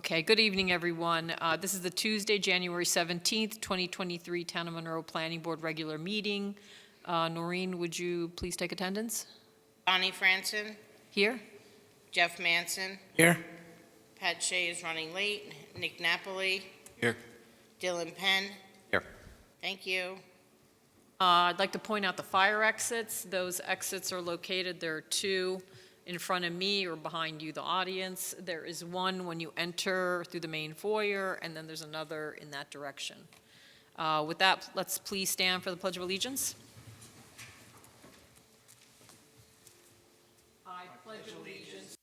Okay, good evening, everyone. This is the Tuesday, January 17th, 2023 Town of Monroe Planning Board regular meeting. Noreen, would you please take attendance? Bonnie Franson. Here? Jeff Manson. Here. Pat Shea is running late. Nick Napoli. Here. Dylan Penn. Here. Thank you. I'd like to point out the fire exits. Those exits are located, there are two in front of me or behind you, the audience. There is one when you enter through the main foyer, and then there's another in that direction. With that, let's please stand for the Pledge of Allegiance. I pledge allegiance.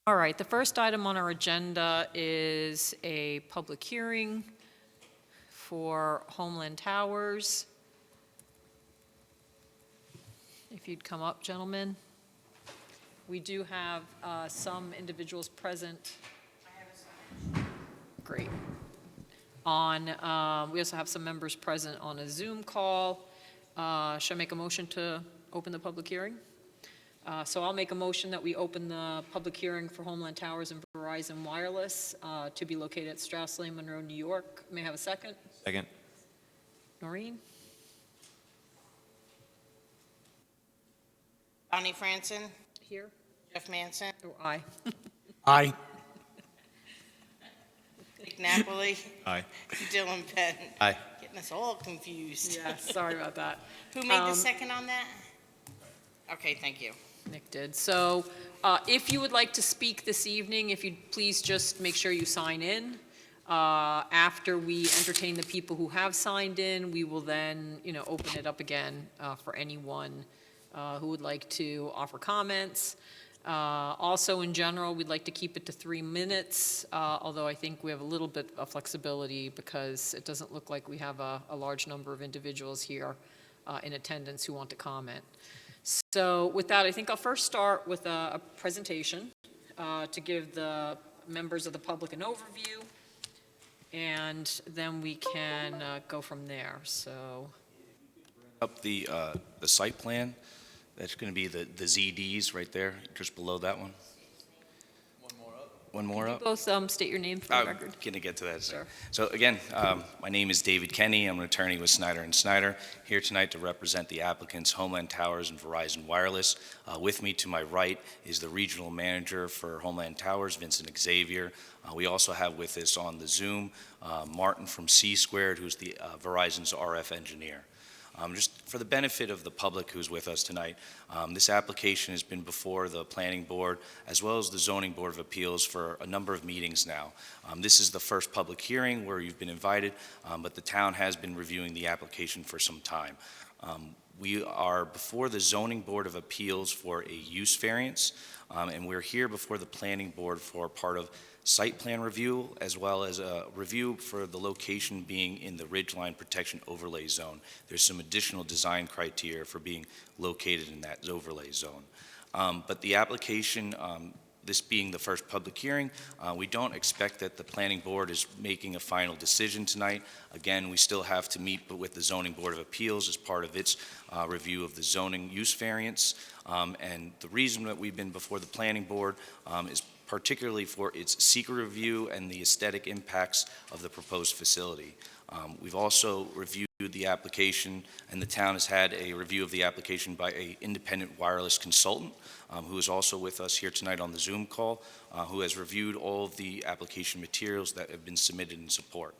All right, the first item on our agenda is a public hearing for Homeland Towers. If you'd come up, gentlemen. We do have some individuals present. Great. We also have some members present on a Zoom call. Should I make a motion to open the public hearing? So I'll make a motion that we open the public hearing for Homeland Towers and Verizon Wireless to be located at Strauss Lane, Monroe, New York. May I have a second? Second. Noreen? Bonnie Franson. Here? Jeff Manson. Or aye? Aye. Nick Napoli. Aye. Dylan Penn. Aye. Getting us all confused. Yeah, sorry about that. Who made the second on that? Okay, thank you. Nick did. So if you would like to speak this evening, if you'd please just make sure you sign in. After we entertain the people who have signed in, we will then, open it up again for anyone who would like to offer comments. Also, in general, we'd like to keep it to 3 minutes, although I think we have a little bit of flexibility because it doesn't look like we have a large number of individuals here in attendance who want to comment. So with that, I think I'll first start with a presentation to give the members of the public an overview, and then we can go from there. So Up the site plan. That's going to be the ZDs right there, just below that one. One more up. both state your name for the I'm record. going to get to that. Sure. So again, my name is David Kenny. I'm an attorney with Snyder & Snyder, here tonight to represent the applicants Homeland Towers and Verizon Wireless. With me to my right is the regional manager for Homeland Towers, Vincent Xavier. We also have with us on the Zoom, Martin from C Squared, who's the Verizon's RF engineer. Just for the benefit of the public who's with us tonight, this application has been before the Planning Board as well as the Zoning Board of Appeals for a number of meetings now. This is the first public hearing where you've been invited, but the town has been reviewing the application for some time. We are before the Zoning Board of Appeals for a use variance, and we're here before the Planning Board for part of site plan review, as well as a review for the location being in the Ridgeline Protection Overlay Zone. There's some additional design criteria for being located in that overlay zone. But the application, this being the first public hearing, we don't expect that the Planning Board is making a final decision tonight. Again, we still have to meet with the Zoning Board of Appeals as part of its review of the zoning use variance. And the reason that we've been before the Planning Board is particularly for its secret review and the aesthetic impacts of the proposed facility. We've also reviewed the application, and the town has had a review of the application by an independent wireless consultant who is also with us here tonight on the Zoom call, who has reviewed all of the application materials that have been submitted in support.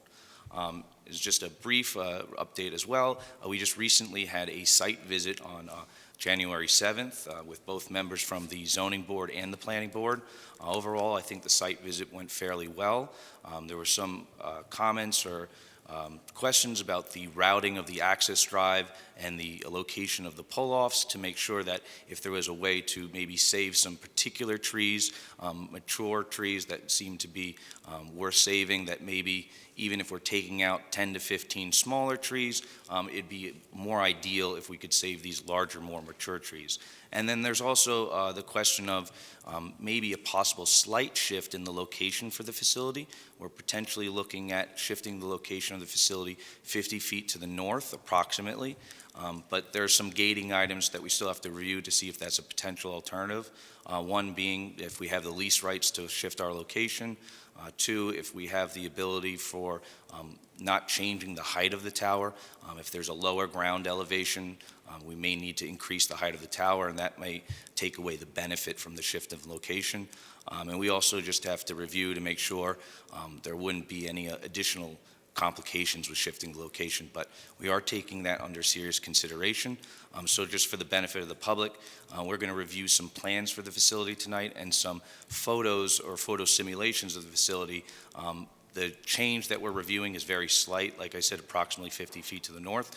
It's just a brief update as well. We just recently had a site visit on January 7th with both members from the Zoning Board and the Planning Board. Overall, I think the site visit went fairly well. There were some comments or questions about the routing of the access drive and the location of the pull-offs to make sure that if there was a way to maybe save some particular trees, mature trees that seem to be worth saving, that maybe even if we're taking out 10 to 15 smaller trees, it'd be more ideal if we could save these larger, more mature trees. And then there's also the question of maybe a possible slight shift in the location for the facility. We're potentially looking at shifting the location of the facility 50 feet to the north, approximately. But there are some gating items that we still have to review to see if that's a potential alternative. One being if we have the lease rights to shift our location. Two, if we have the ability for not changing the height of the tower. If there's a lower ground elevation, we may need to increase the height of the tower, and that may take away the benefit from the shift of location. And we also just have to review to make sure there wouldn't be any additional complications with shifting the location, but we are taking that under serious consideration. So just for the benefit of the public, we're going to review some plans for the facility tonight and some photos or photo simulations of the facility. The change that we're reviewing is very slight, like I said, approximately 50 feet to the north,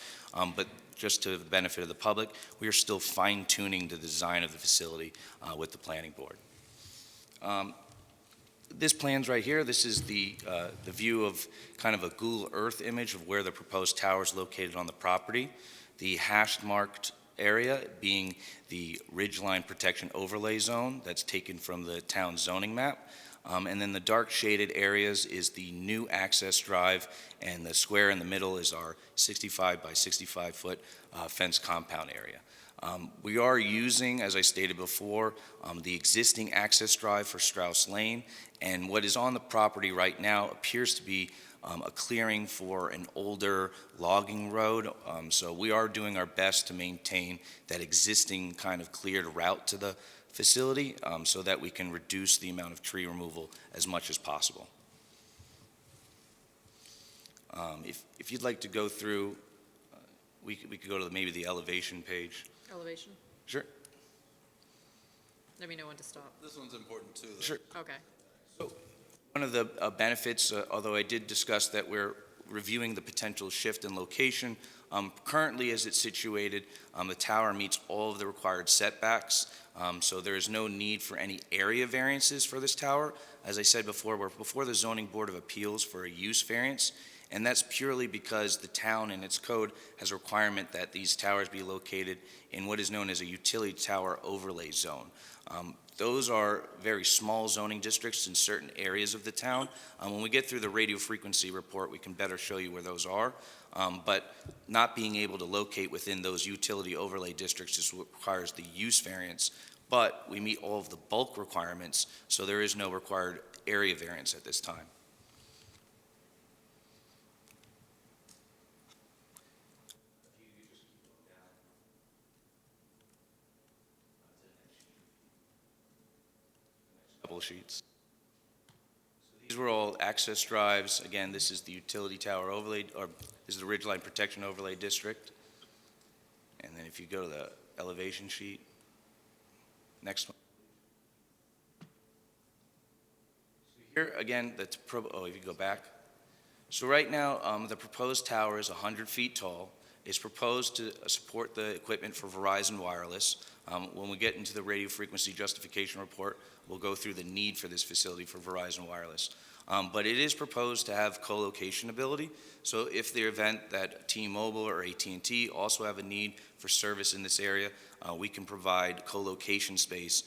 but just to the benefit of the public, we are still fine-tuning the design of the facility with the planning board. This plan's right here. This is the view of kind of a Google Earth image of where the proposed tower is located on the property. The hashed marked area being the ridgeline protection overlay zone that's taken from the town zoning map. And then the dark shaded areas is the new access drive, and the square in the middle is our 65 by 65 foot fence compound area. We are using, as I stated before, the existing access drive for Strauss Lane, and what is on the property right now appears to be a clearing for an older logging road. So we are doing our best to maintain that existing kind of cleared route to the facility so that we can reduce the amount of tree removal as much as possible. If you'd like to go through, we could go to maybe the elevation page. Elevation? Sure. Let me know when to stop. This one's important too, though. Sure. Okay. One of the benefits, although I did discuss that we're reviewing the potential shift in location, currently as it's situated, the tower meets all of the required setbacks, so there is no need for any area variances for this tower. As I said before, we're before the Zoning Board of Appeals for a use variance, and that's purely because the town in its code has a requirement that these towers be located in what is known as a utility tower overlay zone. Those are very small zoning districts in certain areas of the town. When we get through the radio frequency report, we can better show you where those are. But not being able to locate within those utility overlay districts just requires the use variance. But we meet all of the bulk requirements, so there is no required area variance at this time. Couple sheets. So these were all access drives. Again, this is the utility tower overlay, or this is the ridgeline protection overlay district. And then if you go to the elevation sheet, next one. So here again, if you go back. So right now, the proposed tower is 100 feet tall. It's proposed to support the equipment for Verizon Wireless. When we get into the radio frequency justification report, we'll go through the need for this facility for Verizon Wireless. But it is proposed to have co-location ability. So if the event that T-Mobile or AT&T also have a need for service in this area, we can provide co-location space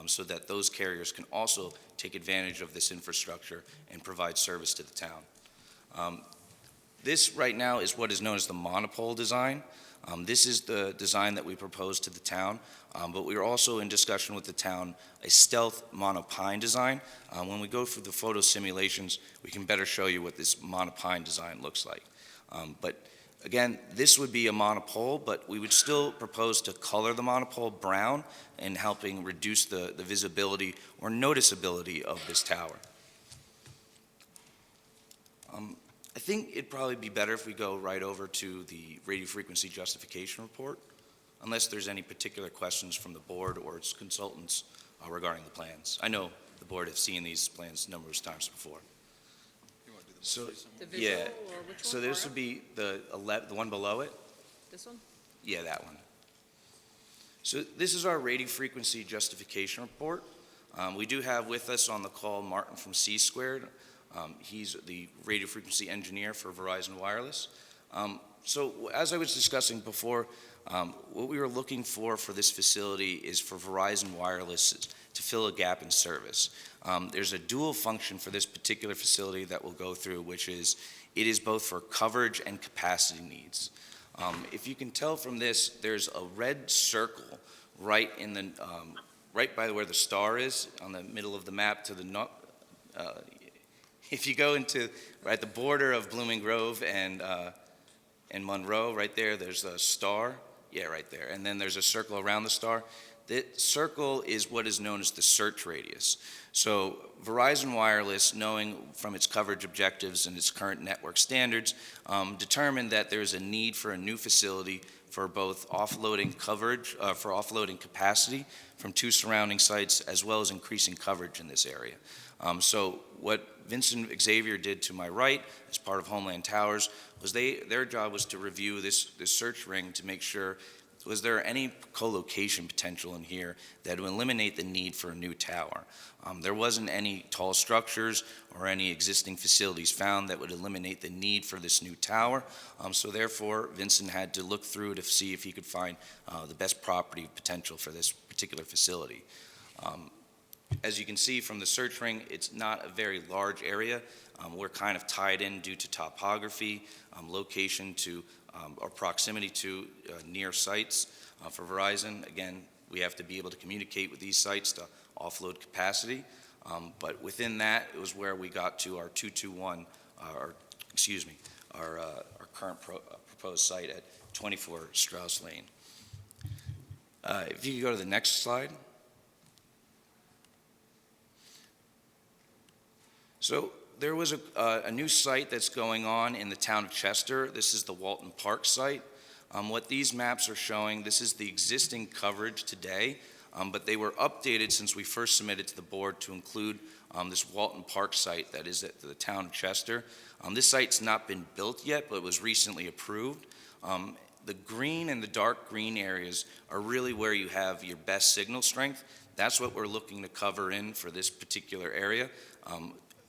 so that those carriers can also take advantage of this infrastructure and provide service to the town. This right now is what is known as the monopole design. This is the design that we proposed to the town, but we are also in discussion with the town a stealth monopine design. When we go through the photo simulations, we can better show you what this monopine design looks like. But again, this would be a monopole, but we would still propose to color the monopole brown and helping reduce the visibility or noticeability of this tower. I think it'd probably be better if we go right over to the radio frequency justification report, unless there's any particular questions from the board or its consultants regarding the plans. I know the board has seen these plans numerous times before. You want to do the So, most recent The one? visual, yeah. or which one? So this Mario? would be the one below it. This one? Yeah, that one. So this is our radio frequency justification report. We do have with us on the call Martin from C Squared. He's the radio frequency engineer for Verizon Wireless. So as I was discussing before, what we were looking for this facility is for Verizon Wireless to fill a gap in service. There's a dual function for this particular facility that we'll go through, which is it is both for coverage and capacity needs. If you can tell from this, there's a red circle right in the right by where the star is on the middle of the map to the if you go into at the border of Blooming Grove and Monroe, right there, there's a star. Yeah, right there. And then there's a circle around the star. The circle is what is known as the search radius. So Verizon Wireless, knowing from its coverage objectives and its current network standards, determined that there's a need for a new facility for both offloading coverage, for offloading capacity from 2 surrounding sites, as well as increasing coverage in this area. So what Vincent Xavier did to my right, as part of Homeland Towers, was their job was to review this search ring to make sure, was there any co-location potential in here that would eliminate the need for a new tower? There wasn't any tall structures or any existing facilities found that would eliminate the need for this new tower. So therefore, Vincent had to look through to see if he could find the best property potential for this particular facility. As you can see from the search ring, it's not a very large area. We're kind of tied in due to topography, location to, or proximity to near sites. For Verizon, again, we have to be able to communicate with these sites to offload capacity. But within that, it was where we got to our 221, our current proposed site at 24 Strauss Lane. If you could go to the next slide. So there was a new site that's going on in the town of Chester. This is the Walton Park site. What these maps are showing, this is the existing coverage today, but they were updated since we first submitted to the board to include this Walton Park site that is at the town of Chester. This site's not been built yet, but was recently approved. The green and the dark green areas are really where you have your best signal strength. That's what we're looking to cover in for this particular area.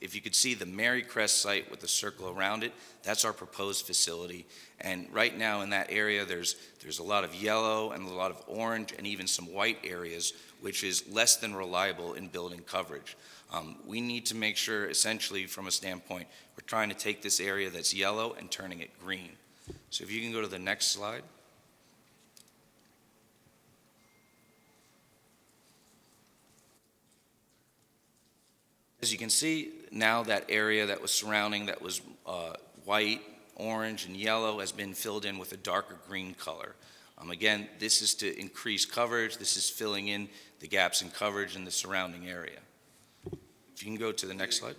If you could see the Mary Crest site with the circle around it, that's our proposed facility. And right now in that area, there's a lot of yellow and a lot of orange and even some white areas, which is less than reliable in building coverage. We need to make sure, essentially from a standpoint, we're trying to take this area that's yellow and turning it green. So if you can go to the next slide. As you can see, now that area that was surrounding, that was white, orange, and yellow has been filled in with a darker green color. Again, this is to increase coverage. This is filling in the gaps in coverage in the surrounding area. If you can go to the next slide.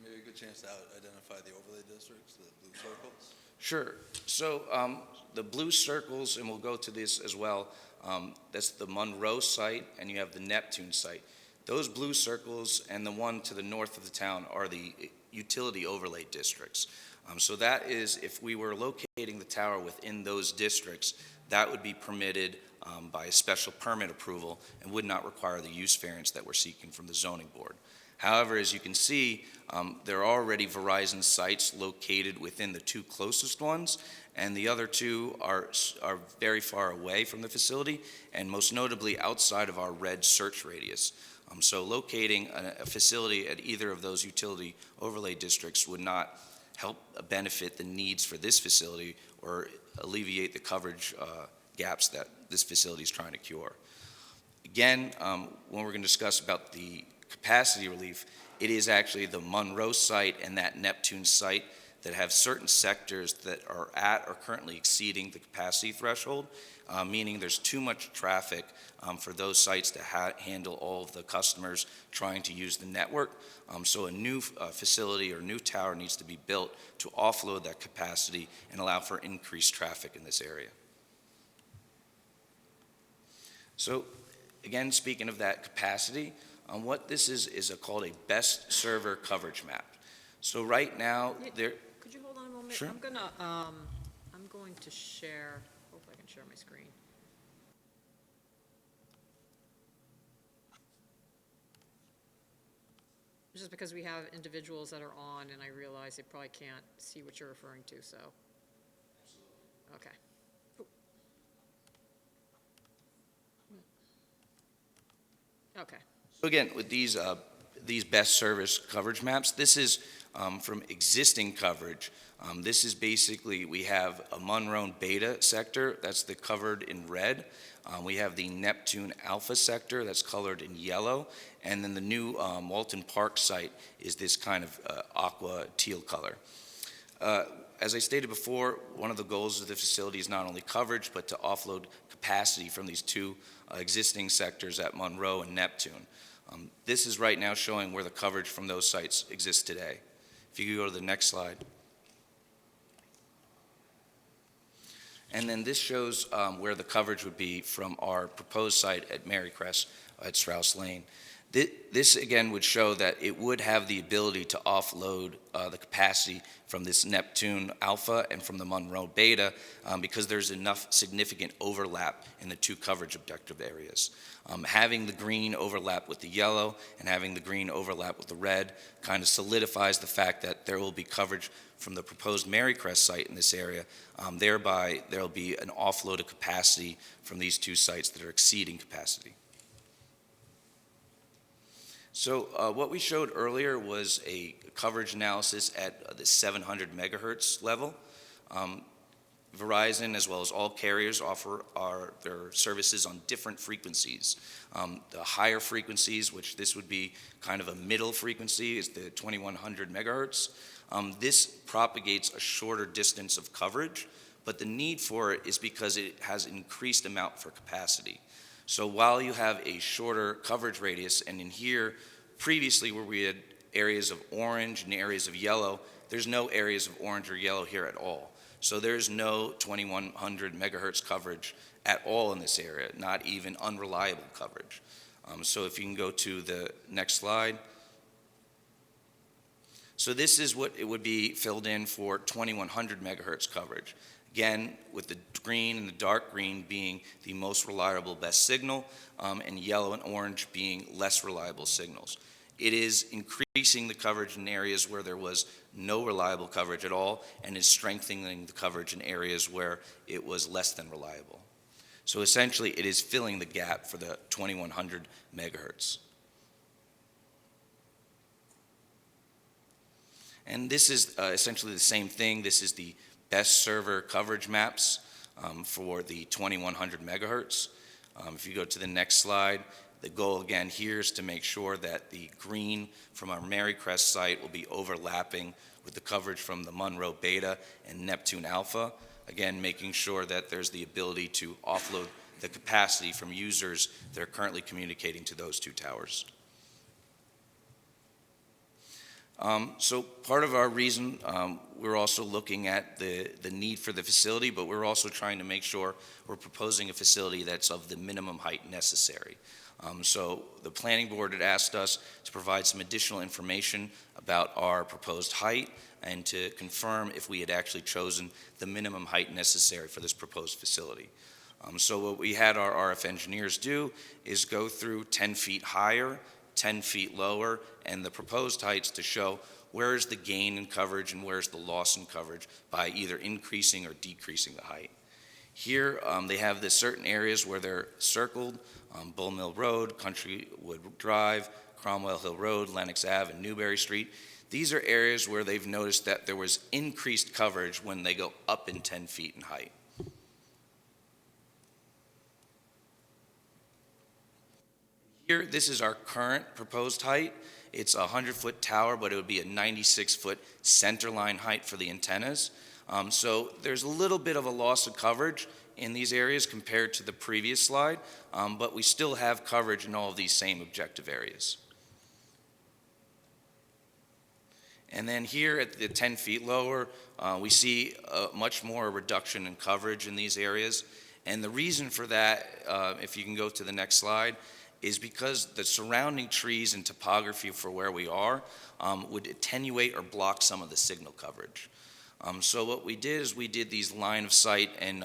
Maybe a good chance to identify the overlay districts, the blue circles. Sure. So the blue circles, and we'll go to this as well, that's the Monroe site, and you have the Neptune site. Those blue circles and the one to the north of the town are the utility overlay districts. So that is, if we were locating the tower within those districts, that would be permitted by a special permit approval and would not require the use variance that we're seeking from the zoning board. However, as you can see, there are already Verizon sites located within the 2 closest ones, and the other 2 are very far away from the facility, and most notably outside of our red search radius. So locating a facility at either of those utility overlay districts would not help benefit the needs for this facility or alleviate the coverage gaps that this facility is trying to cure. Again, when we're going to discuss about the capacity relief, it is actually the Monroe site and that Neptune site that have certain sectors that are at or currently exceeding the capacity threshold, meaning there's too much traffic for those sites to handle all of the customers trying to use the network. So a new facility or new tower needs to be built to offload that capacity and allow for increased traffic in this area. So again, speaking of that capacity, what this is called a best server coverage map. So right now, there. Could you hold on a moment? Sure. I'm going to share, hope I can share my screen. just because we have individuals that are on, and I realize they probably can't see what you're referring to, so. Okay. Okay. So again, with these best service coverage maps, this is from existing coverage. This is basically, we have a Monroe Beta sector, that's the covered in red. We have the Neptune Alpha sector, that's colored in yellow. And then the new Walton Park site is this kind of aqua teal color. As I stated before, one of the goals of the facility is not only coverage, but to offload capacity from these two existing sectors at Monroe and Neptune. This is right now showing where the coverage from those sites exists today. If you could go to the next slide. And then this shows where the coverage would be from our proposed site at Marycrest at Strauss Lane. This again would show that it would have the ability to offload the capacity from this Neptune Alpha and from the Monroe Beta because there's enough significant overlap in the two coverage objective areas. Having the green overlap with the yellow and having the green overlap with the red kind of solidifies the fact that there will be coverage from the proposed Marycrest site in this area. Thereby, there will be an offload of capacity from these two sites that are exceeding capacity. So what we showed earlier was a coverage analysis at the 700 megahertz level. Verizon, as well as all carriers, offer their services on different frequencies. The higher frequencies, which this would be kind of a middle frequency, is the 2100 megahertz. This propagates a shorter distance of coverage, but the need for it is because it has increased amount for capacity. So while you have a shorter coverage radius, and in here, previously where we had areas of orange and areas of yellow, there's no areas of orange or yellow here at all. So there's no 2100 megahertz coverage at all in this area, not even unreliable coverage. So if you can go to the next slide. So this is what it would be filled in for 2100 megahertz coverage. Again, with the green and the dark green being the most reliable best signal, and yellow and orange being less reliable signals. It is increasing the coverage in areas where there was no reliable coverage at all, and is strengthening the coverage in areas where it was less than reliable. So essentially, it is filling the gap for the 2100 megahertz. And this is essentially the same thing. This is the best server coverage maps for the 2100 megahertz. If you go to the next slide, the goal again here is to make sure that the green from our Marycrest site will be overlapping with the coverage from the Monroe Beta and Neptune Alpha. Again, making sure that there's the ability to offload the capacity from users that are currently communicating to those two towers. So part of our reason, we're also looking at the need for the facility, but we're also trying to make sure we're proposing a facility that's of the minimum height necessary. So the planning board had asked us to provide some additional information about our proposed height and to confirm if we had actually chosen the minimum height necessary for this proposed facility. So what we had our RF engineers do is go through 10 feet higher, 10 feet lower, and the proposed heights to show where is the gain in coverage and where's the loss in coverage by either increasing or decreasing the height. Here, they have the certain areas where they're circled, Bull Mill Road, Countrywood Drive, Cromwell Hill Road, Lenox Ave, and Newberry Street. These are areas where they've noticed that there was increased coverage when they go up in 10 feet in height. Here, this is our current proposed height. It's a 100-foot tower, but it would be a 96-foot centerline height for the antennas. So there's a little bit of a loss of coverage in these areas compared to the previous slide, but we still have coverage in all of these same objective areas. And then here at the 10 feet lower, we see much more reduction in coverage in these areas. And the reason for that, if you can go to the next slide, is because the surrounding trees and topography for where we are would attenuate or block some of the signal coverage. So what we did is we did these line of sight and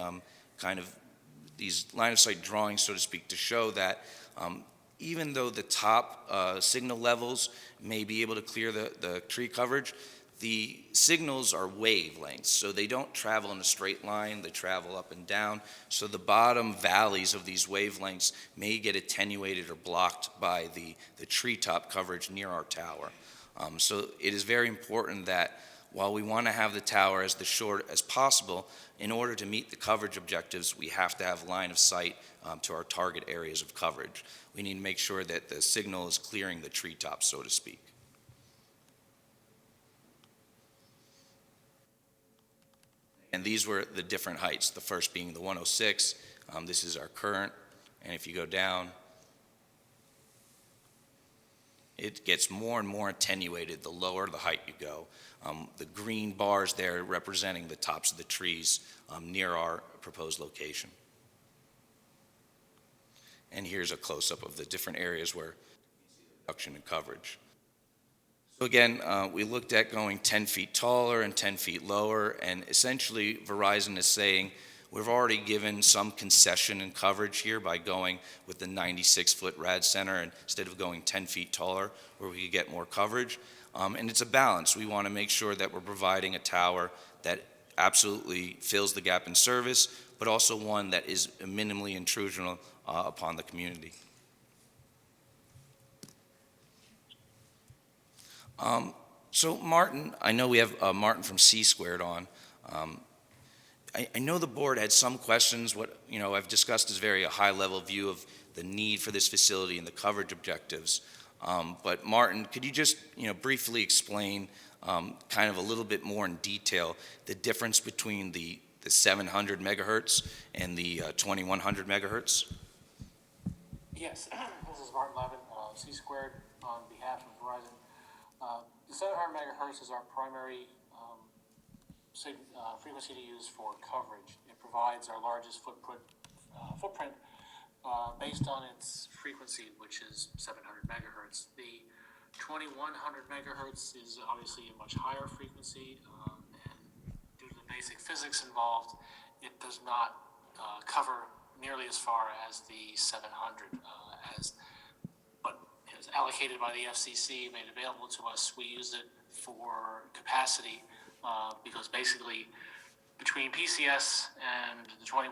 kind of these line of sight drawings, so to speak, to show that Even though the top signal levels may be able to clear the tree coverage, the signals are wavelengths, so they don't travel in a straight line, they travel up and down. So the bottom valleys of these wavelengths may get attenuated or blocked by the treetop coverage near our tower. So it is very important that while we want to have the tower as the short as possible, in order to meet the coverage objectives, we have to have line of sight to our target areas of coverage. We need to make sure that the signal is clearing the treetops, so to speak. And these were the different heights, the first being the 106. This is our current, and if you go down, it gets more and more attenuated the lower the height you go. The green bars there representing the tops of the trees near our proposed location. And here's a close-up of the different areas where reduction in coverage. So again, we looked at going 10 feet taller and 10 feet lower, and essentially Verizon is saying we've already given some concession in coverage here by going with the 96-foot rad center instead of going 10 feet taller where we could get more coverage. And it's a balance. We want to make sure that we're providing a tower that absolutely fills the gap in service, but also one that is minimally intrusional upon the community. So Martin, I know we have Martin from C-Squared on. I know the board had some questions. What I've discussed is very a high-level view of the need for this facility and the coverage objectives. But Martin, could you just briefly explain kind of a little bit more in detail the difference between the 700 megahertz and the 2100 megahertz? Yes, this is Martin Levin, C-Squared, on behalf of Verizon. The 700 megahertz is our primary frequency to use for coverage. It provides our largest footprint based on its frequency, which is 700 megahertz. The 2100 megahertz is obviously a much higher frequency, and due to the basic physics involved, it does not cover nearly as far as the 700 but it was allocated by the FCC, made available to us. We use it for capacity because basically between PCS and the 2100,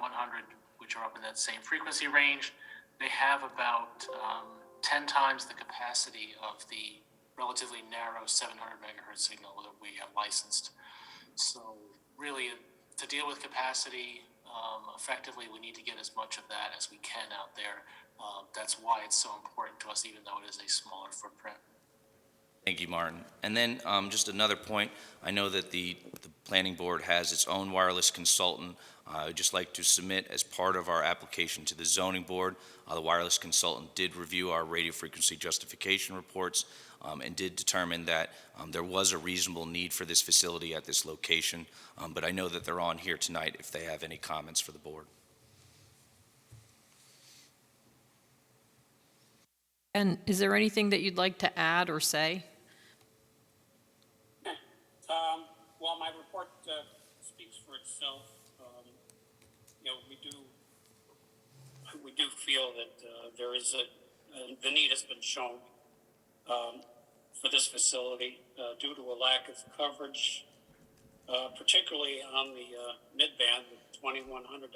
which are up in that same frequency range, they have about 10 times the capacity of the relatively narrow 700 megahertz signal that we have licensed. So really, to deal with capacity effectively, we need to get as much of that as we can out there. That's why it's so important to us, even though it is a smaller footprint. Thank you, Martin. And then just another point, I know that the planning board has its own wireless consultant. I would just like to submit as part of our application to the zoning board, the wireless consultant did review our radio frequency justification reports and did determine that there was a reasonable need for this facility at this location, but I know that they're on here tonight if they have any comments for the board. And is there anything that you'd like to add or say? Well, my report speaks for itself. We do feel that there is the need has been shown for this facility due to a lack of coverage, particularly on the mid-band, the 2100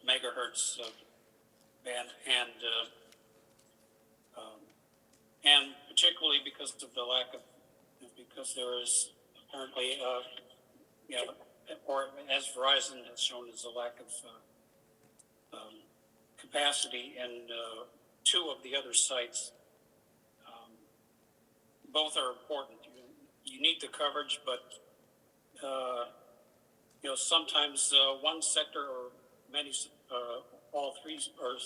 megahertz band, and particularly because of the lack of, because there is apparently, or as Verizon has shown, is a lack of capacity in two of the other sites. Both are important. You need the coverage, but sometimes one sector or many, all three, or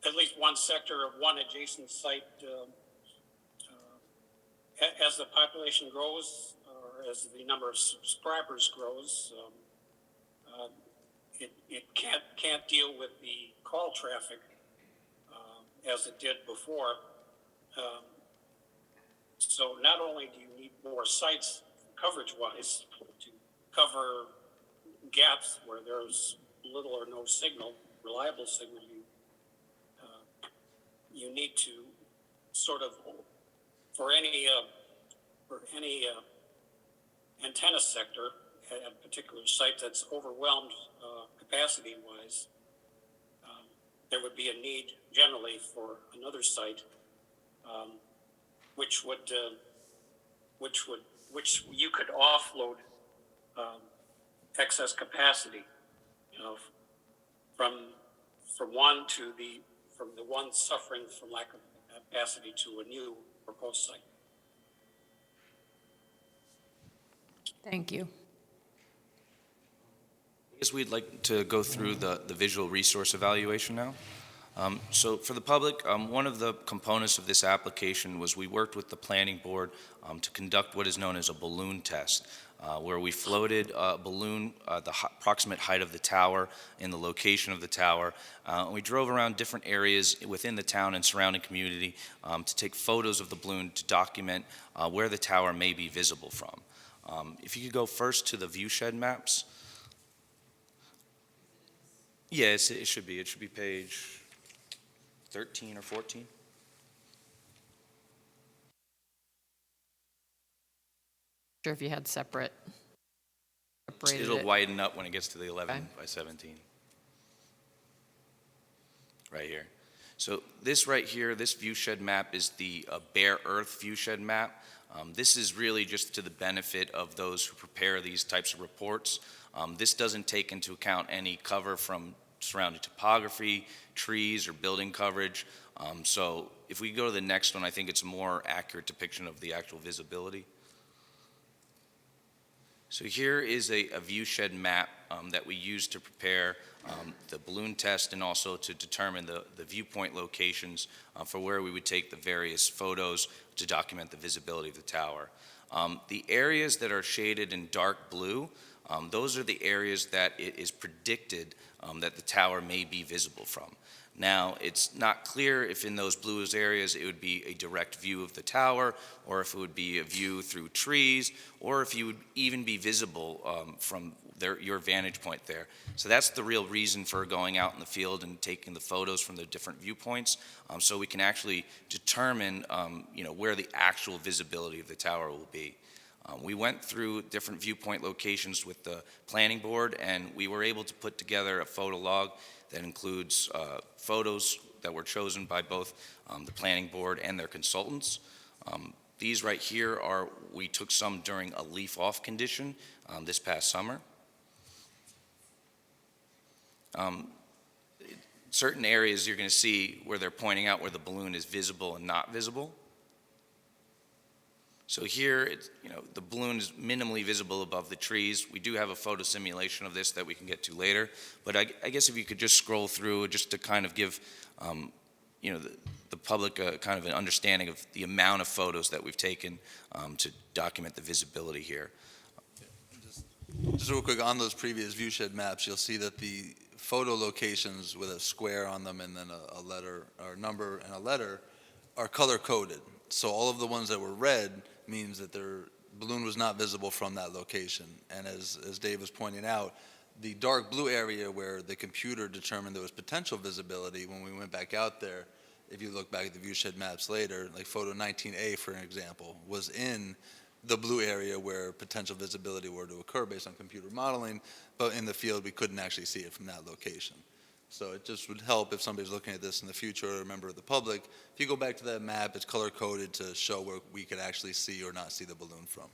at least one sector of one adjacent site, as the population grows or as the number of subscribers grows, it can't deal with the call traffic as it did before. So not only do you need more sites coverage-wise to cover gaps where there's little or no signal, reliable signal, you need to sort of, for any antenna sector at a particular site that's overwhelmed capacity-wise, there would be a need generally for another site, which you could offload excess capacity, you know, from the one suffering from lack of capacity to a new proposed site. Thank you. I guess we'd like to go through the visual resource evaluation now. So for the public, one of the components of this application was we worked with the planning board to conduct what is known as a balloon test, where we floated a balloon, approximate height of the tower and the location of the tower. We drove around different areas within the town and surrounding community to take photos of the balloon to document where the tower may be visible from. If you could go first to the view shed maps. Yes, it should be. It should be page 13 or 14. Sure if you had separated It'll it. widen up when it gets to the 11 Okay. by 17. Right here. So this right here, this view shed map is the bare earth view shed map. This is really just to the benefit of those who prepare these types of reports. This doesn't take into account any cover from surrounding topography, trees, or building coverage. So if we go to the next one, I think it's a more accurate depiction of the actual visibility. So here is a view shed map that we use to prepare the balloon test and also to determine the viewpoint locations for where we would take the various photos to document the visibility of the tower. The areas that are shaded in dark blue, those are the areas that it is predicted that the tower may be visible from. Now, it's not clear if in those bluest areas it would be a direct view of the tower, or if it would be a view through trees, or if you would even be visible from your vantage point there. So that's the real reason for going out in the field and taking the photos from the different viewpoints, so we can actually determine where the actual visibility of the tower will be. We went through different viewpoint locations with the planning board, and we were able to put together a photo log that includes photos that were chosen by both the planning board and their consultants. These right here we took some during a leaf off condition this past summer. Certain areas you're going to see where they're pointing out where the balloon is visible and not visible. So here, the balloon is minimally visible above the trees. We do have a photo simulation of this that we can get to later. But I guess if you could just scroll through just to kind of give, the public a kind of an understanding of the amount of photos that we've taken to document the visibility here. Just real quick, on those previous view shed maps, you'll see that the photo locations with a square on them and then a letter or a number and a letter are color coded. So all of the ones that were red means that their balloon was not visible from that location. And as Dave was pointing out, the dark blue area where the computer determined there was potential visibility, when we went back out there, if you look back at the view shed maps later, like photo 19A, for an example, was in the blue area where potential visibility were to occur based on computer modeling, but in the field we couldn't actually see it from that location. So it just would help if somebody's looking at this in the future or a member of the public. If you go back to that map, it's color-coded to show where we could actually see or not see the balloon from.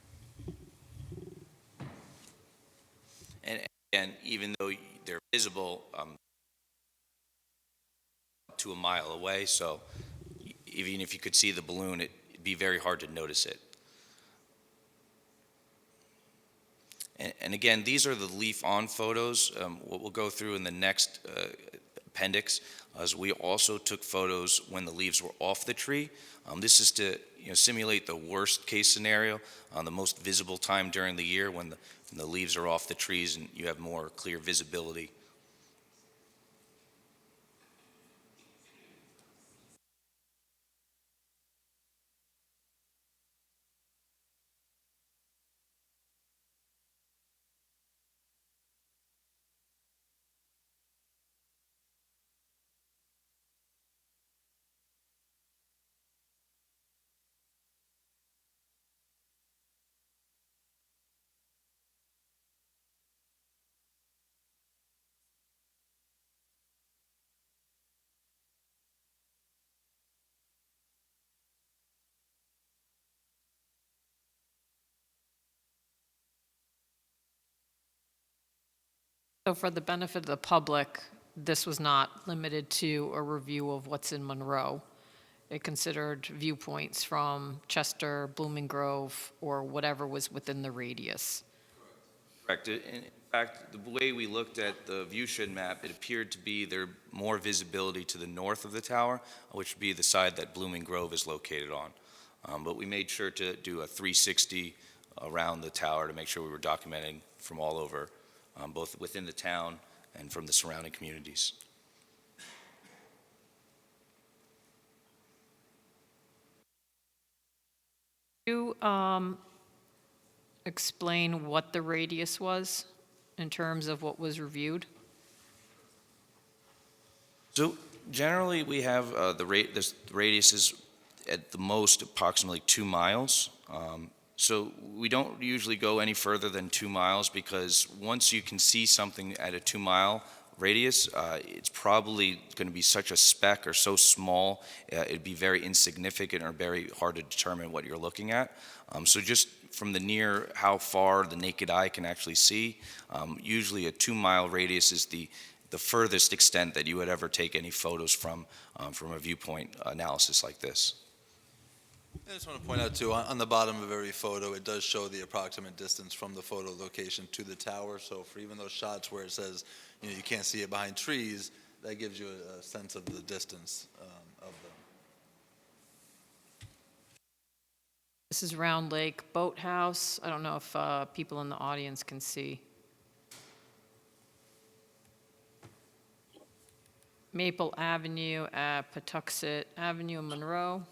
And even though they're visible to a mile away, so even if you could see the balloon, it'd be very hard to notice it. And again, these are the leaf-on photos. What we'll go through in the next appendix is we also took photos when the leaves were off the tree. This is to simulate the worst-case scenario, the most visible time during the year when the leaves are off the trees and you have more clear visibility. So for the benefit of the public, this was not limited to a review of what's in Monroe. It considered viewpoints from Chester, Blooming Grove, or whatever was within the radius. Correct. In fact, the way we looked at the viewshed map, it appeared to be there more visibility to the north of the tower, which would be the side that Blooming Grove is located on. But we made sure to do a 360 around the tower to make sure we were documenting from all over, both within the town and from the surrounding communities. Could you explain what the radius was in terms of what was reviewed? So generally, we have this radius is at the most approximately 2 miles. So we don't usually go any further than 2 miles because once you can see something at a 2-mile radius, it's probably going to be such a speck or so small, it'd be very insignificant or very hard to determine what you're looking at. So just from the near how far the naked eye can actually see, usually a 2-mile radius is the furthest extent that you would ever take any photos from a viewpoint analysis like this. I just want to point out too, on the bottom of every photo, it does show the approximate distance from the photo location to the tower. So for even those shots where it says, you can't see it behind trees, that gives you a sense of the distance of them. This is Round Lake Boathouse. I don't know if people in the audience can see. Maple Avenue at Patuxent Avenue in Monroe.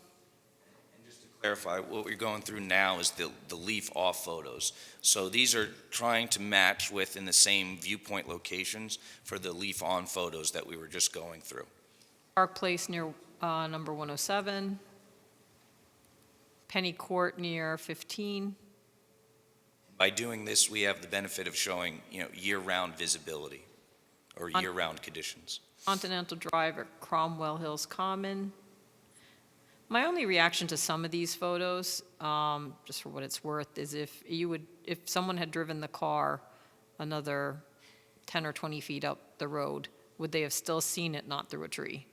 Clarify, what we're going through now is the leaf-off photos. So these are trying to match within the same viewpoint locations for the leaf-on photos that we were just going through. Park Place near number 107. Penny Court near 15. By doing this, we have the benefit of showing, year-round visibility or year-round conditions. Continental Drive at Cromwell Hills Common. My only reaction to some of these photos, just for what it's worth, is if someone had driven the car another 10 or 20 feet up the road, would they have still seen it not through a tree?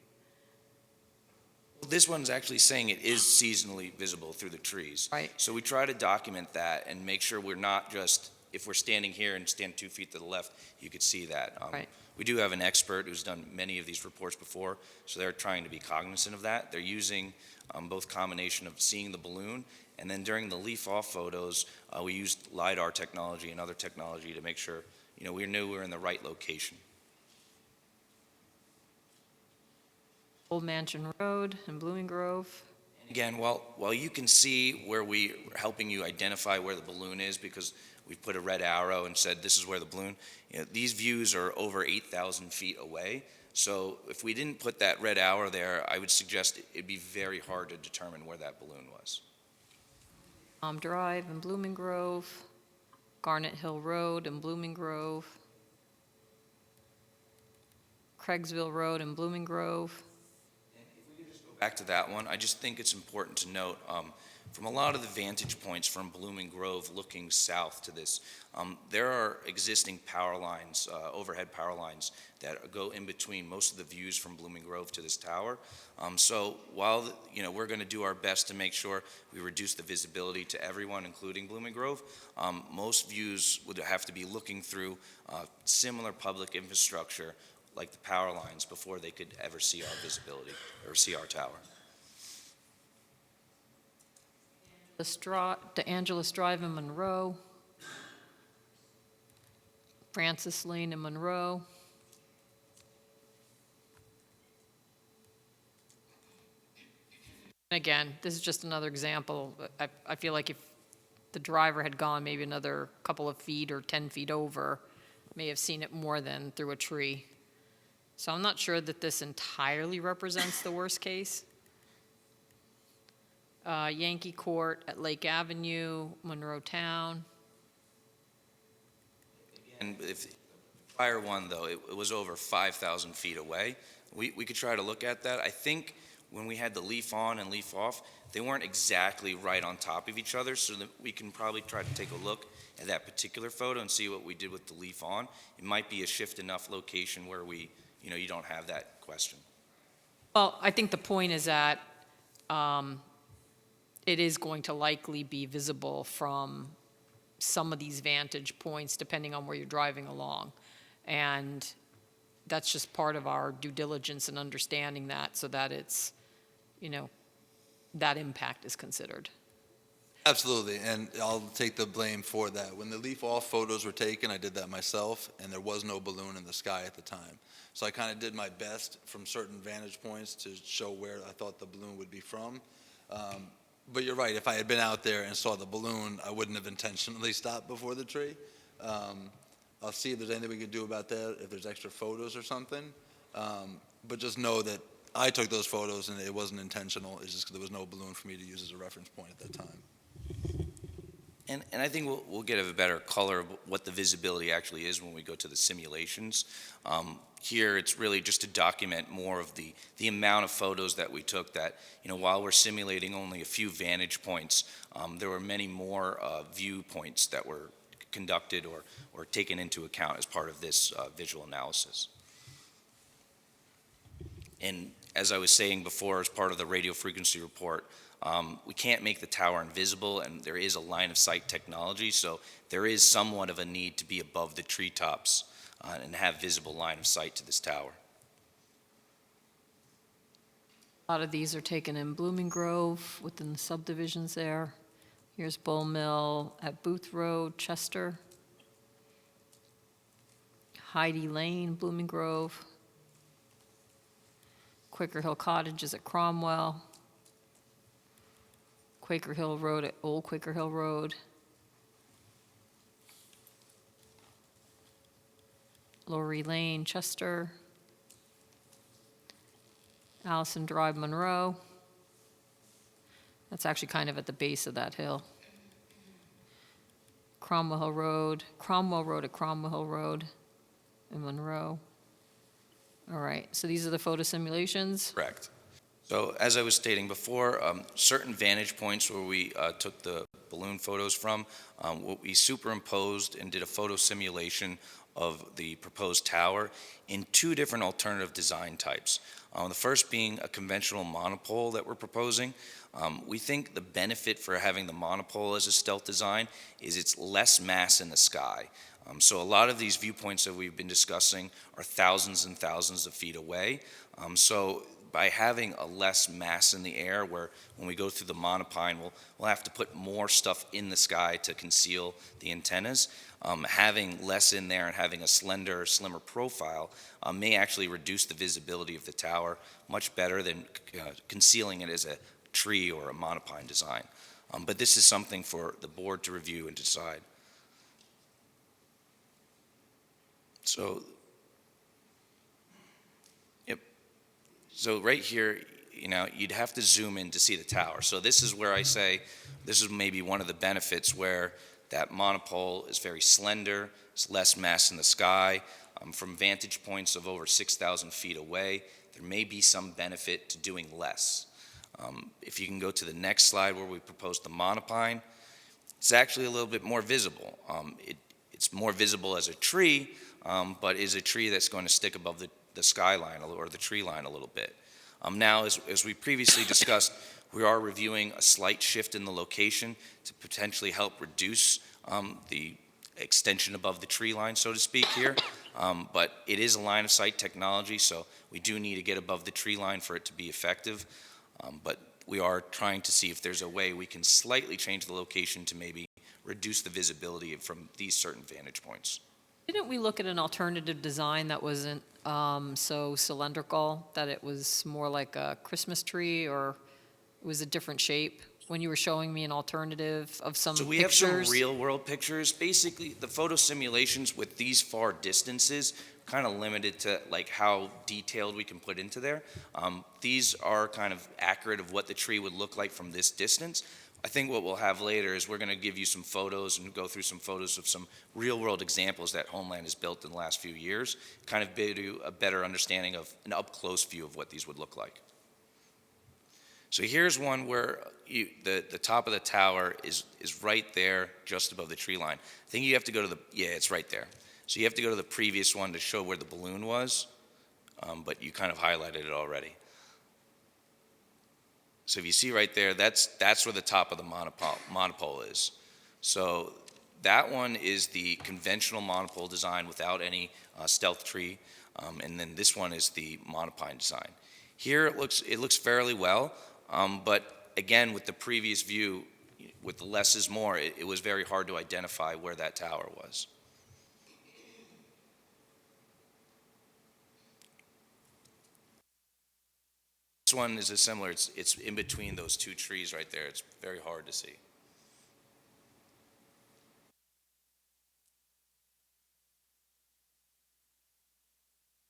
This one's actually saying it is seasonally visible through the trees. Right. So we try to document that and make sure we're not just, if we're standing here and stand 2 feet to the left, you could see that. Right. We do have an expert who's done many of these reports before, so they're trying to be cognizant of that. They're using both combination of seeing the balloon, and then during the leaf-off photos, we used LiDAR technology and other technology to make sure, we knew we were in the right location. Old Mansion Road in Blooming Grove. Again, while you can see where we are helping you identify where the balloon is because we've put a red arrow and said this is where the balloon, these views are over 8,000 feet away. So if we didn't put that red arrow there, I would suggest it'd be very hard to determine where that balloon was. Drive in Blooming Grove. Garnet Hill Road in Blooming Grove. Craigsville Road in Blooming Grove. Back to that one, I just think it's important to note, from a lot of the vantage points from Blooming Grove looking south to this, there are existing power lines, overhead power lines that go in between most of the views from Blooming Grove to this tower. So while we're going to do our best to make sure we reduce the visibility to everyone, including Blooming Grove, most views would have to be looking through similar public infrastructure like the power lines before they could ever see our visibility or see our tower. DeAngelis Drive in Monroe. Francis Lane in Monroe. And again, this is just another example. I feel like if the driver had gone maybe another couple of feet or 10 feet over, may have seen it more than through a tree. So I'm not sure that this entirely represents the worst case. Yankee Court at Lake Avenue, Monroe Town. And if prior one, though, it was over 5,000 feet away. We could try to look at that. I think when we had the leaf on and leaf off, they weren't exactly right on top of each other, so that we can probably try to take a look at that particular photo and see what we did with the leaf on, it might be a shift enough location where you don't have that question. Well, I think the point is that it is going to likely be visible from some of these vantage points, depending on where you're driving along. And that's just part of our due diligence and understanding that, so that it's, that impact is considered. Absolutely, and I'll take the blame for that. When the leaf off photos were taken, I did that myself, and there was no balloon in the sky at the time. So I kind of did my best from certain vantage points to show where I thought the balloon would be from. But you're right, if I had been out there and saw the balloon, I wouldn't have intentionally stopped before the tree. I'll see if there's anything we can do about that, if there's extra photos or something. But just know that I took those photos and it wasn't intentional. It's just because there was no balloon for me to use as a reference point at that time. And I think we'll get a better color of what the visibility actually is when we go to the simulations. Here, it's really just to document more of the amount of photos that we took that, while we're simulating only a few vantage points, there were many more viewpoints that were conducted or taken into account as part of this visual analysis. And as I was saying before, as part of the radio frequency report, we can't make the tower invisible, and there is a line of sight technology, so there is somewhat of a need to be above the treetops and have visible line of sight to this tower. A lot of these are taken in Blooming Grove, within the subdivisions there. Here's Bull Mill at Booth Road, Chester. Heidi Lane, Blooming Grove. Quaker Hill Cottages at Cromwell. Quaker Hill Road at Old Quaker Hill Road. Lowry Lane, Chester. Allison Drive, Monroe. That's actually kind of at the base of that hill. Cromwell Hill Road at Cromwell Hill Road in Monroe. All right, so these are the photo simulations. Correct. So as I was stating before, certain vantage points where we took the balloon photos from, what we superimposed and did a photo simulation of the proposed tower in two different alternative design types. The first being a conventional monopole that we're proposing. We think the benefit for having the monopole as a stealth design is it's less mass in the sky. So a lot of these viewpoints that we've been discussing are thousands and thousands of feet away. So by having a less mass in the air, where when we go through the monopine, we'll have to put more stuff in the sky to conceal the antennas. Having less in there and having a slimmer profile may actually reduce the visibility of the tower much better than concealing it as a tree or a monopine design. But this is something for the board to review and decide. So, yep. So right here, you'd have to zoom in to see the tower. So this is where I say this is maybe one of the benefits where that monopole is very slender, it's less mass in the sky. From vantage points of over 6,000 feet away, there may be some benefit to doing less. If you can go to the next slide where we propose the monopine, it's actually a little bit more visible. It's more visible as a tree, but is a tree that's going to stick above the skyline or the tree line a little bit. Now, as we previously discussed, we are reviewing a slight shift in the location to potentially help reduce the extension above the tree line, so to speak here. But it is a line of sight technology, so we do need to get above the tree line for it to be effective. But we are trying to see if there's a way we can slightly change the location to maybe reduce the visibility from these certain vantage points. Didn't we look at an alternative design that wasn't so cylindrical, that it was more like a Christmas tree, or it was a different shape? When you were showing me an alternative of some pictures. So we have some real world pictures. Basically, the photo simulations with these far distances kind of limited to like how detailed we can put into there. These are kind of accurate of what the tree would look like from this distance. I think what we'll have later is we're going to give you some photos and go through some photos of some real world examples that Homeland has built in the last few years, kind of give you a better understanding of an up close view of what these would look like. So here's one where the top of the tower is right there, just above the tree line. I think you have to go to yeah, it's right there. So you have to go to the previous one to show where the balloon was, but you kind of highlighted it already. So if you see right there, that's where the top of the monopole is. So that one is the conventional monopole design without any stealth tree, and then this one is the monopine design. Here it looks fairly well, but again, with the previous view, with the less is more, it was very hard to identify where that tower was. This one is similar. It's in between those two trees right there. It's very hard to see.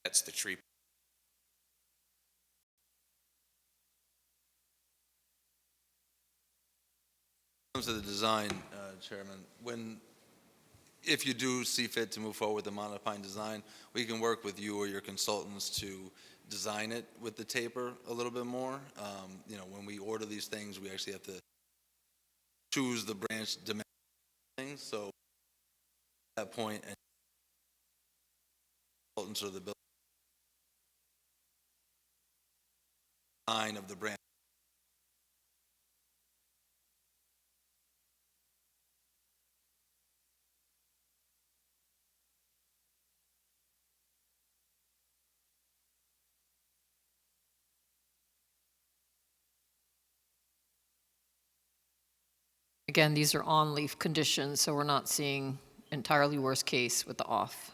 That's the tree. In terms of the design, Chairman, if you do see fit to move forward with the monopine design, we can work with you or your consultants to design it with the taper a little bit more. When we order these things, we actually have to choose the branch dimension things. So at that point, and consultants or the building design of the branch. Again, these are on-leaf conditions, so we're not seeing entirely worst case with the off.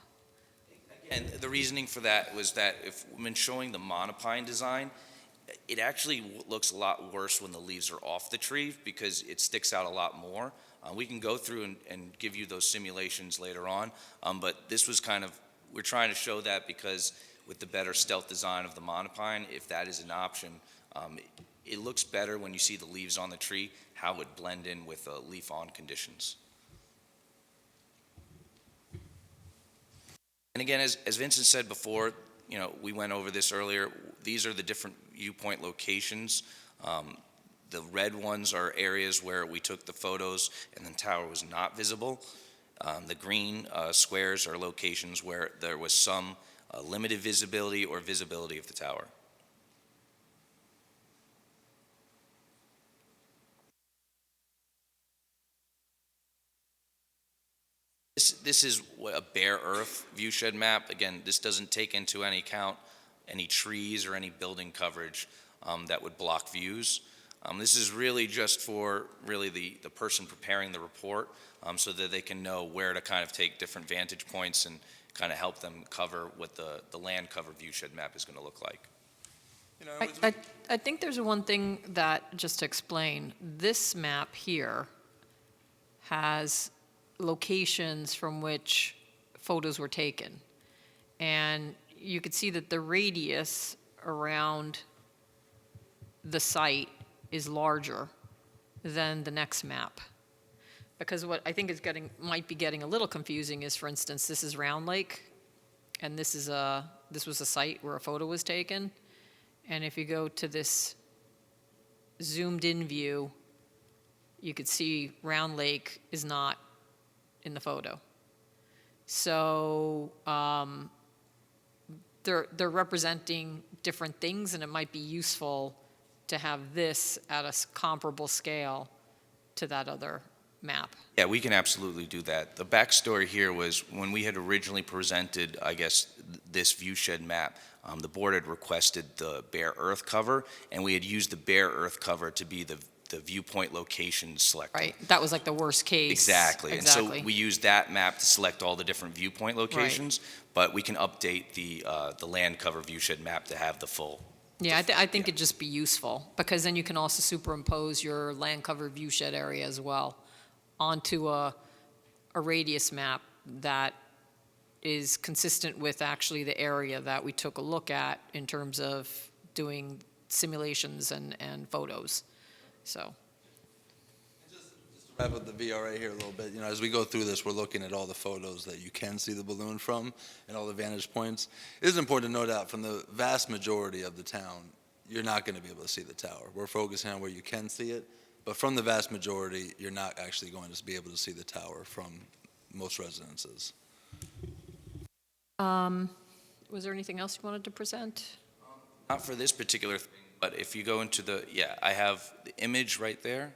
And the reasoning for that was that when showing the monopine design, it actually looks a lot worse when the leaves are off the tree because it sticks out a lot more. We can go through and give you those simulations later on, but this was we're trying to show that because with the better stealth design of the monopine, if that is an option, it looks better when you see the leaves on the tree, how it would blend in with leaf-on conditions. And again, as Vincent said before, we went over this earlier. These are the different viewpoint locations. The red ones are areas where we took the photos and the tower was not visible. The green squares are locations where there was some limited visibility or visibility of the tower. This is a bare earth viewshed map. Again, this doesn't take into any account any trees or any building coverage that would block views. This is really just for the person preparing the report so that they can know where to kind of take different vantage points and kind of help them cover what the land cover viewshed map is going to look like. I think there's one thing that, just to explain, this map here has locations from which photos were taken. And you could see that the radius around the site is larger than the next map. Because what I think might be getting a little confusing is, for instance, this is Round Lake, and this was a site where a photo was taken. And if you go to this zoomed in view, you could see Round Lake is not in the photo. So they're representing different things, and it might be useful to have this at a comparable scale to that other map. Yeah, we can absolutely do that. The backstory here was when we had originally presented, I guess, this viewshed map, the board had requested the bare earth cover, and we had used the bare earth cover to be the viewpoint location selected. Right, that was like the worst case. Exactly. And so we used that map to select all the different viewpoint locations, but we can update the land cover viewshed map to have the full. Yeah, I think it'd just be useful, because then you can also superimpose your land cover viewshed area as well onto a radius map that is consistent with actually the area that we took a look at in terms of doing simulations and photos. So. Just to wrap up the VRA here a little bit, as we go through this, we're looking at all the photos that you can see the balloon from and all the vantage points. It is important to note out from the vast majority of the town, you're not going to be able to see the tower. We're focusing on where you can see it. But from the vast majority, you're not actually going to be able to see the tower from most residences. Was there anything else you wanted to present? Not for this particular thing, but if you go into the, yeah, I have the image right there.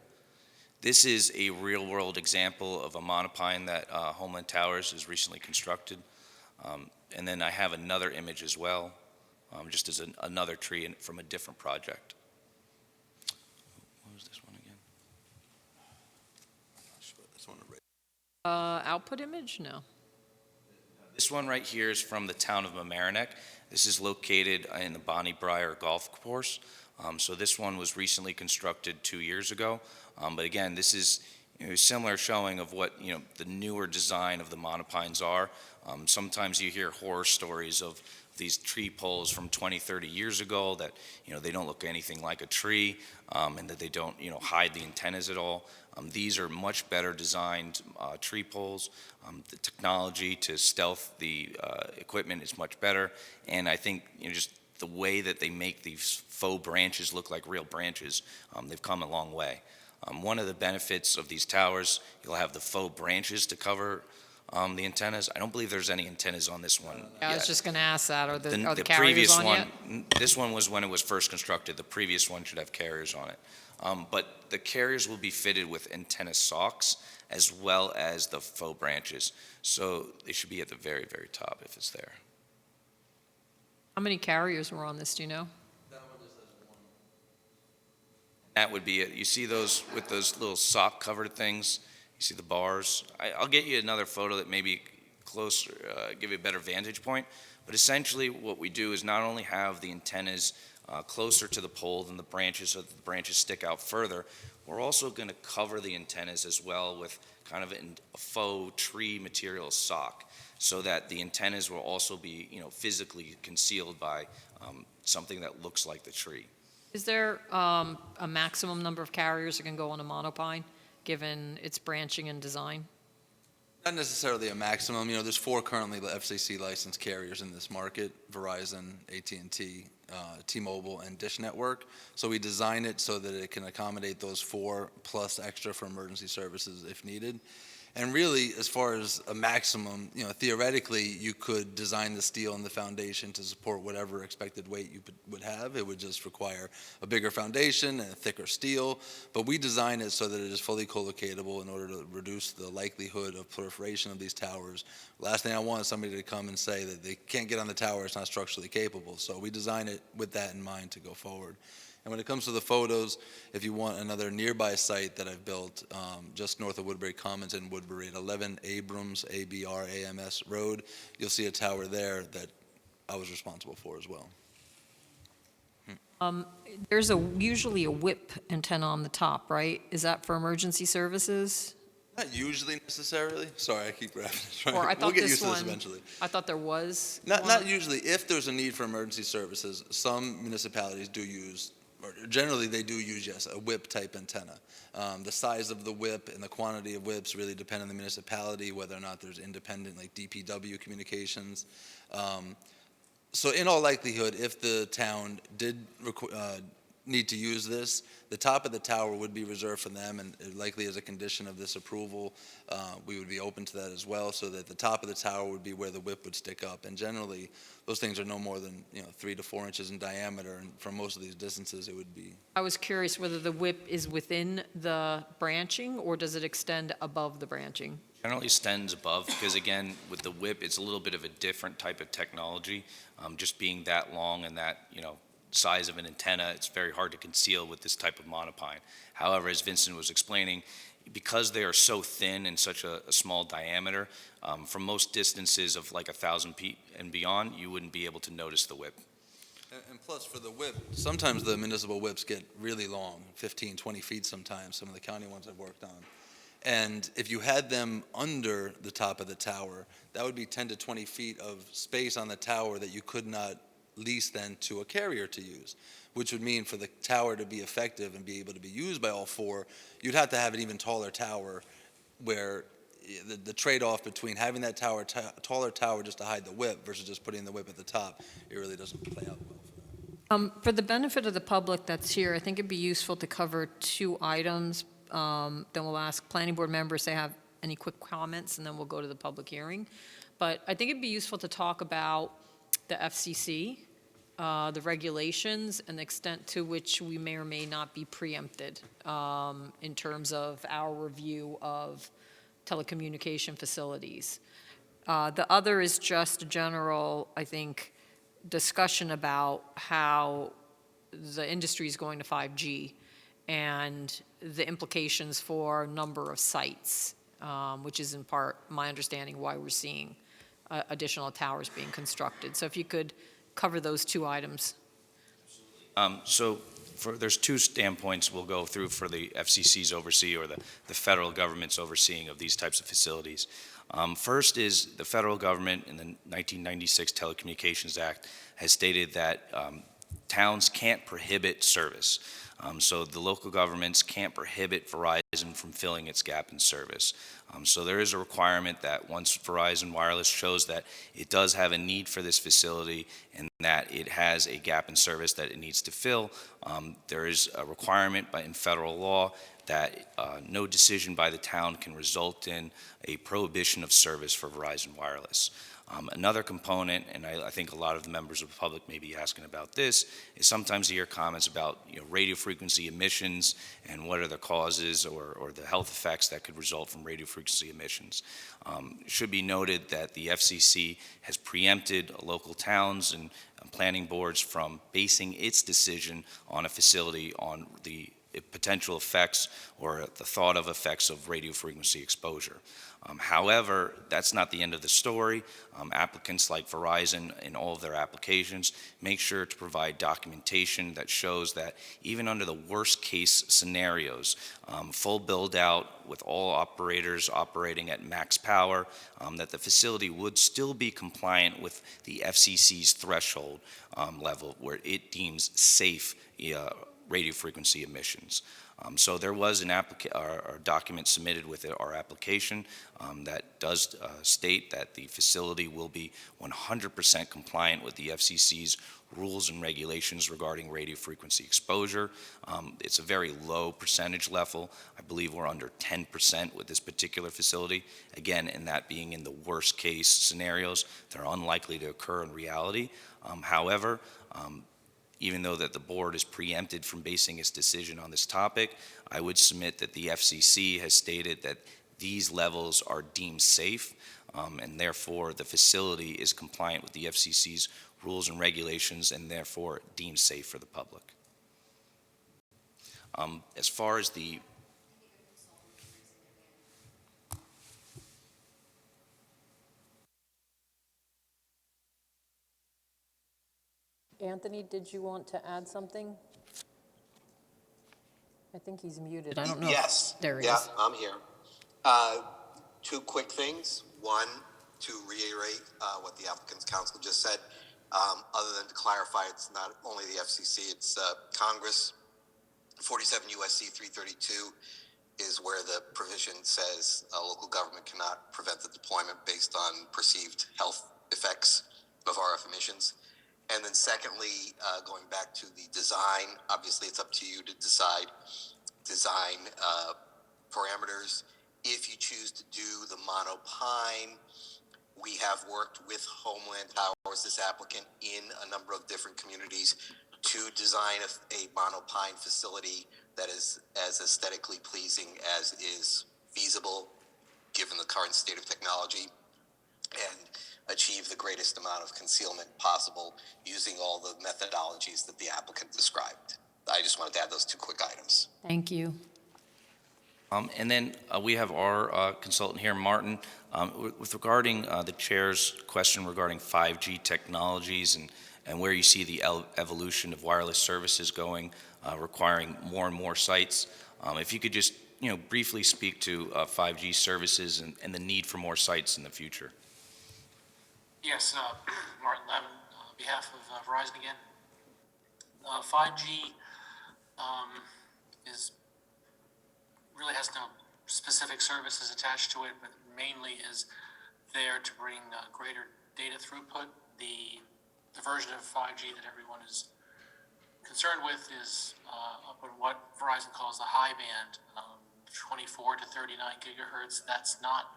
This is a real-world example of a monopine that Homeland Towers has recently constructed. And then I have another image as well, just as another tree from a different project. What was this one again? Output image? No. This one right here is from the town of Mamaroneck. This is located in the Bonnie Briar Golf Course. So this one was recently constructed 2 years ago. But again, this is a similar showing of what the newer design of the monopines are. Sometimes you hear horror stories of these tree poles from 20, 30 years ago that they don't look anything like a tree, and that they don't hide the antennas at all. These are much better designed tree poles. The technology to stealth the equipment is much better, and I think just the way that they make these faux branches look like real branches, they've come a long way. One of the benefits of these towers, you'll have the faux branches to cover the antennas. I don't believe there's any antennas on this one I was yet. just going to ask that. Are the The carriers previous on one, yet? this one was when it was first constructed. The previous one should have carriers on it. But the carriers will be fitted with antenna socks as well as the faux branches. So they should be at the very, very top if it's there. How many carriers were on this, do you know? That would be it. You see those with those little sock covered things? You see the bars? I'll get you another photo that maybe closer, give you a better vantage point. But essentially what we do is not only have the antennas closer to the pole than the branches so that the branches stick out further, we're also going to cover the antennas as well with kind of a faux tree material sock so that the antennas will also be physically concealed by something that looks like the tree. Is there a maximum number of carriers that can go on a monopine, given its branching and design? Not necessarily a maximum. There's 4 currently FCC licensed carriers in this market: Verizon, AT&T, T-Mobile, and Dish Network. So we design it so that it can accommodate those 4 plus extra for emergency services if needed. And really, as far as a maximum, theoretically, you could design the steel and the foundation to support whatever expected weight you would have. It would just require a bigger foundation and a thicker steel. But we design it so that it is fully co-locatable in order to reduce the likelihood of proliferation of these towers. Last thing I want is somebody to come and say that they can't get on the tower, it's not structurally capable. So we design it with that in mind to go forward. And when it comes to the photos, if you want another nearby site that I've built just north of Woodbury Commons in Woodbury at 11 Abrams, A-B-R-A-M-S Road, you'll see a tower there that I was responsible for as well. There's usually a whip antenna on the top, right? Is that for emergency services? Not usually necessarily. Sorry, I keep grabbing it. Or I thought we'll get this used to this one- eventually. I thought there was Not one. usually. If there's a need for emergency services, some municipalities do use, or generally they do use, yes, a whip type antenna. The size of the whip and the quantity of whips really depend on the municipality, whether or not there's independent, like DPW communications. So in all likelihood, if the town did need to use this, the top of the tower would be reserved for them, and likely as a condition of this approval, we would be open to that as well, so that the top of the tower would be where the whip would stick up. And generally, those things are no more than 3 to 4 inches in diameter, and from most of these distances, it would be. I was curious whether the whip is within the branching, or does it extend above the branching? Generally extends above because, again, with the whip, it's a little bit of a different type of technology. Just being that long and that, size of an antenna, it's very hard to conceal with this type of monopine. However, as Vincent was explaining, because they are so thin and such a small diameter, from most distances of like 1,000 feet and beyond, you wouldn't be able to notice the whip. And plus, for the whip, sometimes the municipal whips get really long, 15, 20 feet sometimes, some of the county ones I've worked on. And if you had them under the top of the tower, that would be 10 to 20 feet of space on the tower that you could not lease then to a carrier to use, which would mean for the tower to be effective and be able to be used by all 4, you'd have to have an even taller tower, where the trade-off between having that taller tower just to hide the whip versus just putting the whip at the top, it really doesn't play out well for that. For the benefit of the public that's here, I think it'd be useful to cover two items. Then we'll ask planning board members if they have any quick comments, and then we'll go to the public hearing. But I think it'd be useful to talk about the FCC, the regulations, and the extent to which we may or may not be preempted in terms of our review of telecommunication facilities. The other is just a general, I think, discussion about how the industry is going to 5G and the implications for a number of sites, which is in part my understanding why we're seeing additional towers being constructed. So if you could cover those two items. There's two standpoints we'll go through for the FCC's oversee or the federal government's overseeing of these types of facilities. First is the federal government in the 1996 Telecommunications Act has stated that towns can't prohibit service. So the local governments can't prohibit Verizon from filling its gap in service. So there is a requirement that once Verizon Wireless shows that it does have a need for this facility and that it has a gap in service that it needs to fill, there is a requirement in federal law that no decision by the town can result in a prohibition of service for Verizon Wireless. Another component, and I think a lot of the members of the public may be asking about this, is sometimes you hear comments about radio frequency emissions and what are the causes or the health effects that could result from radio frequency emissions. It should be noted that the FCC has preempted local towns and planning boards from basing its decision on a facility on the potential effects or the thought of effects of radio frequency exposure. However, that's not the end of the story. Applicants like Verizon in all of their applications make sure to provide documentation that shows that even under the worst case scenarios, full build out with all operators operating at max power, that the facility would still be compliant with the FCC's threshold level where it deems safe radio frequency emissions. So there was a document submitted with our application that does state that the facility will be 100% compliant with the FCC's rules and regulations regarding radio frequency exposure. It's a very low percentage level. I believe we're under 10% with this particular facility. Again, and that being in the worst case scenarios, they're unlikely to occur in reality. However, even though that the board is preempted from basing its decision on this topic, I would submit that the FCC has stated that these levels are deemed safe, and therefore the facility is compliant with the FCC's rules and regulations and therefore deemed safe for the public. As far as the Anthony, did you want to add something? I think he's muted. I don't know. Yes. There he yeah, is. I'm here. Two quick things. One, to reiterate what the applicant's counsel just said. Other than to clarify, it's not only the FCC, it's Congress. 47 U.S.C. 332 is where the provision says a local government cannot prevent the deployment based on perceived health effects of RF emissions. And then secondly, going back to the design, obviously it's up to you to decide design parameters. If you choose to do the monopine, we have worked with Homeland Towers, this applicant, in a number of different communities to design a monopine facility that is as aesthetically pleasing as is feasible given the current state of technology, and achieve the greatest amount of concealment possible using all the methodologies that the applicant described. I just wanted to add those two quick items. Thank you. And then we have our consultant here, Martin, with regarding the chair's question regarding 5G technologies and where you see the evolution of wireless services going, requiring more and more sites. If you could just briefly speak to 5G services and the need for more sites in the future. Yes, Martin Levin, on behalf of Verizon again. 5G really has no specific services attached to it, but mainly is there to bring greater data throughput. The version of 5G that everyone is concerned with is up at what Verizon calls the high band, 24 to 39 gigahertz. That's not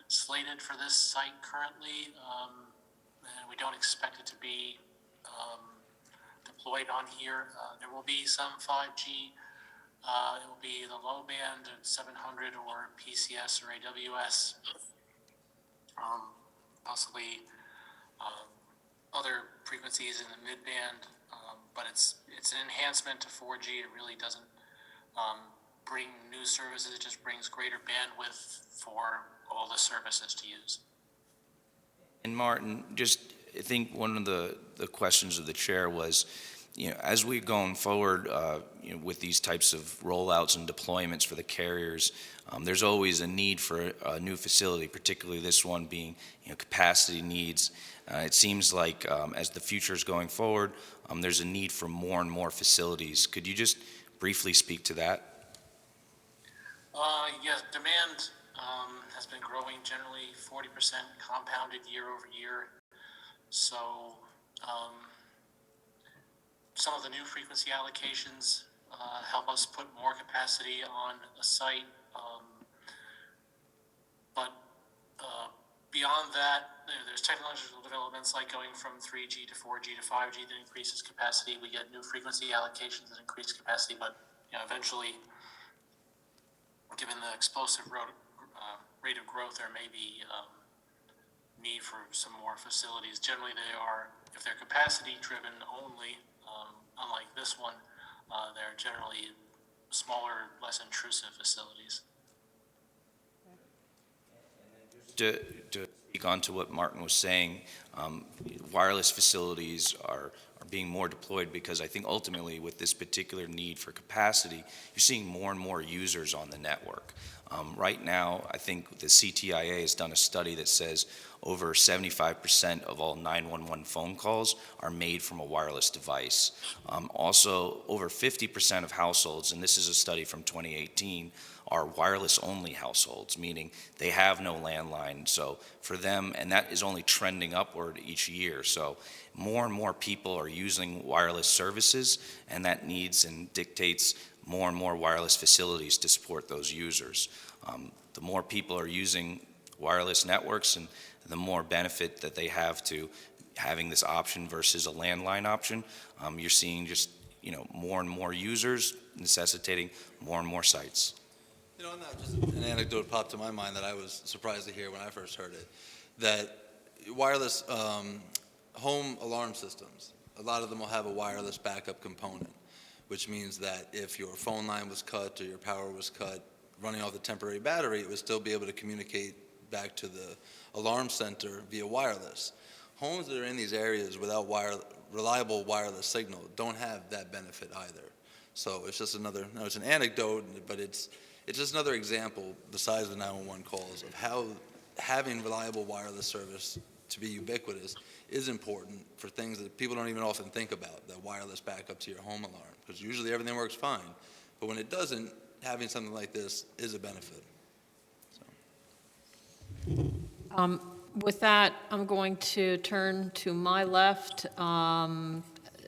slated for this site currently, and we don't expect it to be deployed on here. There will be some 5G. It will be the low band at 700 or PCS or AWS, possibly other frequencies in the mid band, but it's an enhancement to 4G. It really doesn't bring new services. It just brings greater bandwidth for all the services to use. And Martin, just I think one of the questions of the chair was, as we're going forward, with these types of rollouts and deployments for the carriers, there's always a need for a new facility, particularly this one being, capacity needs. It seems like as the future is going forward, there's a need for more and more facilities. Could you just briefly speak to that? Yes, demand has been growing generally 40% compounded year over year. So some of the new frequency allocations help us put more capacity on a site. But beyond that, there's technological developments like going from 3G to 4G to 5G that increases capacity. We get new frequency allocations that increase capacity, but eventually, given the explosive rate of growth, there may be need for some more facilities. Generally, if they're capacity driven only, unlike this one, they're generally smaller, less intrusive facilities. To speak on to what Martin was saying, wireless facilities are being more deployed because I think ultimately with this particular need for capacity, you're seeing more and more users on the network. Right now, I think the CTIA has done a study that says over 75% of all 911 phone calls are made from a wireless device. Also, over 50% of households, and this is a study from 2018, are wireless-only households, meaning they have no landline. So for them, and that is only trending upward each year. So more and more people are using wireless services, and that needs and dictates more and more wireless facilities to support those users. The more people are using wireless networks, and the more benefit that they have to having this option versus a landline option, you're seeing just more and more users necessitating more and more sites. On that, just an anecdote popped to my mind that I was surprised to hear when I first heard it, that wireless home alarm systems, a lot of them will have a wireless backup component, which means that if your phone line was cut or your power was cut, running off the temporary battery, it would still be able to communicate back to the alarm center via wireless. Homes that are in these areas without reliable wireless signal don't have that benefit either. So it's just it's an anecdote, but it's just another example, besides the 911 calls, of how having reliable wireless service to be ubiquitous is important for things that people don't even often think about, that wireless backup to your home alarm, because usually everything works fine. But when it doesn't, having something like this is a benefit. So. With that, I'm going to turn to my left.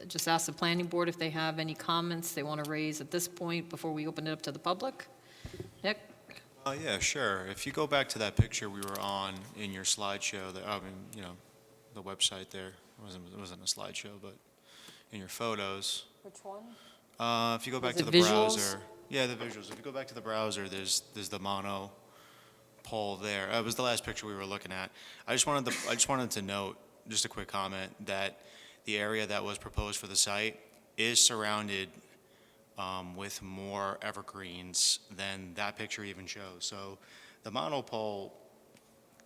Just ask the planning board if they have any comments they want to raise at this point before we open it up to the public. Nick? Yeah, sure. If you go back to that picture we were on in your slideshow, the website there, it wasn't a slideshow, but in your photos. Which one? If you go back Was to it the visuals? browser. Yeah, the visuals. If you go back to the browser, there's the mono pole there. It was the last picture we were looking at. I just wanted to note, just a quick comment, that the area that was proposed for the site is surrounded with more evergreens than that picture even shows. So the monopole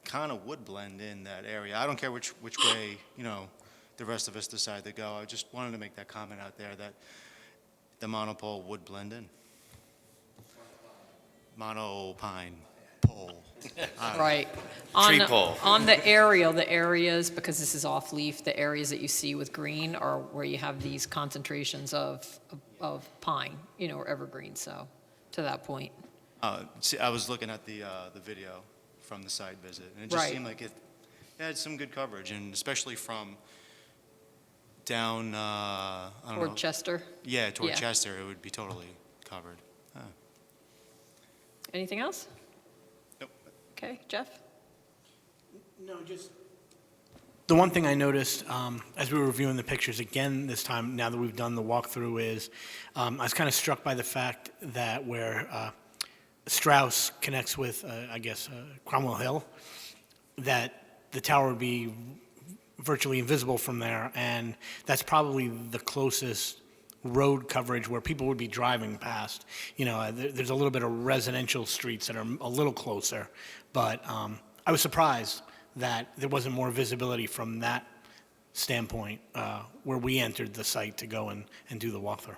kind of would blend in that area. I don't care which way, the rest of us decide to go. I just wanted to make that comment out there that the monopole would blend in. Monopine pole. Right. Tree pole. On the areas, because this is off-leaf, the areas that you see with green are where you have these concentrations of pine, or evergreen, so, to that point. See, I was looking at the video from the site visit, and it just Right. seemed like it had some good coverage, and especially from down, I don't Or know. Chester? Yeah, toward Yeah. Chester, it would be totally covered. Anything else? Nope. Okay, Jeff? No, just. The one thing I noticed as we were reviewing the pictures again this time, now that we've done the walkthrough, is I was kind of struck by the fact that where Strauss connects with, Cromwell Hill, that the tower would be virtually invisible from there, and that's probably the closest road coverage where people would be driving past. There's a little bit of residential streets that are a little closer, but I was surprised that there wasn't more visibility from that standpoint where we entered the site to go and do the walkthrough.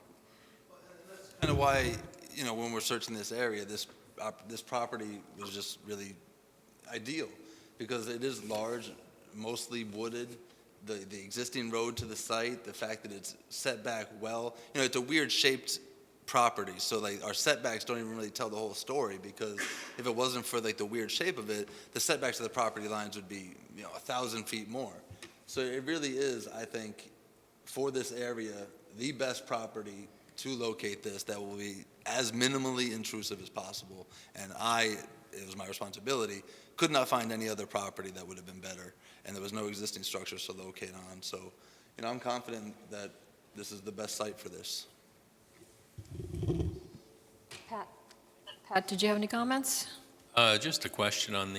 Kind of why, when we're searching this area, this property was just really ideal, because it is large, mostly wooded. The existing road to the site, the fact that it's set back well, it's a weird shaped property, so like our setbacks don't even really tell the whole story, because if it wasn't for like the weird shape of it, the setbacks to the property lines would be 1,000 feet more. So it really is, I think, for this area, the best property to locate this that will be as minimally intrusive as possible. And it was my responsibility, could not find any other property that would have been better, and there was no existing structures to locate on. So, I'm confident that this is the best site for this. Pat, did you have any comments? Just a question on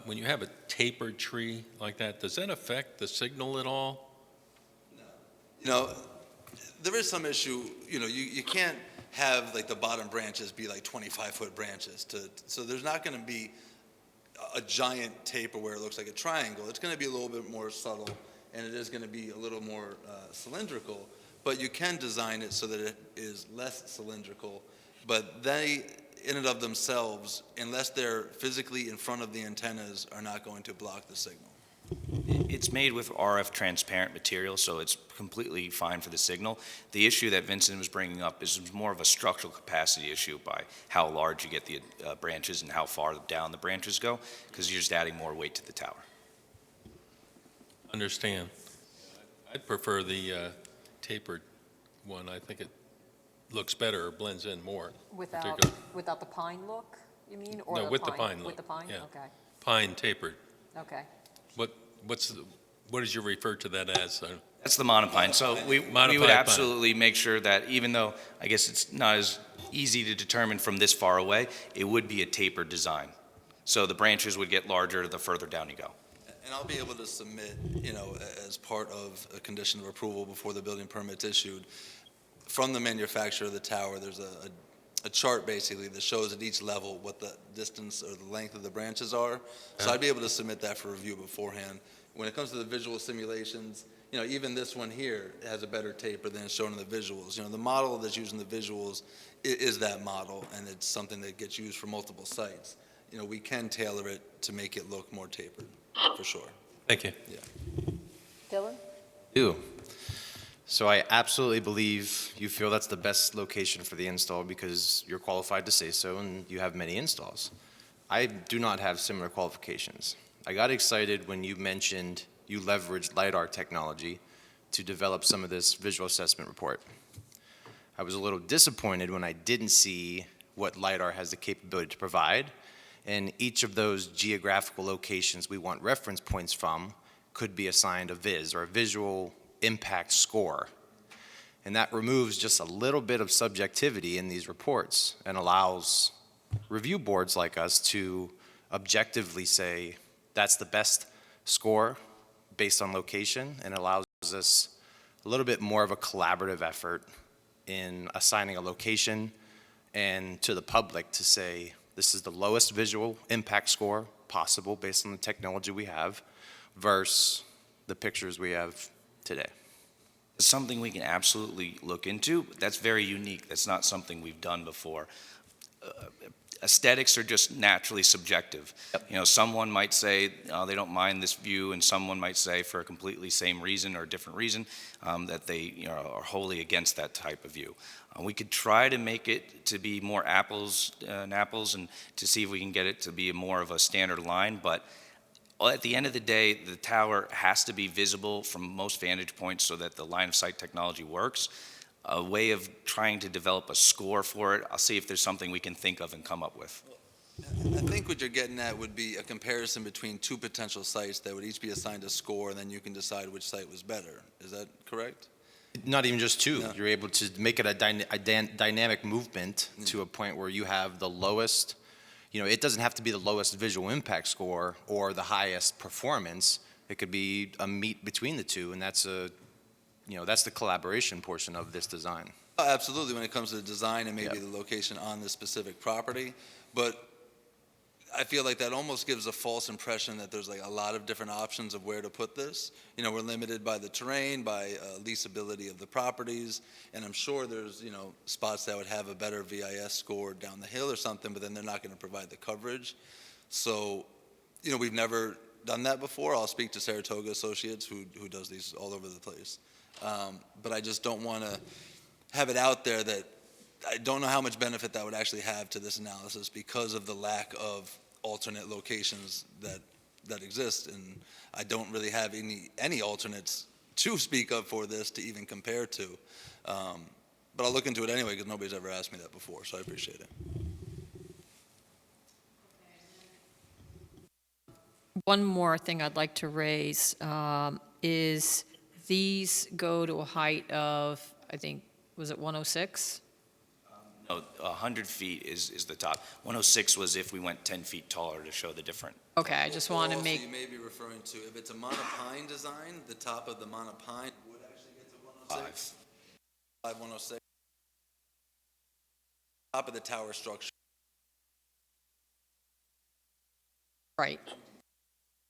when you have a tapered tree like that, does that affect the signal at all? There is some issue, you can't have like the bottom branches be like 25-foot branches so there's not going to be a giant taper where it looks like a triangle. It's going to be a little bit more subtle, and it is going to be a little more cylindrical, but you can design it so that it is less cylindrical. But they, in and of themselves, unless they're physically in front of the antennas, are not going to block the signal. It's made with RF transparent material, so it's completely fine for the signal. The issue that Vincent was bringing up is more of a structural capacity issue by how large you get the branches and how far down the branches go, because you're just adding more weight to the tower. Understand. I'd prefer the tapered one. I think it looks better or blends in more. Without the pine look, you mean? Or No, with the pine look. With the pine? Yeah. Okay, Pine tapered. okay. What did you refer to that as? That's the monopine. So we would Modified pine. absolutely make sure that, even though I guess it's not as easy to determine from this far away, it would be a tapered design. So the branches would get larger the further down you go. And I'll be able to submit, as part of a condition of approval before the building permit's issued, from the manufacturer of the tower, there's a chart basically that shows at each level what the distance or the length of the branches are. So I'd be able to submit that for review beforehand. When it comes to the visual simulations, even this one here has a better taper than shown in the visuals. The model that's used in the visuals is that model, and it's something that gets used for multiple sites. We can tailor it to make it look more tapered, for sure. Thank you. Dylan? do. So I absolutely believe you feel that's the best location for the install because you're qualified to say so and you have many installs. I do not have similar qualifications. I got excited when you mentioned you leveraged LiDAR technology to develop some of this visual assessment report. I was a little disappointed when I didn't see what LiDAR has the capability to provide, and each of those geographical locations we want reference points from could be assigned a VIS, or a visual impact score. And that removes just a little bit of subjectivity in these reports and allows review boards like us to objectively say that's the best score based on location, and allows us a little bit more of a collaborative effort in assigning a location and to the public to say this is the lowest visual impact score possible based on the technology we have versus the pictures we have today. It's something we can absolutely look into. That's very unique. That's not something we've done before. Aesthetics are just naturally subjective. Yep. You know, someone might say they don't mind this view, and someone might say for a completely same reason or a different reason that they are wholly against that type of view. We could try to make it to be more apples and to see if we can get it to be more of a standard line, but at the end of the day, the tower has to be visible from most vantage points so that the line of sight technology works. A way of trying to develop a score for it, I'll see if there's something we can think of and come up with. I think what you're getting at would be a comparison between two potential sites that would each be assigned a score, and then you can decide which site was better. Is that correct? Not even just two. Yeah. You're able to make it a dynamic movement to a point where you have the lowest, it doesn't have to be the lowest visual impact score or the highest performance. It could be a meet between the two, and that's the collaboration portion of this design. Absolutely, when it comes to the design and maybe the location on this specific property. But I feel like that almost gives a false impression that there's like a lot of different options of where to put this. We're limited by the terrain, by leasability of the properties, and I'm sure there's, spots that would have a better VIS score down the hill or something, but then they're not going to provide the coverage. So, we've never done that before. I'll speak to Saratoga Associates, who does these all over the place. But I just don't want to have it out there that I don't know how much benefit that would actually have to this analysis because of the lack of alternate locations that exist, and I don't really have any alternates to speak of for this to even compare to. But I'll look into it anyway because nobody's ever asked me that before, so I appreciate it. One more thing I'd like to raise is these go to a height of, I think, was it 106? No, 100 feet is the top. 106 was if we went 10 feet taller to show the different. Okay, I just want to Also, make, you may be referring to, if it's a monopine design, the top of the monopine would actually get to 106. 106. Top of the tower structure. right.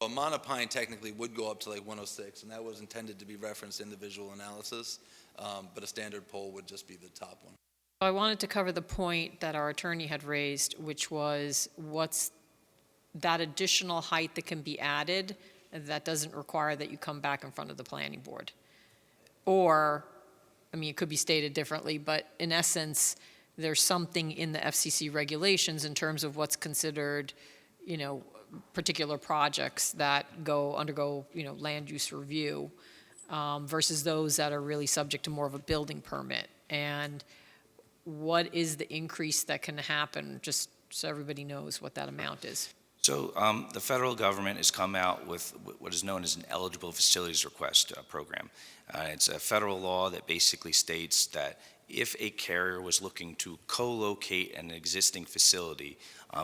A monopine technically would go up to like 106, and that was intended to be referenced in the visual analysis, but a standard pole would just be the top one. I wanted to cover the point that our attorney had raised, which was what's that additional height that can be added that doesn't require that you come back in front of the planning board. Or, it could be stated differently, but in essence, there's something in the FCC regulations in terms of what's considered, particular projects that undergo, land use review versus those that are really subject to more of a building permit. And what is the increase that can happen, just so everybody knows what that amount is? So the federal government has come out with what is known as an eligible facilities request program. It's a federal law that basically states that if a carrier was looking to co-locate an existing facility,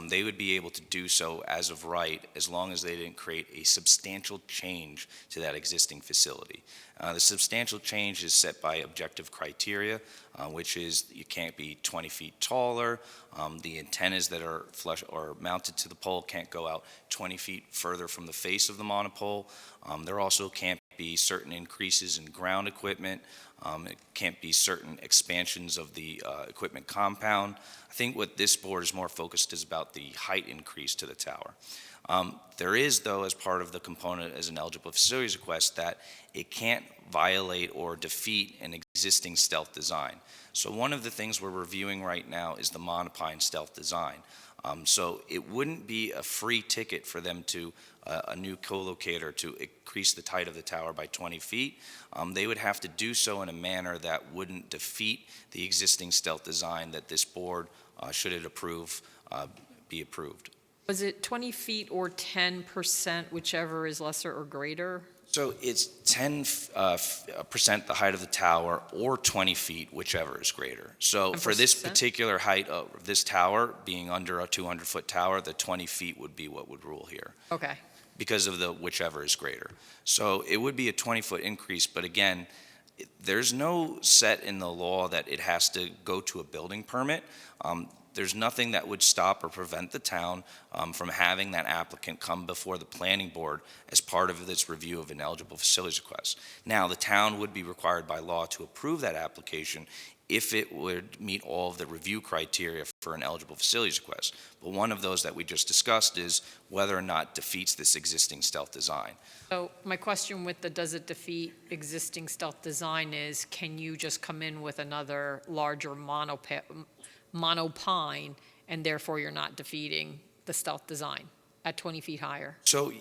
they would be able to do so as of right, as long as they didn't create a substantial change to that existing facility. The substantial change is set by objective criteria, which is you can't be 20 feet taller, the antennas that are flush or mounted to the pole can't go out 20 feet further from the face of the monopole. There also can't be certain increases in ground equipment. It can't be certain expansions of the equipment compound. I think what this board is more focused is about the height increase to the tower. There is, though, as part of the component as an eligible facilities request, that it can't violate or defeat an existing stealth design. So one of the things we're reviewing right now is the monopine stealth design. So it wouldn't be a free ticket for them to, a new co-locator, to increase the height of the tower by 20 feet. They would have to do so in a manner that wouldn't defeat the existing stealth design that this board, should it approve, be approved. Was it 20 feet or 10%, whichever is lesser or greater? So it's 10% the height of the tower or 20 feet, whichever is greater. So for this 10%? particular height of this tower, being under a 200-foot tower, the 20 feet would be what would rule here Okay. because of the whichever is greater. So it would be a 20-foot increase, but again, there's no set in the law that it has to go to a building permit. There's nothing that would stop or prevent the town from having that applicant come before the planning board as part of this review of an eligible facilities request. Now, the town would be required by law to approve that application if it would meet all of the review criteria for an eligible facilities request. But one of those that we just discussed is whether or not it defeats this existing stealth design. So my question with the does it defeat existing stealth design is, can you just come in with another larger monopine, and therefore you're not defeating the stealth design at 20 feet higher? So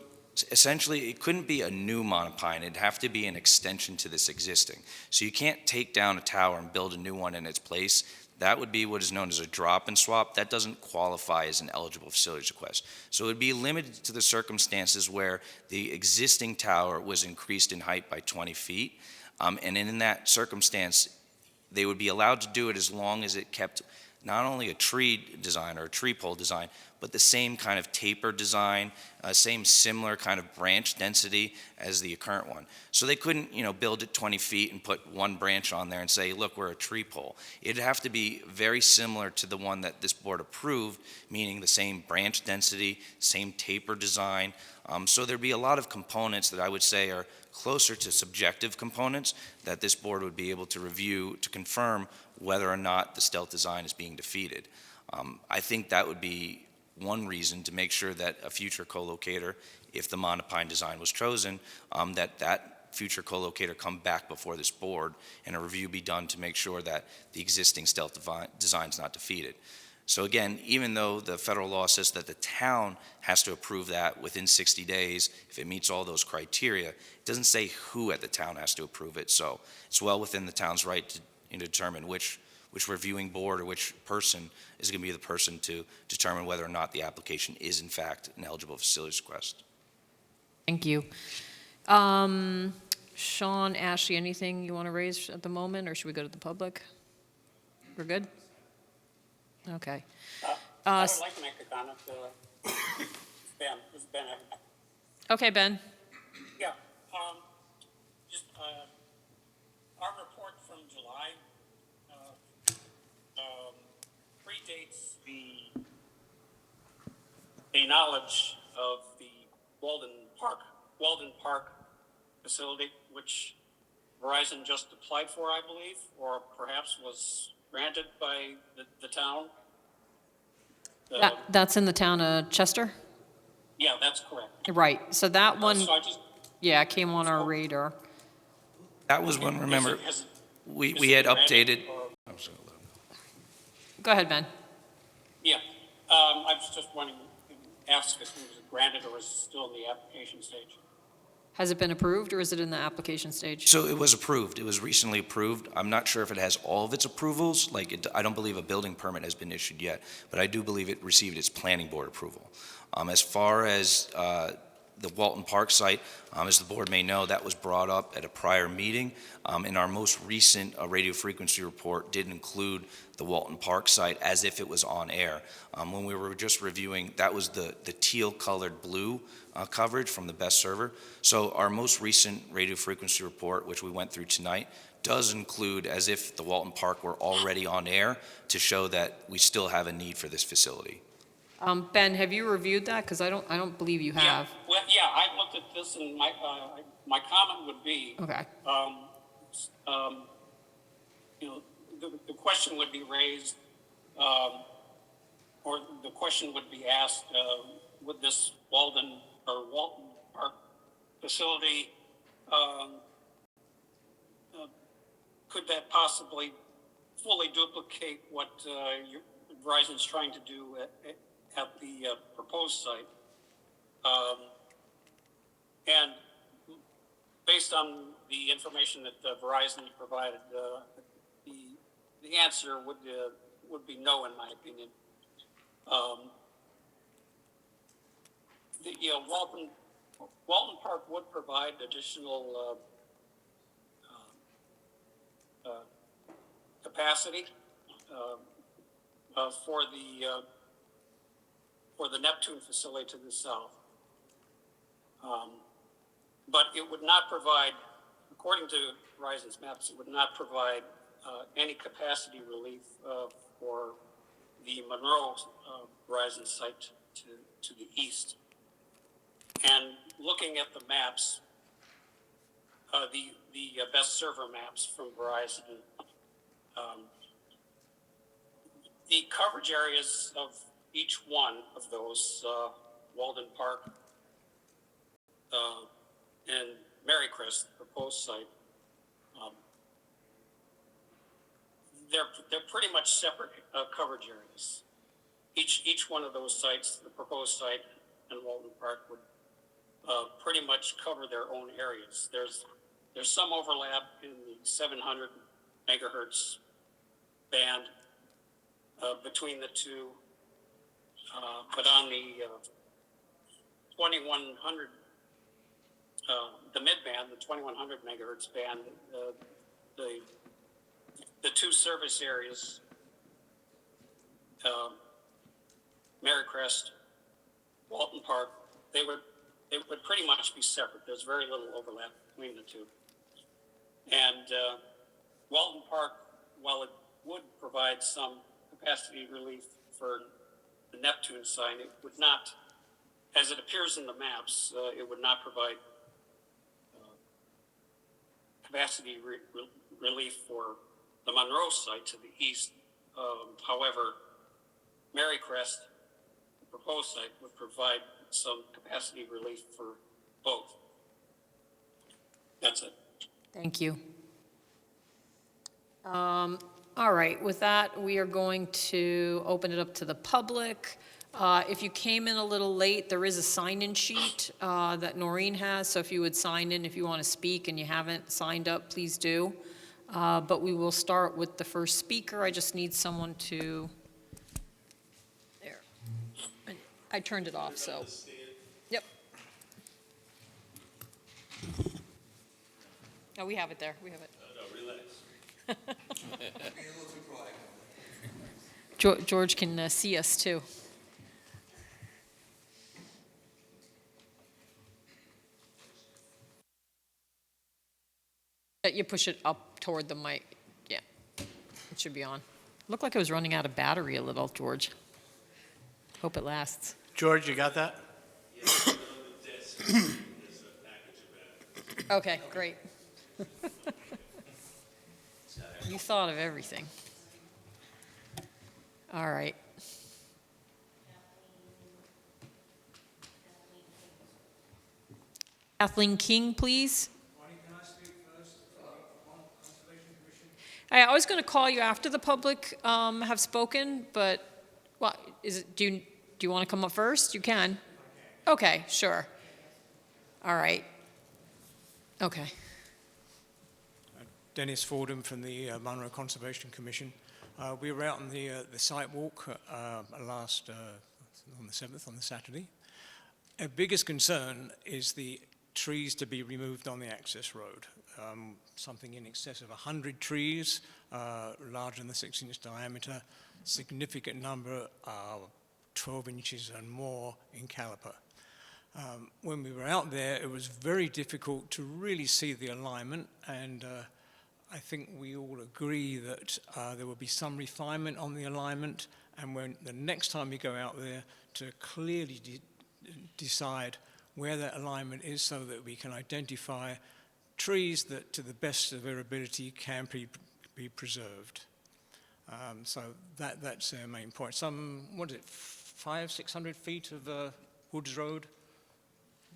essentially, it couldn't be a new monopine. It'd have to be an extension to this existing. So you can't take down a tower and build a new one in its place. That would be what is known as a drop and swap. That doesn't qualify as an eligible facilities request. So it would be limited to the circumstances where the existing tower was increased in height by 20 feet. And in that circumstance, they would be allowed to do it as long as it kept not only a tree design or a tree pole design, but the same kind of taper design, same similar kind of branch density as the current one. So they couldn't, build it 20 feet and put one branch on there and say, look, we're a tree pole. It'd have to be very similar to the one that this board approved, meaning the same branch density, same taper design. So there'd be a lot of components that I would say are closer to subjective components that this board would be able to review to confirm whether or not the stealth design is being defeated. I think that would be one reason to make sure that a future co-locator, if the monopine design was chosen, that future co-locator come back before this board and a review be done to make sure that the existing stealth design is not defeated. So again, even though the federal law says that the town has to approve that within 60 days, if it meets all those criteria, it doesn't say who at the town has to approve it. So it's well within the town's right to determine which reviewing board or which person is going to be the person to determine whether or not the application is in fact an eligible facilities request. Thank you. Sean, Ashley, anything you want to raise at the moment, or should we go to the public? We're good? Okay. I would like to make a comment. Ben, this is Ben. Okay, Ben. Yeah, just, our report from July, predates the knowledge of the Walden Park facility, which Verizon just applied for, I believe, or perhaps was granted by the town. That's in the town of Chester? Yeah, that's correct. Right, so that one, So I just, yeah, came on our radar. That was when, remember, is it- we is had it granted updated. or- Go ahead, Ben. Yeah, I was just wondering, ask if it was granted or is it still in the application stage? Has it been approved, or is it in the application stage? So it was approved. It was recently approved. I'm not sure if it has all of its approvals. I don't believe a building permit has been issued yet, but I do believe it received its planning board approval. As far as the Walton Park site, as the board may know, that was brought up at a prior meeting. And our most recent radio frequency report did include the Walton Park site as if it was on air. When we were just reviewing, that was the teal colored blue coverage from the best server. So our most recent radio frequency report, which we went through tonight, does include as if the Walton Park were already on air to show that we still have a need for this facility. Ben, have you reviewed that? Because I don't believe you Yeah, have. well, yeah, I looked at this and my comment would be, Okay. The question would be raised, or the question would be asked, would this Walton Park facility, could that possibly fully duplicate what Verizon's trying to do at the proposed site? And based on the information that Verizon provided, the answer would be no, in my opinion. Walton Park would provide additional capacity for the Neptune facility to the south. But it would not provide, according to Verizon's maps, it would not provide any capacity relief for the Monroe Verizon site to the east. And looking at the maps, the best server maps from Verizon, the coverage areas of each one of those, Walden Park and Marycrest, the proposed site, they're pretty much separate coverage areas. Each one of those sites, the proposed site and Walden Park, would pretty much cover their own areas. There's some overlap in the 700 megahertz band between the two, but on the 2100, the mid band, the 2100 megahertz band, the two service areas, Marycrest, Walton Park, they would pretty much be separate. There's very little overlap between the two. And Walton Park, while it would provide some capacity relief for the Neptune sign, it would not, as it appears in the maps, it would not provide capacity relief for the Monroe site to the east. However, Marycrest, the proposed site, would provide some capacity relief for both. That's it. Thank you. All right, with that, we are going to open it up to the public. If you came in a little late, there is a sign-in sheet that Noreen has, so if you would sign in if you want to speak and you haven't signed up, please do. But we will start with the first speaker. I just need someone to, there. I turned it off, so. Yep. No, we have it there, we have it. George can see us too. You push it up toward the mic. Yeah, it should be on. Looked like it was running out of battery a little, George. Hope it lasts. George, you got that? Okay, great. You thought of everything. All right. Kathleen King, please. I was going to call you after the public have spoken, but what is it? Do you want to come up first? You can. Okay, sure. All right. Okay. Dennis Fordham from the Monroe Conservation Commission. We were out on the site walk on the 7th, on the Saturday. Our biggest concern is the trees to be removed on the access road. Something in excess of 100 trees, larger than the 6-inch diameter, significant number, 12 inches and more in caliper. When we were out there, it was very difficult to really see the alignment, and I think we all agree that there will be some refinement on the alignment, and when the next time you go out there, to clearly decide where that alignment is so that we can identify trees that, to the best of their ability, can be preserved. So that's our main point. Some, 500-600 feet of Woods Road?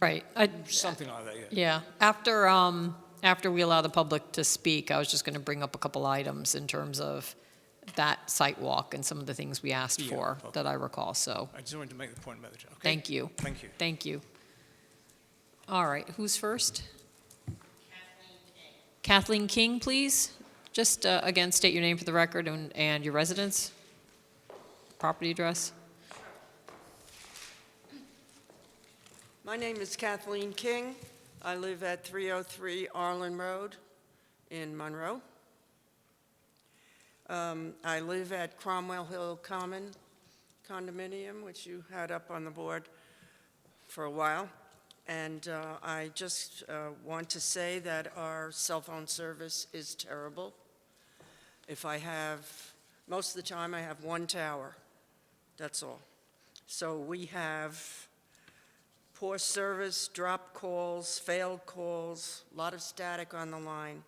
Right. Something like that, yeah. Yeah. After we allow the public to speak, I was just going to bring up a couple items in terms of that site walk and some of the things we asked for that I recall. So I just wanted to make the point about the okay. Thank you. Thank you. Thank you. All right. Who's first? Kathleen King, please. Just again, state your name for the record and your residence, property address. My name is Kathleen King. I live at 303 Arlen Road in Monroe. I live at Cromwell Hill Common condominium, which you had up on the board for a while. And I just want to say that our cell phone service is terrible. Most of the time I have one tower, that's all. So we have poor service, drop calls, failed calls, a lot of static on the line.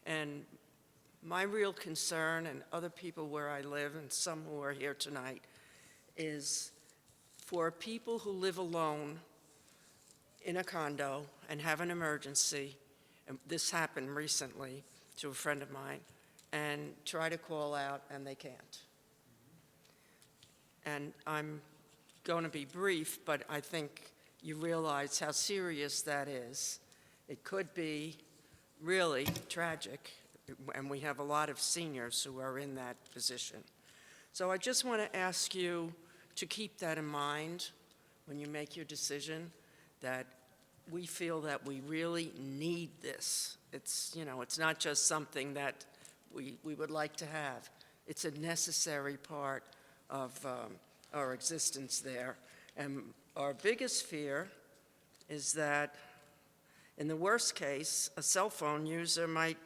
And my real concern, and other people where I live, and some who are here tonight, is for people who live alone in a condo and have an emergency, and this happened recently to a friend of mine, and try to call out and they can't. And I'm going to be brief, but I think you realize how serious that is. It could be really tragic, and we have a lot of seniors who are in that position. So I just want to ask you to keep that in mind when you make your decision, that we feel that we really need this. It's, you know, it's not just something that we would like to have. It's a necessary part of our existence there. And our biggest fear is that, in the worst case, a cell phone user might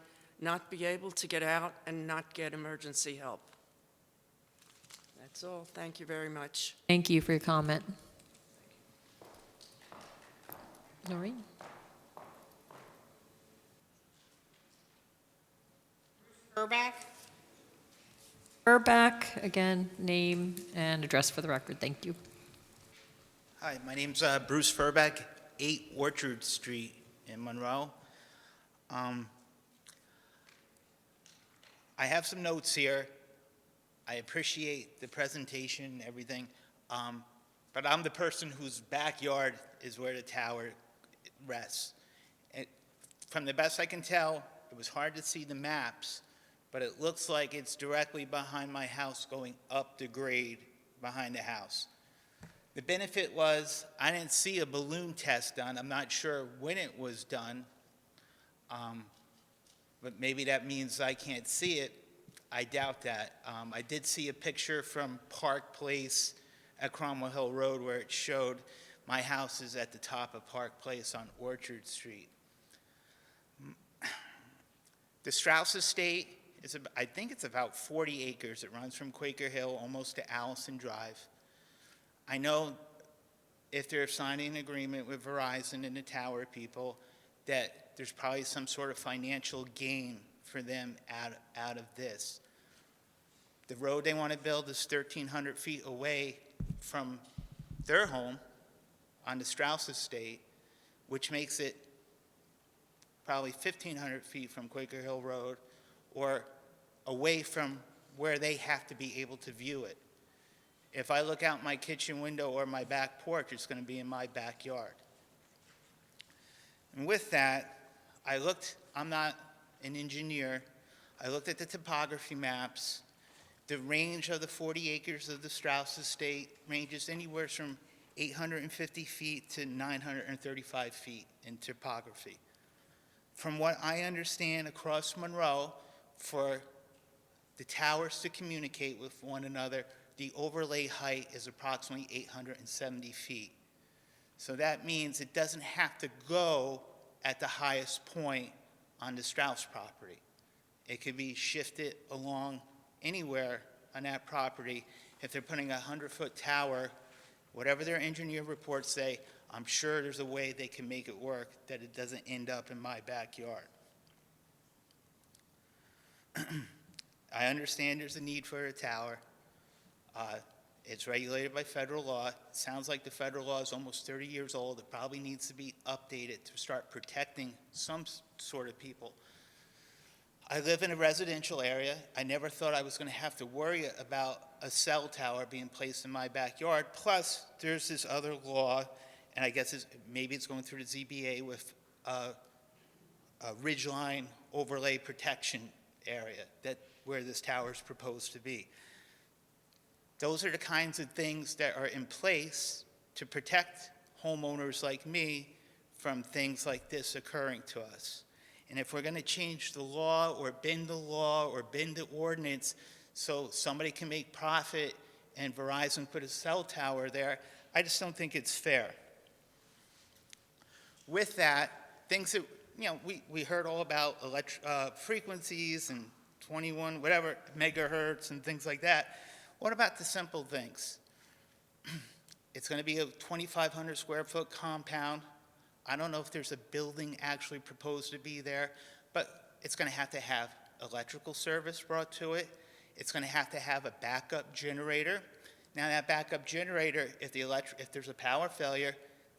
not be able to get out and not get emergency help. That's all. Thank you very much. Thank you for your comment. Noreen? Burback? Burback, again, name and address for the record. Thank you. Hi, my name's Bruce Furbeck, 8 Orchard Street in Monroe. I have some notes here. I appreciate the presentation and everything, but I'm the person whose backyard is where the tower rests. From the best I can tell, it was hard to see the maps, but it looks like it's directly behind my house going up the grade behind the house. The benefit was I didn't see a balloon test done. I'm not sure when it was done, but maybe that means I can't see it. I doubt that. I did see a picture from Park Place at Cromwell Hill Road where it showed my house is at the top of Park Place on Orchard Street. The Strauss Estate is, I think it's about 40 acres. It runs from Quaker Hill almost to Allison Drive. I know if they're signing an agreement with Verizon and the tower people, that there's probably some sort of financial gain for them out of this. The road they want to build is 1,300 feet away from their home on the Strauss Estate, which makes it probably 1,500 feet from Quaker Hill Road or away from where they have to be able to view it. If I look out my kitchen window or my back porch, it's going to be in my backyard. And with that, I'm not an engineer, I looked at the topography maps. The range of the 40 acres of the Strauss Estate ranges anywhere from 850 feet to 935 feet in topography. From what I understand across Monroe, for the towers to communicate with one another, the overlay height is approximately 870 feet. So that means it doesn't have to go at the highest point on the Strauss property. It could be shifted along anywhere on that property. If they're putting a 100-foot tower, whatever their engineer reports say, I'm sure there's a way they can make it work that it doesn't end up in my backyard. I understand there's a need for a tower. It's regulated by federal law. It sounds like the federal law is almost 30 years old. It probably needs to be updated to start protecting some sort of people. I live in a residential area. I never thought I was going to have to worry about a cell tower being placed in my backyard. Plus, there's this other law, and I guess maybe it's going through the ZBA with a ridgeline overlay protection area where this tower is proposed to be. Those are the kinds of things that are in place to protect homeowners like me from things like this occurring to us. And if we're going to change the law or bend the ordinance so somebody can make profit and Verizon put a cell tower there, I just don't think it's fair. With that, things that, we heard all about frequencies and 21, whatever, megahertz and things like that. What about the simple things? It's going to be a 2,500 square foot compound. I don't know if there's a building actually proposed to be there, but it's going to have electrical service brought to it. It's going to have a backup generator. Now that backup generator, if there's a power failure,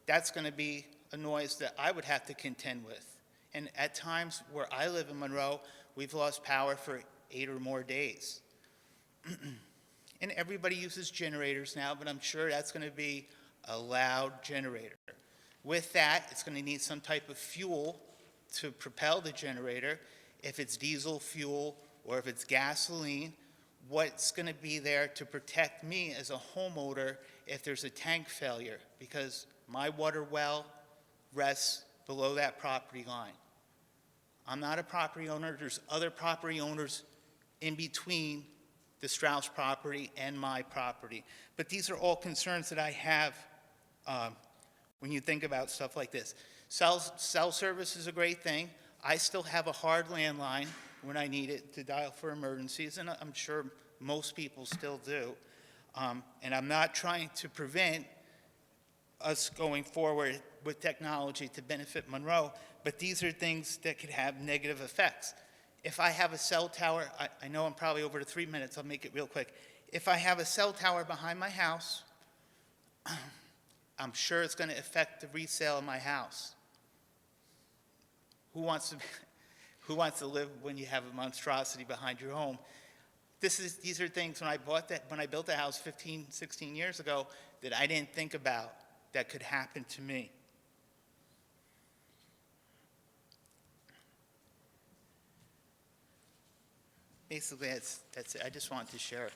that's going to be a noise that I would have to contend with. And at times where I live in Monroe, we've lost power for 8 or more days. And everybody uses generators now, but I'm sure that's going to be a loud generator. With that, it's going to need some type of fuel to propel the generator. If it's diesel fuel or if it's gasoline, what's going to be there to protect me as a homeowner if there's a tank failure? Because my water well rests below that property line. I'm not a property owner. There's other property owners in between the Strauss property and my property. But these are all concerns that I have when you think about stuff like this. Cell service is a great thing. I still have a hard landline when I need it to dial for emergencies, and I'm sure most people still do. And I'm not trying to prevent us going forward with technology to benefit Monroe, but these are things that could have negative effects. If I have a cell tower, I know I'm probably over to 3 minutes, I'll make it real quick. If I have a cell tower behind my house, I'm sure it's going to affect the resale of my house. Who wants to live when you have a monstrosity behind your home? These are things when I built the house 15, 16 years ago that I didn't think about that could happen to me. Basically, that's it. I just wanted to share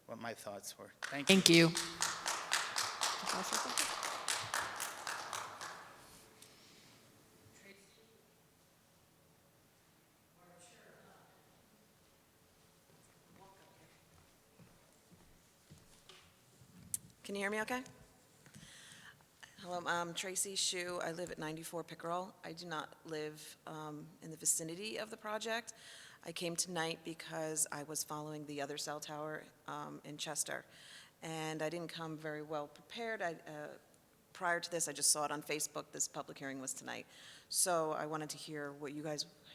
what my thoughts were. Thank you. Thank you. Can you hear me okay? Hello, I'm Tracy Hsu. I live at 94 Pickerel. I do not live in the vicinity of the project. I came tonight because I was following the other cell tower in Chester, and I didn't come very well prepared. Prior to this, I just saw it on Facebook. This public hearing was tonight. So I wanted to hear what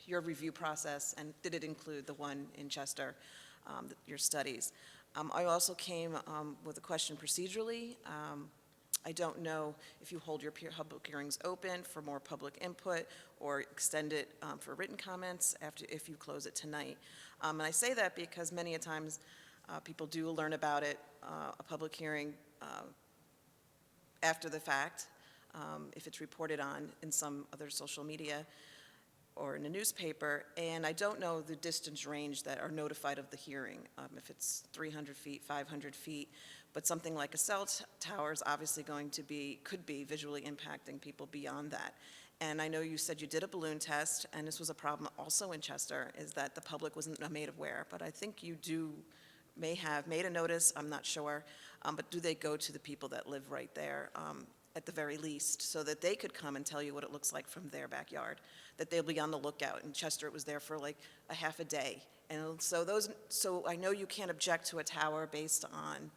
your review process, and did it include the one in Chester, your studies? I also came with a question procedurally. I don't know if you hold your public hearings open for more public input or extend it for written comments if you close it tonight. And I say that because many a times people do learn about it, a public hearing, after the fact, if it's reported on in some other social media or in a newspaper, and I don't know the distance range that are notified of the hearing, if it's 300 feet, 500 feet, but something like a cell tower is obviously could be visually impacting people beyond that. And I know you said you did a balloon test, and this was a problem also in Chester, is that the public wasn't made aware, but I think you may have made a notice, I'm not sure, but do they go to the people that live right there at the very least, so that they could come and tell you what it looks like from their backyard, that they'll be on the lookout. In Chester, it was there for like a half a day. And so I know you can't object to a tower based on,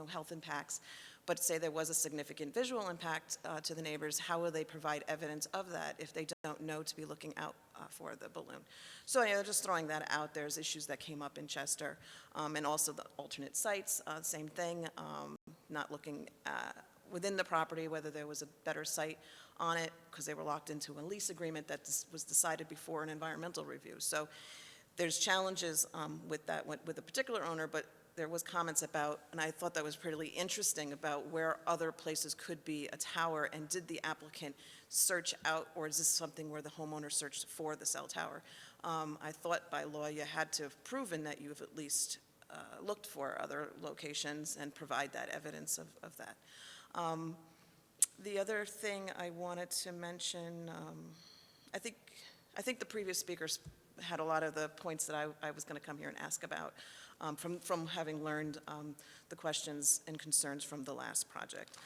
health impacts, but say there was a significant visual impact to the neighbors, how will they provide evidence of that if they don't know to be looking out for the balloon? So just throwing that out, there's issues that came up in Chester, and also the alternate sites, same thing, not looking within the property whether there was a better site on it because they were locked into a lease agreement that was decided before an environmental review. So there's challenges with that, with a particular owner, but there was comments about, and I thought that was pretty interesting, about where other places could be a tower, and did the applicant search out, or is this something where the homeowner searched for the cell tower? I thought by law you had to have proven that you've at least looked for other locations and provide that evidence of that. The other thing I wanted to mention, I think the previous speakers had a lot of the points that I was going to come here and ask about from having learned the questions and concerns from the last project.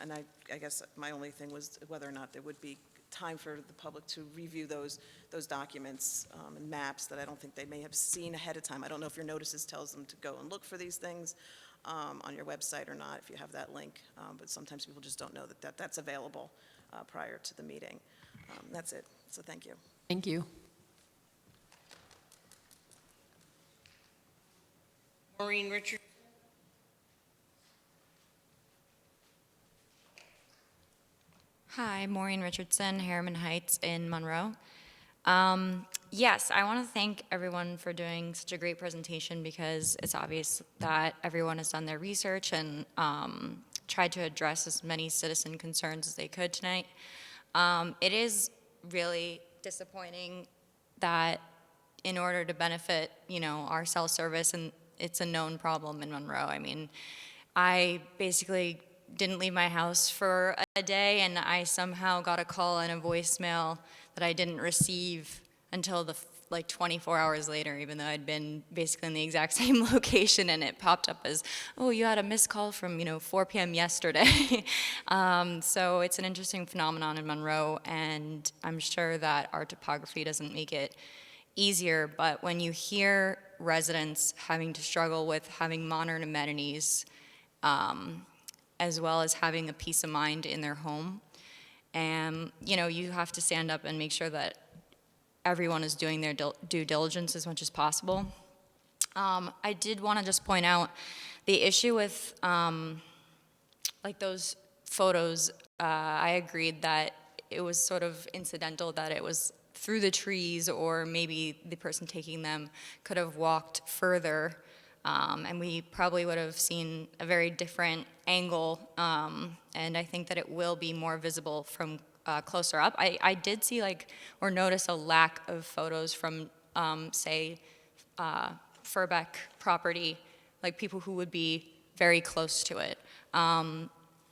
And I guess my only thing was whether or not there would be time for the public to review those documents and maps that I don't think they may have seen ahead of time. I don't know if your notices tells them to go and look for these things on your website or not, if you have that link, but sometimes people just don't know that that's available prior to the meeting. That's it, so thank you. Thank you. Maureen Richard. Hi, Maureen Richardson, Harriman Heights in Monroe. Yes, I want to thank everyone for doing such a great presentation, because it's obvious that everyone has done their research and tried to address as many citizen concerns as they could tonight. It is really disappointing that in order to benefit, our cell service, and it's a known problem in Monroe. I mean, I basically didn't leave my house for a day, and I somehow got a call and a voicemail that I didn't receive until 24 hours later, even though I'd been basically in the exact same location, and it popped up as, oh, you had a missed call from, 4 p.m. yesterday. So it's an interesting phenomenon in Monroe, and I'm sure that our topography doesn't make it easier, but when you hear residents having to struggle with having modern amenities, as well as having a peace of mind in their home, and, you have to stand up and make sure that everyone is doing their due diligence as much as possible. I did want to just point out the issue with those photos. I agreed that it was sort of incidental that it was through the trees, or maybe the person taking them could have walked further, and we probably would have seen a very different angle, and I think that it will be more visible from closer up. I did see or notice a lack of photos from, say, Furbeck property, like people who would be very close to it.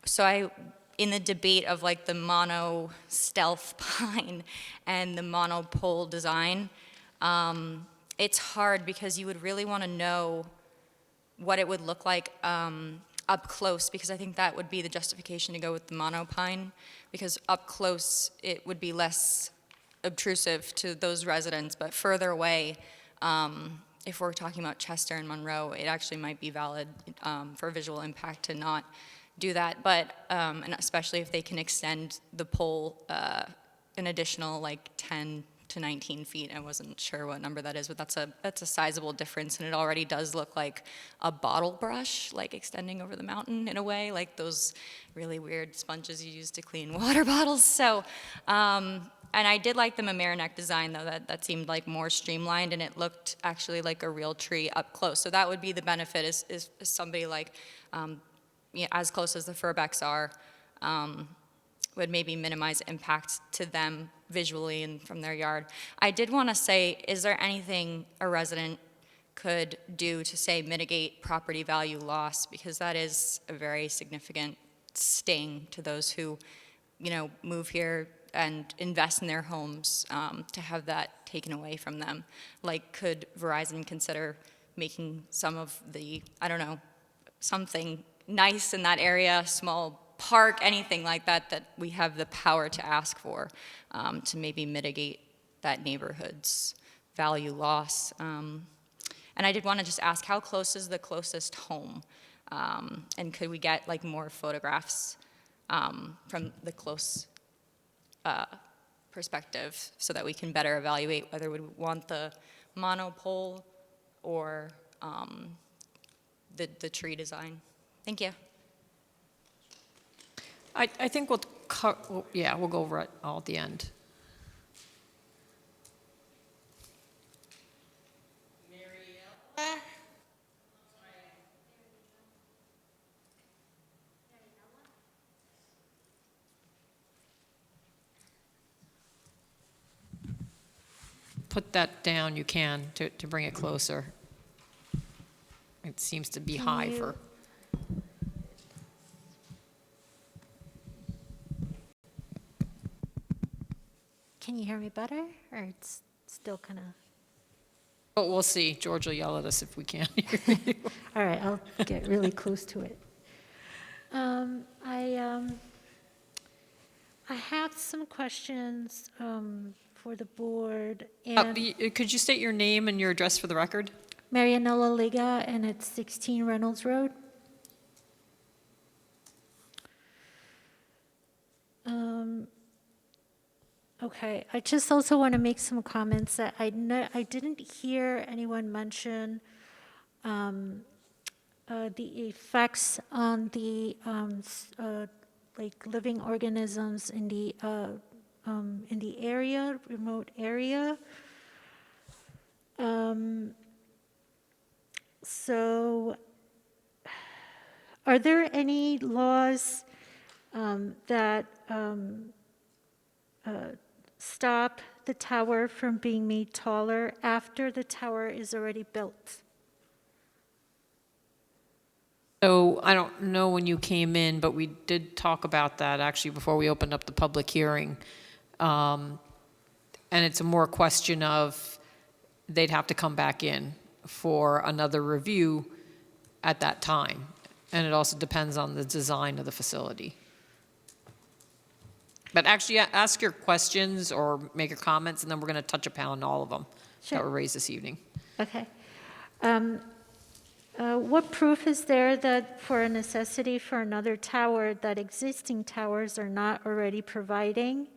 So in the debate of the mono stealth pine and the monopole design, it's hard because you would really want to know what it would look like up close, because I think that would be the justification to go with the monopine, because up close it would be less obtrusive to those residents, but further away, if we're talking about Chester and Monroe, it actually might be valid for visual impact to not do that, but and especially if they can extend the pole an additional 10 to 19 feet. I wasn't sure what number that is, but that's a sizable difference, and it already does look like a bottle brush, extending over the mountain in a way, like those really weird sponges you use to clean water bottles. So, and I did like the Mamaroneck design, though, that seemed more streamlined, and it looked actually like a real tree up close. So that would be the benefit, is somebody as close as the Furbecks are, would maybe minimize impact to them visually and from their yard. I did want to say, is there anything a resident could do to, say, mitigate property value loss? Because that is a very significant sting to those who, move here and invest in their homes, to have that taken away from them. Could Verizon consider making some of the, something nice in that area, small park, anything like that, that we have the power to ask for, to maybe mitigate that neighborhood's value loss. And I did want to just ask, how close is the closest home? And could we get more photographs from the close perspective, so that we can better evaluate whether we want the monopole or the tree design? Thank you. I think we'll go over it all at the end. Put that down, you can, to bring it closer. It seems to be high for... Can you hear me better, or it's still kind of? But we'll see. George will yell at us if we can't hear you. All right, I'll get really close to it. I have some questions for the board. And could you state your name and your address for the record? Marianella Liga, and it's 16 Reynolds Road. Okay, I just also want to make some comments that I didn't hear anyone mention the effects on the living organisms in the area, remote area. So Are there any laws that stop the tower from being made taller after the tower is already built? So I don't know when you came in, but we did talk about that actually before we opened up the public hearing. And it's a more question of they'd have to come back in for another review at that time. And it also depends on the design of the facility. But actually, ask your questions or make your comments, and then we're going to touch upon all of them that were raised this evening. Okay. What proof is there that for a necessity for another tower that existing towers are not already providing?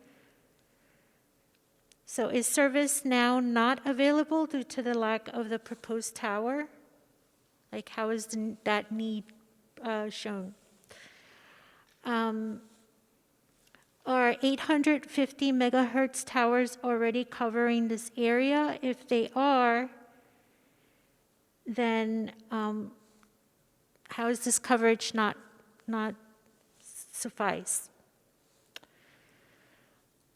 So is service now not available due to the lack of the proposed tower? Like, how is that need shown? Are 850 megahertz towers already covering this area? If they are, then how is this coverage not suffice?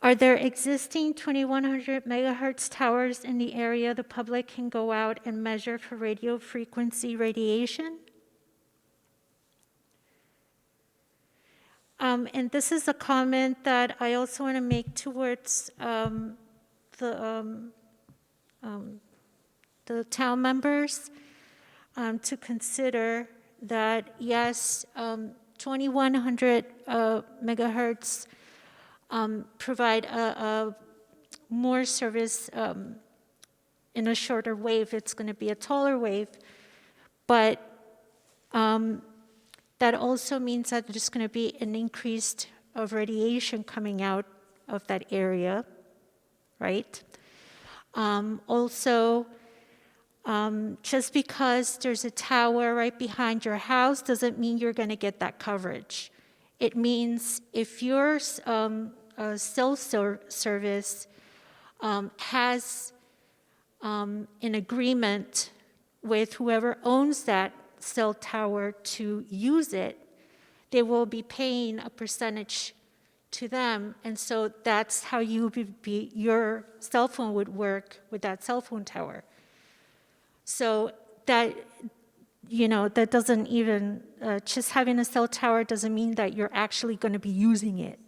Are there existing 2100 megahertz towers in the area the public can go out and measure for radio frequency radiation? And this is a comment that I also want to make towards the town members to consider that, yes, 2100 megahertz provide a more service in a shorter wave. It's going to be a taller wave, but that also means that there's going to be an increase of radiation coming out of that area, right? Also, just because there's a tower right behind your house doesn't mean you're going to get that coverage. It means if your cell service has an agreement with whoever owns that cell tower to use it, they will be paying a percentage to them. And so that's how your cell phone would work with that cell phone tower. So that, that doesn't even, just having a cell tower doesn't mean that you're actually going to be using it.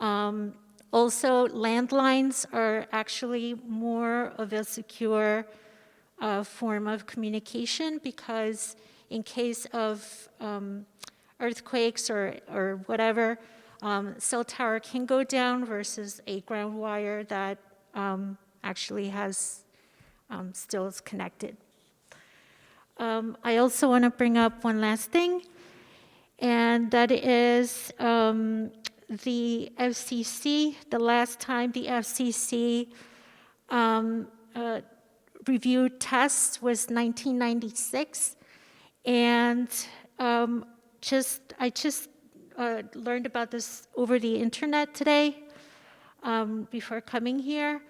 Also, landlines are actually more of a secure form of communication, because in case of earthquakes or whatever, cell tower can go down versus a ground wire that actually has still is connected. I also want to bring up one last thing, and that is the FCC. The last time the FCC reviewed tests was 1996, and I just learned about this over the internet today before coming here.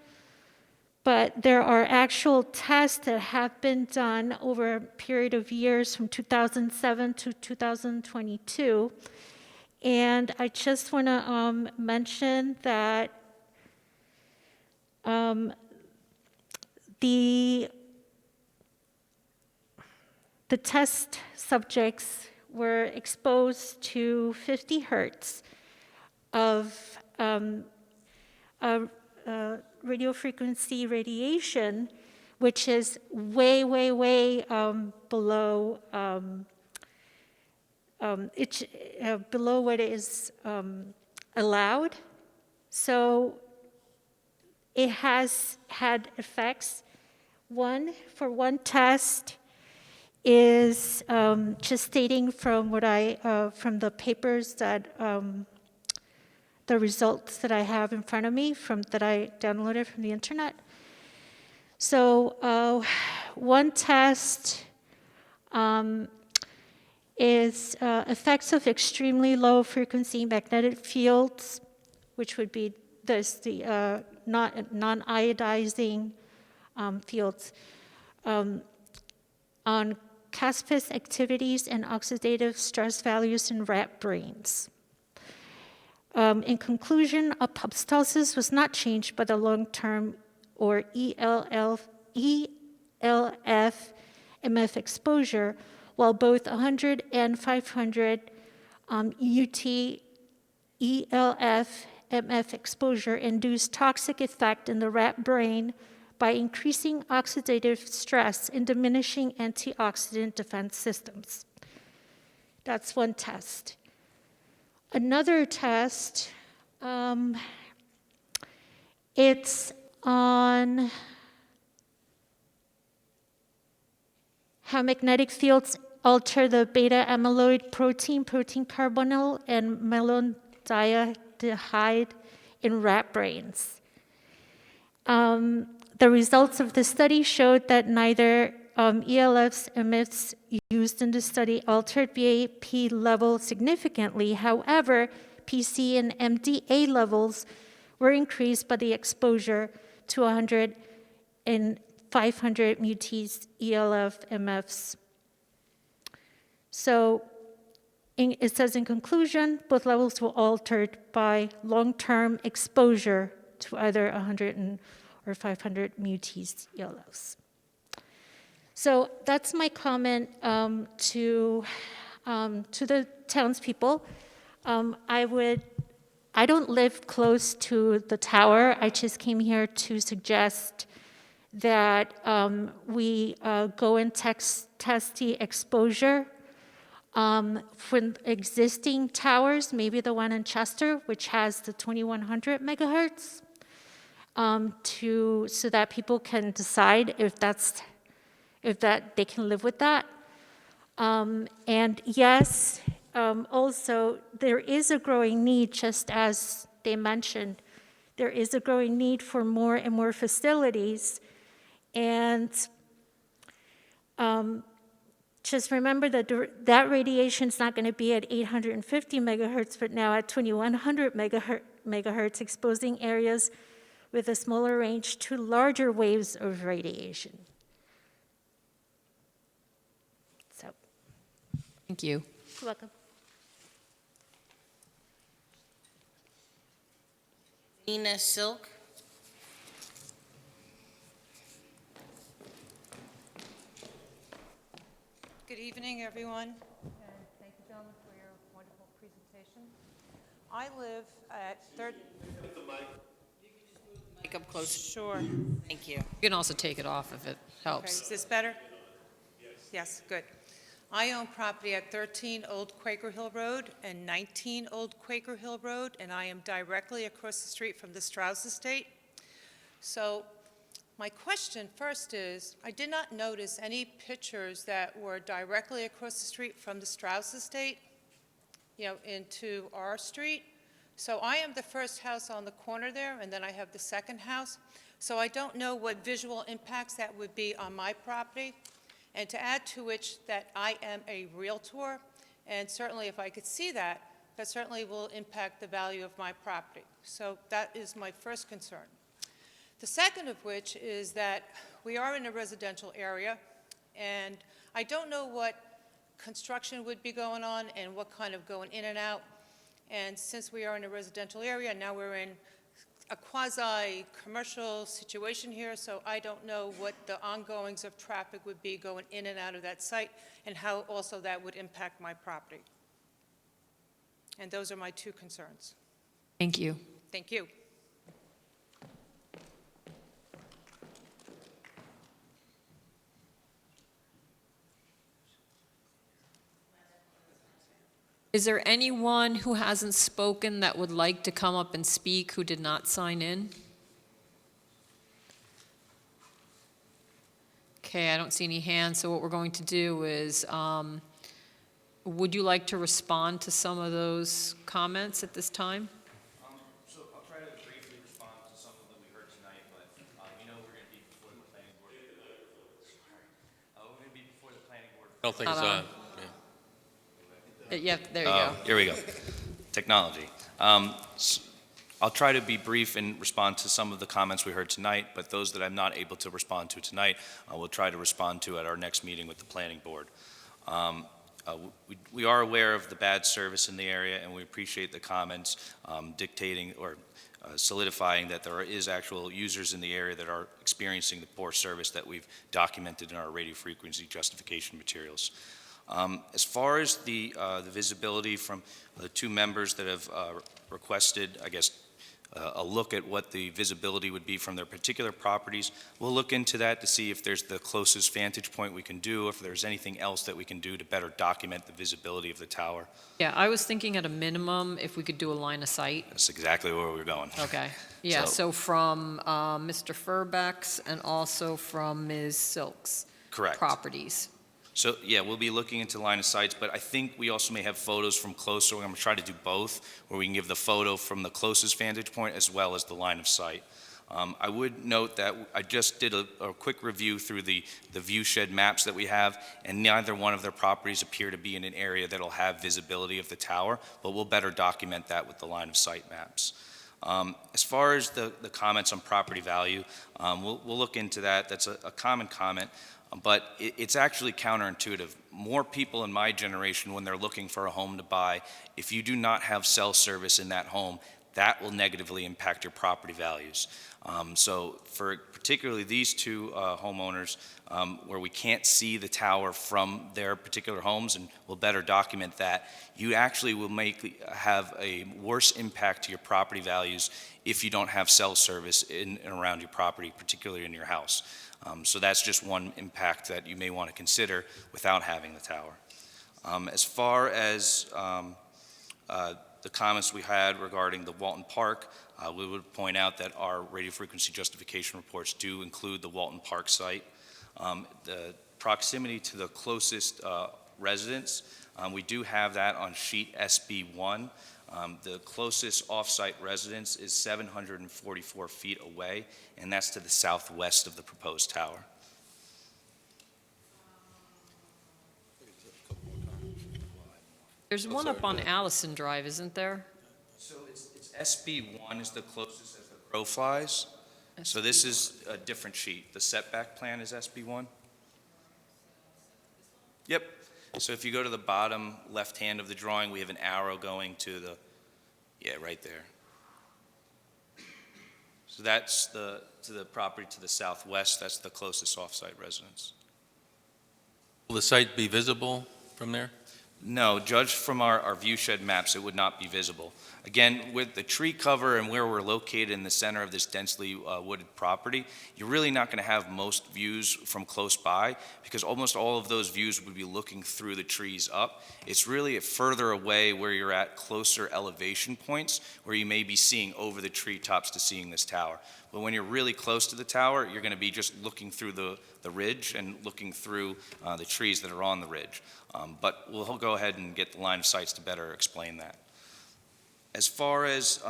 But there are actual tests that have been done over a period of years from 2007 to 2022. And I just want to mention that the test subjects were exposed to 50 hertz of radio frequency radiation, which is way, way, way below below what is allowed. So it has had effects. For one test is just stating from what from the papers that the results that I have in front of me that I downloaded from the internet. So one test is effects of extremely low frequency magnetic fields, which would be the non-iodizing fields on caspase activities and oxidative stress values in rat brains. In conclusion, apoptosis was not changed by the long-term or ELF MF exposure, while both 100 and 500 UT ELF MF exposure induced toxic effect in the rat brain by increasing oxidative stress and diminishing antioxidant defense systems. That's one test. Another test, it's on how magnetic fields alter the beta amyloid protein carbonyl, and malondialdehyde in rat brains. The results of the study showed that neither ELF's emits used in the study altered BAP level significantly. However, PC and MDA levels were increased by the exposure to 100 and 500 mutees ELF MFs. So it says in conclusion, both levels were altered by long-term exposure to either 100 or 500 mutees ELFs. So that's my comment to the townspeople. I don't live close to the tower. I just came here to suggest that we go and test the exposure for existing towers, maybe the one in Chester, which has the 2100 megahertz, so that people can decide if they can live with that. And yes, also there is a growing need, just as they mentioned, there is a growing need for more and more facilities. And just remember that that radiation is not going to be at 850 megahertz, but now at 2100 megahertz, exposing areas with a smaller range to larger waves of radiation. So, Thank you. you're welcome. Nina Silk. Good evening, everyone, and thank you, gentlemen, for your wonderful presentation. I live at Mic up close. Sure. Thank you. You can also take it off if it Okay, helps. is this better? Yes, good. I own property at 13 Old Quaker Hill Road and 19 Old Quaker Hill Road, and I am directly across the street from the Strauss estate. So my question first is, I did not notice any pictures that were directly across the street from the Strauss estate, into our street. So I am the first house on the corner there, and then I have the second house. So I don't know what visual impacts that would be on my property. And to add to which that I am a realtor, and certainly if I could see that, that certainly will impact the value of my property. So that is my first concern. The second of which is that we are in a residential area, and I don't know what construction would be going on and what kind of going in and out. And since we are in a residential area, now we're in a quasi-commercial situation here, so I don't know what the ongoings of traffic would be going in and out of that site, and how also that would impact my property. And those are my two concerns. Thank you. Thank you. Is there anyone who hasn't spoken that would like to come up and speak who did not sign in? Okay, I don't see any hands, so what we're going to do is, would you like to respond to some of those comments at this time? So I'll try to briefly respond to some of them we heard tonight, but we're going to be before the planning board. We're going to be before the planning board. I don't think it's on. Yeah, there you go. Here we go. Technology. I'll try to be brief and respond to some of the comments we heard tonight, but those that I'm not able to respond to tonight, I will try to respond to at our next meeting with the planning board. We are aware of the bad service in the area, and we appreciate the comments dictating or solidifying that there is actual users in the area that are experiencing the poor service that we've documented in our radio frequency justification materials. As far as the visibility from the two members that have requested, I guess, a look at what the visibility would be from their particular properties, we'll look into that to see if there's the closest vantage point we can do, if there's anything else that we can do to better document the visibility of the tower. Yeah, I was thinking at a minimum, if we could do a line of sight. That's exactly where we're going. Okay, yeah, so from Mr. Furbeck's and also from Ms. Silk's Correct. properties. So, yeah, we'll be looking into line of sights, but I think we also may have photos from close, so we're going to try to do both, where we can give the photo from the closest vantage point as well as the line of sight. I would note that I just did a quick review through the view shed maps that we have, and neither one of their properties appear to be in an area that'll have visibility of the tower, but we'll better document that with the line of sight maps. As far as the comments on property value, we'll look into that. That's a common comment. But it's actually counterintuitive. More people in my generation, when they're looking for a home to buy, if you do not have cell service in that home, that will negatively impact your property values. So for particularly these two homeowners, where we can't see the tower from their particular homes, and we'll better document that, you actually will have a worse impact to your property values if you don't have cell service in and around your property, particularly in your house. So that's just one impact that you may want to consider without having the tower. As far as the comments we had regarding the Walton Park, we would point out that our radio frequency justification reports do include the Walton Park site. The proximity to the closest residence, we do have that on sheet SB1. The closest off-site residence is 744 feet away, and that's to the southwest of the proposed tower. There's one up on Allison Drive, isn't there? So it's SB1 is the closest as the crow flies. So this is a different sheet. The setback plan is SB1. Yep. So if you go to the bottom left hand of the drawing, we have an arrow going to the, yeah, right there. So that's to the property to the southwest. That's the closest off-site residence. Will the site be visible from there? No, judged from our view shed maps, it would not be visible. Again, with the tree cover and where we're located in the center of this densely wooded property, you're really not going to have most views from close by, because almost all of those views would be looking through the trees up. It's really further away where you're at closer elevation points where you may be seeing over the treetops to seeing this tower. But when you're really close to the tower, you're going to be just looking through the ridge and looking through the trees that are on the ridge. But we'll go ahead and get the line of sights to better explain that. As far as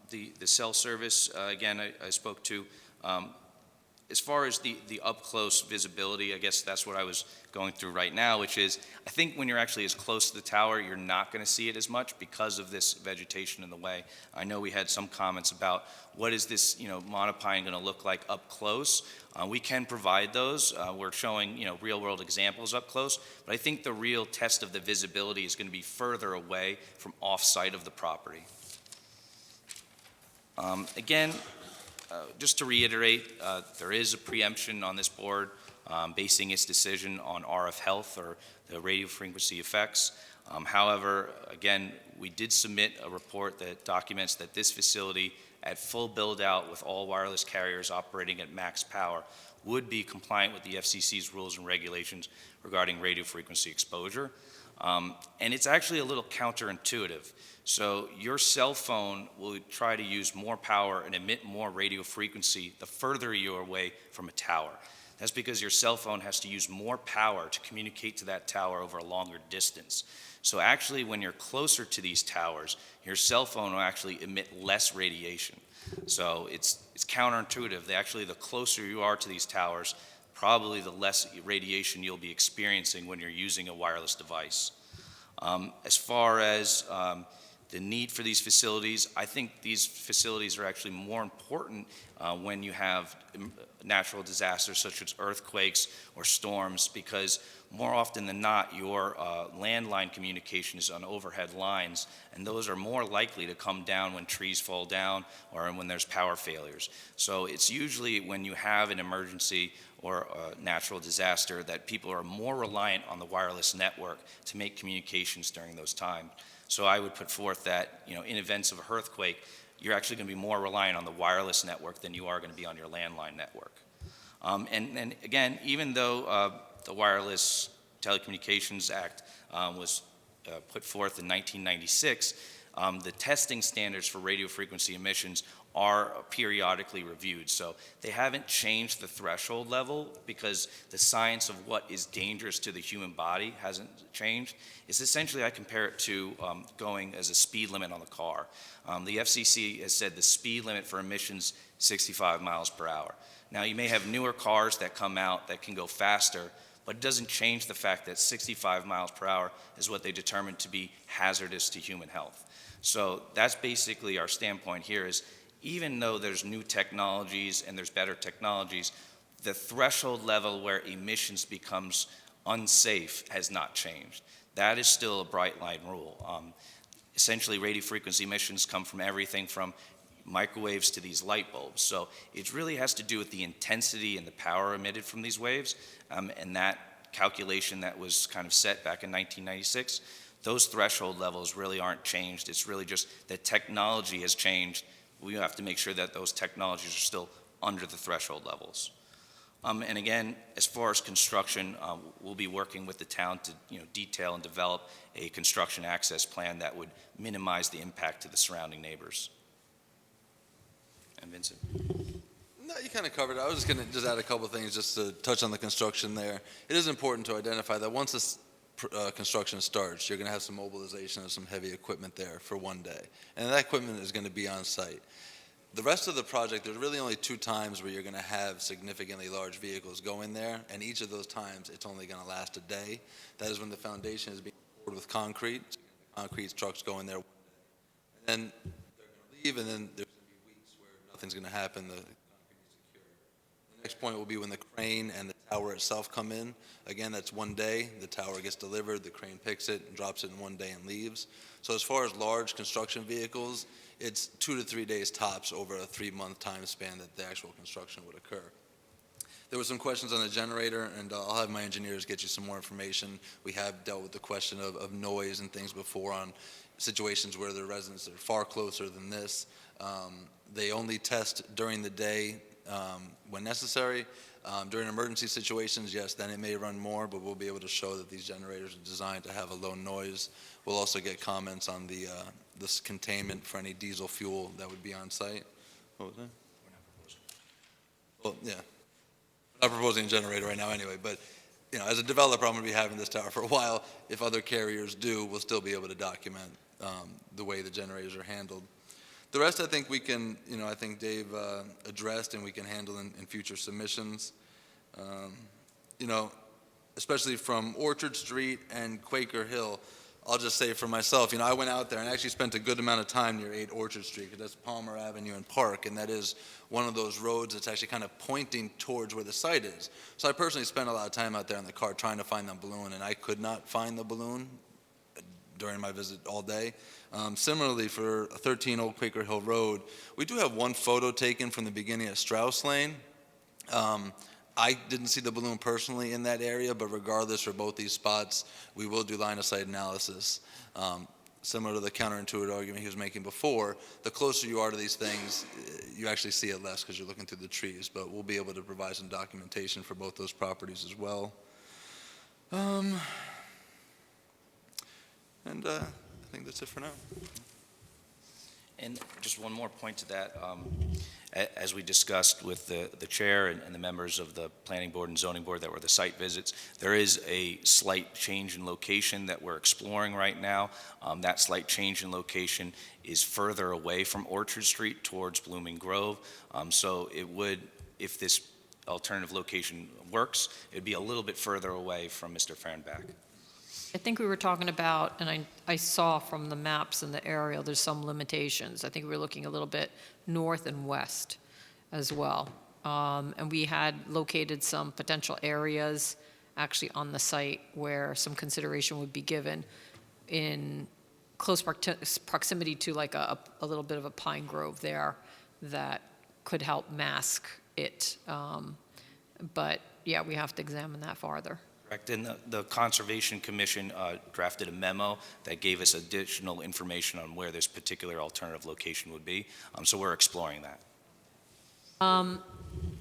the cell service, again, I spoke to, as far as the up-close visibility, I guess that's what I was going through right now, which is, I think when you're actually as close to the tower, you're not going to see it as much because of this vegetation in the way. I know we had some comments about what is this, monopine going to look like up close. We can provide those. We're showing, real-world examples up close, but I think the real test of the visibility is going to be further away from off-site of the property. Again, just to reiterate, there is a preemption on this board basing its decision on RF health or the radio frequency effects. However, again, we did submit a report that documents that this facility at full build-out with all wireless carriers operating at max power would be compliant with the FCC's rules and regulations regarding radio frequency exposure. And it's actually a little counterintuitive. So your cell phone will try to use more power and emit more radio frequency the further you're away from a tower. That's because your cell phone has to use more power to communicate to that tower over a longer distance. So actually, when you're closer to these towers, your cell phone will actually emit less radiation. So it's counterintuitive. Actually, the closer you are to these towers, probably the less radiation you'll be experiencing when you're using a wireless device. As far as the need for these facilities. I think these facilities are actually more important when you have natural disasters such as earthquakes or storms, because more often than not, your landline communication is on overhead lines, and those are more likely to come down when trees fall down or when there's power failures. So it's usually when you have an emergency or a natural disaster that people are more reliant on the wireless network to make communications during those times. So I would put forth that, in events of an earthquake, you're actually going to be more reliant on the wireless network than you are going to be on your landline network. And again, even though the Wireless Telecommunications Act was put forth in 1996, the testing standards for radio frequency emissions are periodically reviewed. So they haven't changed the threshold level because the science of what is dangerous to the human body hasn't changed. It's essentially, I compare it to going as a speed limit on the car. The FCC has said the speed limit for emissions 65 miles per hour. Now, you may have newer cars that come out that can go faster, but it doesn't change the fact that 65 miles per hour is what they determine to be hazardous to human health. So that's basically our standpoint here is, even though there's new technologies and there's better technologies, the threshold level where emissions becomes unsafe has not changed. That is still a bright line rule. Essentially, radio frequency emissions come from everything from microwaves to these light bulbs. So it really has to do with the intensity and the power emitted from these waves, and that calculation that was kind of set back in 1996, those threshold levels really aren't changed. It's really just that technology has changed. We have to make sure that those technologies are still under the threshold levels. And again, as far as construction, we'll be working with the town to detail and develop a construction access plan that would minimize the impact to the surrounding neighbors. And Vincent? No, you kind of covered it. I was just going to add a couple of things just to touch on the construction there. It is important to identify that once this construction starts, you're going to have some mobilization of some heavy equipment there for one day. And that equipment is going to be on site. The rest of the project, there's really only 2 times where you're going to have significantly large vehicles go in there, and each of those times it's only going to last a day. That is when the foundation is being poured with concrete. Concrete trucks go in there, and then they're going to leave, and then there's going to be weeks where nothing's going to happen. The concrete is secure. The next point will be when the crane and the tower itself come in. Again, that's one day. The tower gets delivered, the crane picks it and drops it in one day and leaves. So as far as large construction vehicles, it's 2 to 3 days tops over a 3-month time span that the actual construction would occur. There were some questions on the generator, and I'll have my engineers get you some more information. We have dealt with the question of noise and things before on situations where the residents are far closer than this. They only test during the day when necessary. During emergency situations, yes, then it may run more, but we'll be able to show that these generators are designed to have a low noise. We'll also get comments on this containment for any diesel fuel that would be on site. What was that? Well, yeah. I'm not proposing a generator right now anyway, but as a developer, I'm going to be having this tower for a while. If other carriers do, we'll still be able to document the way the generators are handled. The rest, I think we can, I think Dave addressed, and we can handle in future submissions. Especially from Orchard Street and Quaker Hill, I'll just say for myself, I went out there and actually spent a good amount of time near 8 Orchard Street, because that's Palmer Avenue and Park, and that is one of those roads that's actually kind of pointing towards where the site is. So I personally spent a lot of time out there in the car trying to find the balloon, and I could not find the balloon during my visit all day. Similarly, for 13 Old Quaker Hill Road, we do have one photo taken from the beginning of Strauss Lane. I didn't see the balloon personally in that area, but regardless, for both these spots, we will do line-of-sight analysis. Similar to the counterintuitive argument he was making before, the closer you are to these things, you actually see it less because you're looking through the trees, but we'll be able to provide some documentation for both those properties as well. And I think that's it for now. And just one more point to that. As we discussed with the chair and the members of the planning board and zoning board that were the site visits, there is a slight change in location that we're exploring right now. That slight change in location is further away from Orchard Street towards Blooming Grove. So it would, if this alternative location works, it would be a little bit further away from Mr. Fernbach. I think we were talking about, and I saw from the maps in the aerial, there's some limitations. I think we were looking a little bit north and west as well. And we had located some potential areas actually on the site where some consideration would be given in close proximity to like a little bit of a pine grove there that could help mask it. But yeah, we have to examine that farther. Correct, and the Conservation Commission drafted a memo that gave us additional information on where this particular alternative location would be, so we're exploring that.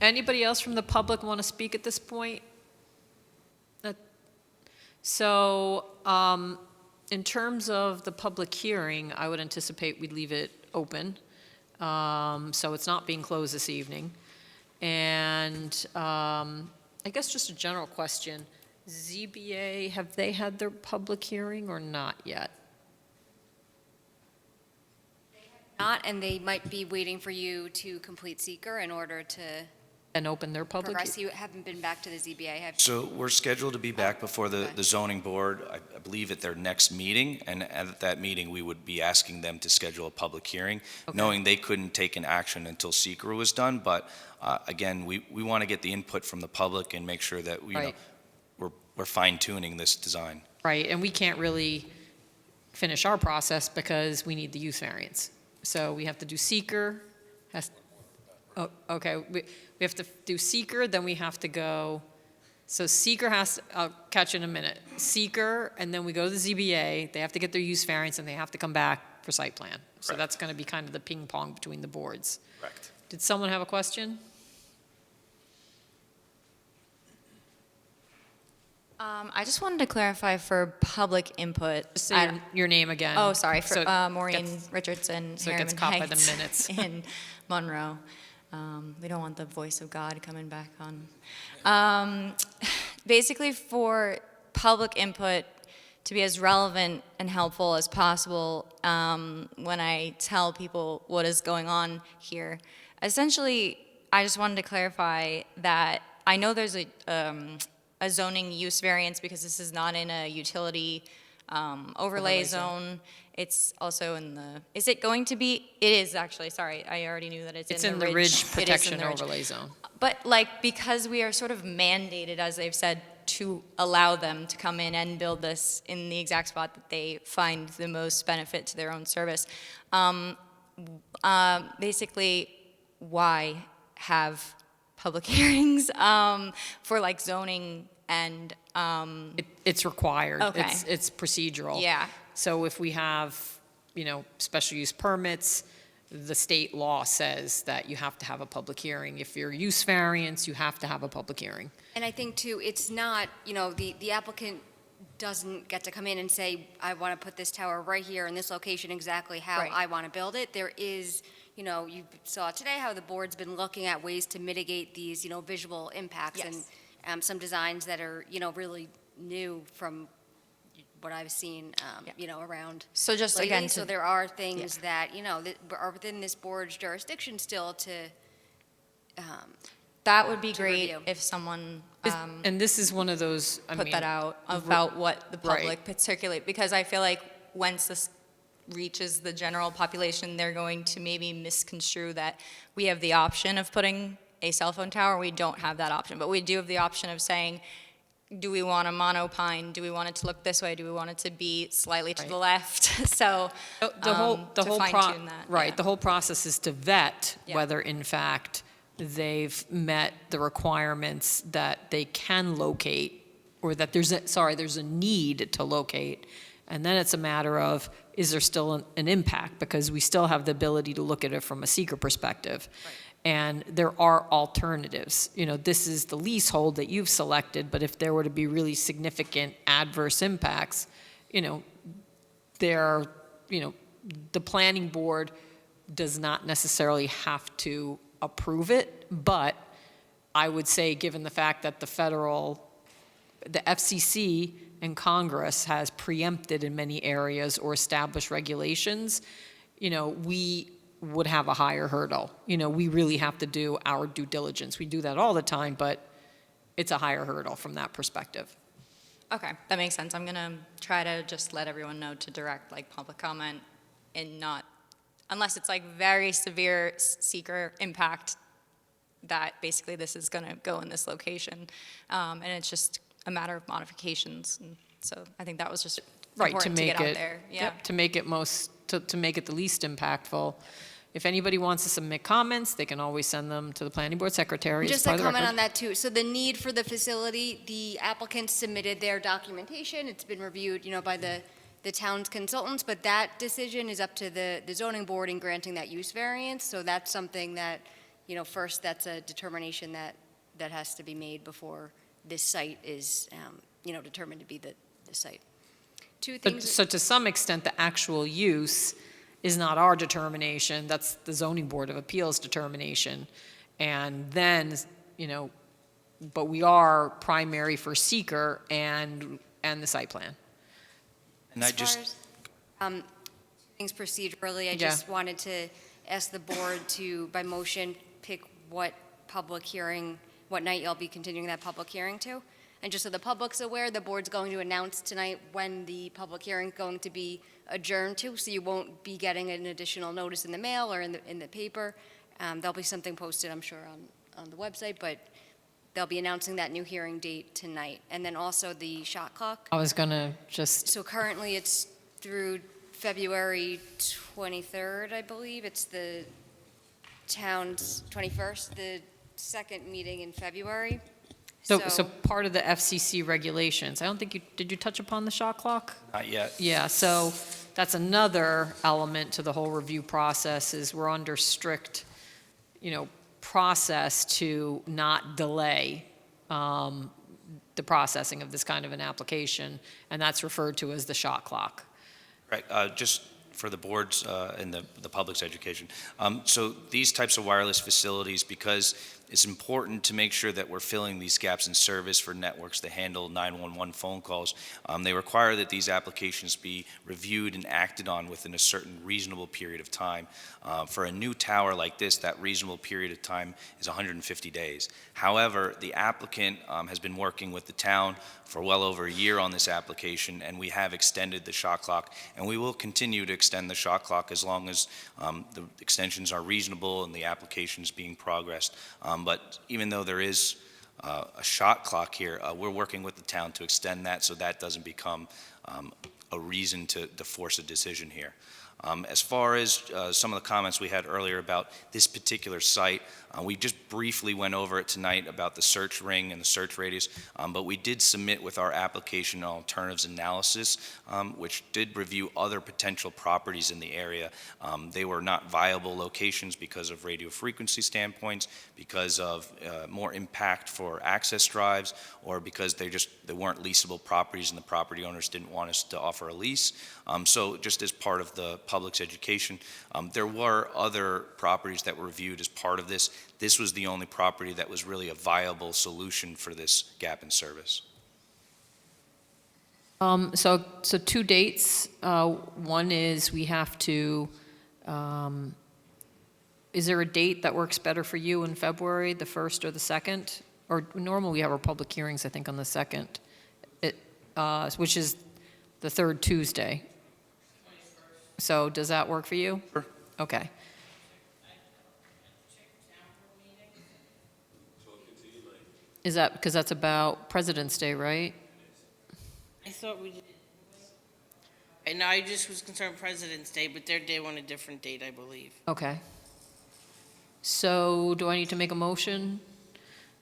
Anybody else from the public want to speak at this point? So, in terms of the public hearing, I would anticipate we'd leave it open. So it's not being closed this evening. And I guess just a general question, ZBA, have they had their public hearing or not yet? Not, and they might be waiting for you to complete seeker in order to And open their public? progress. You haven't been back to the ZBA, have you? So we're scheduled to be back before the zoning board, I believe at their next meeting, and at that meeting, we would be asking them to schedule a public hearing, knowing they couldn't take an action until seeker was done, but again, we want to get the input from the public and make sure that we're fine-tuning this design. Right, and we can't really finish our process because we need the use variance. So we have to do seeker. Oh, okay, we have to do seeker, then we have to go, so seeker has, I'll catch you in a minute. Seeker, and then we go to the ZBA, they have to get their use variance, and they have to come back for site plan. So that's going to be kind of the ping pong between the boards. Correct. Did someone have a question? I just wanted to clarify for public input. Just say your name again. Oh, sorry, for So Maureen Richardson, so it gets Harriman caught by the Heights minutes. in Monroe. We don't want the voice of God coming back on. Basically, for public input to be as relevant and helpful as possible when I tell people what is going on here, essentially, I just wanted to clarify that I know there's a zoning use variance because this is not in a utility overlay zone. It's also in the, is it going to be, it is actually, sorry, I already knew that it's in the ridge. Protection Overlay Zone. But like, because we are sort of mandated, as they've said, to allow them to come in and build this in the exact spot that they find the most benefit to their own service. Basically, why have public hearings for like zoning and It's required. Okay. It's procedural. Yeah. So if we have, special use permits, the state law says that you have to have a public hearing. If you're use variance, you have to have a public hearing. And I think too, it's not, the applicant doesn't get to come in and say, I want to put this tower right here in this location exactly how Right. I want to build it. There is, you saw today how the board's been looking at ways to mitigate these, visual impacts. Yes. And some designs that are, really new from what I've seen, around. So just lately. again, So there are things that, that are within this board's jurisdiction still to, that would be to great review. if someone And this is one of those, put that out about what the public could circulate, because I feel like once this reaches the general population, they're going to maybe misconstrue that we have the option of putting a cell phone tower. We don't have that option, but we do have the option of saying, do we want a monopine? Do we want it to look this way? Do we want it to be slightly to the left? So the whole to fine-tune that. Right, yeah. the whole process is to vet Yeah. whether in fact they've met the requirements that they can locate, or that there's a need to locate. And then it's a matter of, is there still an impact? Because we still have the ability to look at it from a seeker perspective. Right. And there are alternatives. This is the leasehold that you've selected, but if there were to be really significant adverse impacts, the planning board does not necessarily have to approve it, but I would say, given the fact that the FCC and Congress has preempted in many areas or established regulations, we would have a higher hurdle. We really have to do our due diligence. We do that all the time, but it's a higher hurdle from that perspective. Okay, that makes sense. I'm gonna try to just let everyone know to direct like public comment and not, unless it's like very severe seeker impact, that basically this is gonna go in this location. And it's just a matter of modifications. And so I think that was just Right, to important to make get it. out there. Yeah. Yep, to make it to make it the least impactful. If anybody wants to submit comments, they can always send them to the planning board secretary as Just part a of the comment record. on that too. So the need for the facility, the applicants submitted their documentation. It's been reviewed, by the town's consultants, but that decision is up to the zoning board in granting that use variance. So that's something that, first, that's a determination that has to be made before this site is, determined to be the site. Two things. So to some extent, the actual use is not our determination, that's the zoning board of appeals determination. And then, but we are primary for seeker and the site plan. And I just, Things procedurally, I Yeah. just wanted to ask the board to, by motion, pick what night you'll be continuing that public hearing to. And just so the public's aware, the board's going to announce tonight when the public hearing's going to be adjourned to, so you won't be getting an additional notice in the mail or in the paper. There'll be something posted, I'm sure, on the website, but they'll be announcing that new hearing date tonight. And then also the shot clock. I was gonna just, So currently, it's through February 23rd, I believe. It's the town's 21st, the second meeting in February. so part of the FCC regulations, I don't think did you touch upon the shot clock? not yet. Yeah, so that's another element to the whole review process, is we're under strict, process to not delay the processing of this kind of an application, and that's referred to as the shot clock. Right, just for the boards and the public's education. So these types of wireless facilities, because it's important to make sure that we're filling these gaps in service for networks that handle 911 phone calls, they require that these applications be reviewed and acted on within a certain reasonable period of time. For a new tower like this, that reasonable period of time is 150 days. However, the applicant has been working with the town for well over a year on this application, and we have extended the shot clock, and we will continue to extend the shot clock as long as the extensions are reasonable and the application is being progressed. But even though there is a shot clock here, we're working with the town to extend that so that doesn't become a reason to force a decision here. As far as some of the comments we had earlier about this particular site, we just briefly went over it tonight about the search ring and the search radius, but we did submit with our application an alternatives analysis, which did review other potential properties in the area. They were not viable locations because of radio frequency standpoints, because of more impact for access drives, or because they weren't leasable properties and the property owners didn't want us to offer a lease. So just as part of the public's education, there were other properties that were reviewed as part of this. This was the only property that was really a viable solution for this gap in service. So two dates. One is we have to, is there a date that works better for you in February, the 1st or the 2nd? Or normally we have our public hearings, I think, on the 2nd, which is the third Tuesday. So does that work for you? Sure. Okay. Is that because that's about President's Day, right? I thought we did. And I just was concerned President's Day, but their day on a different date, I believe. Okay. So do I need to make a motion?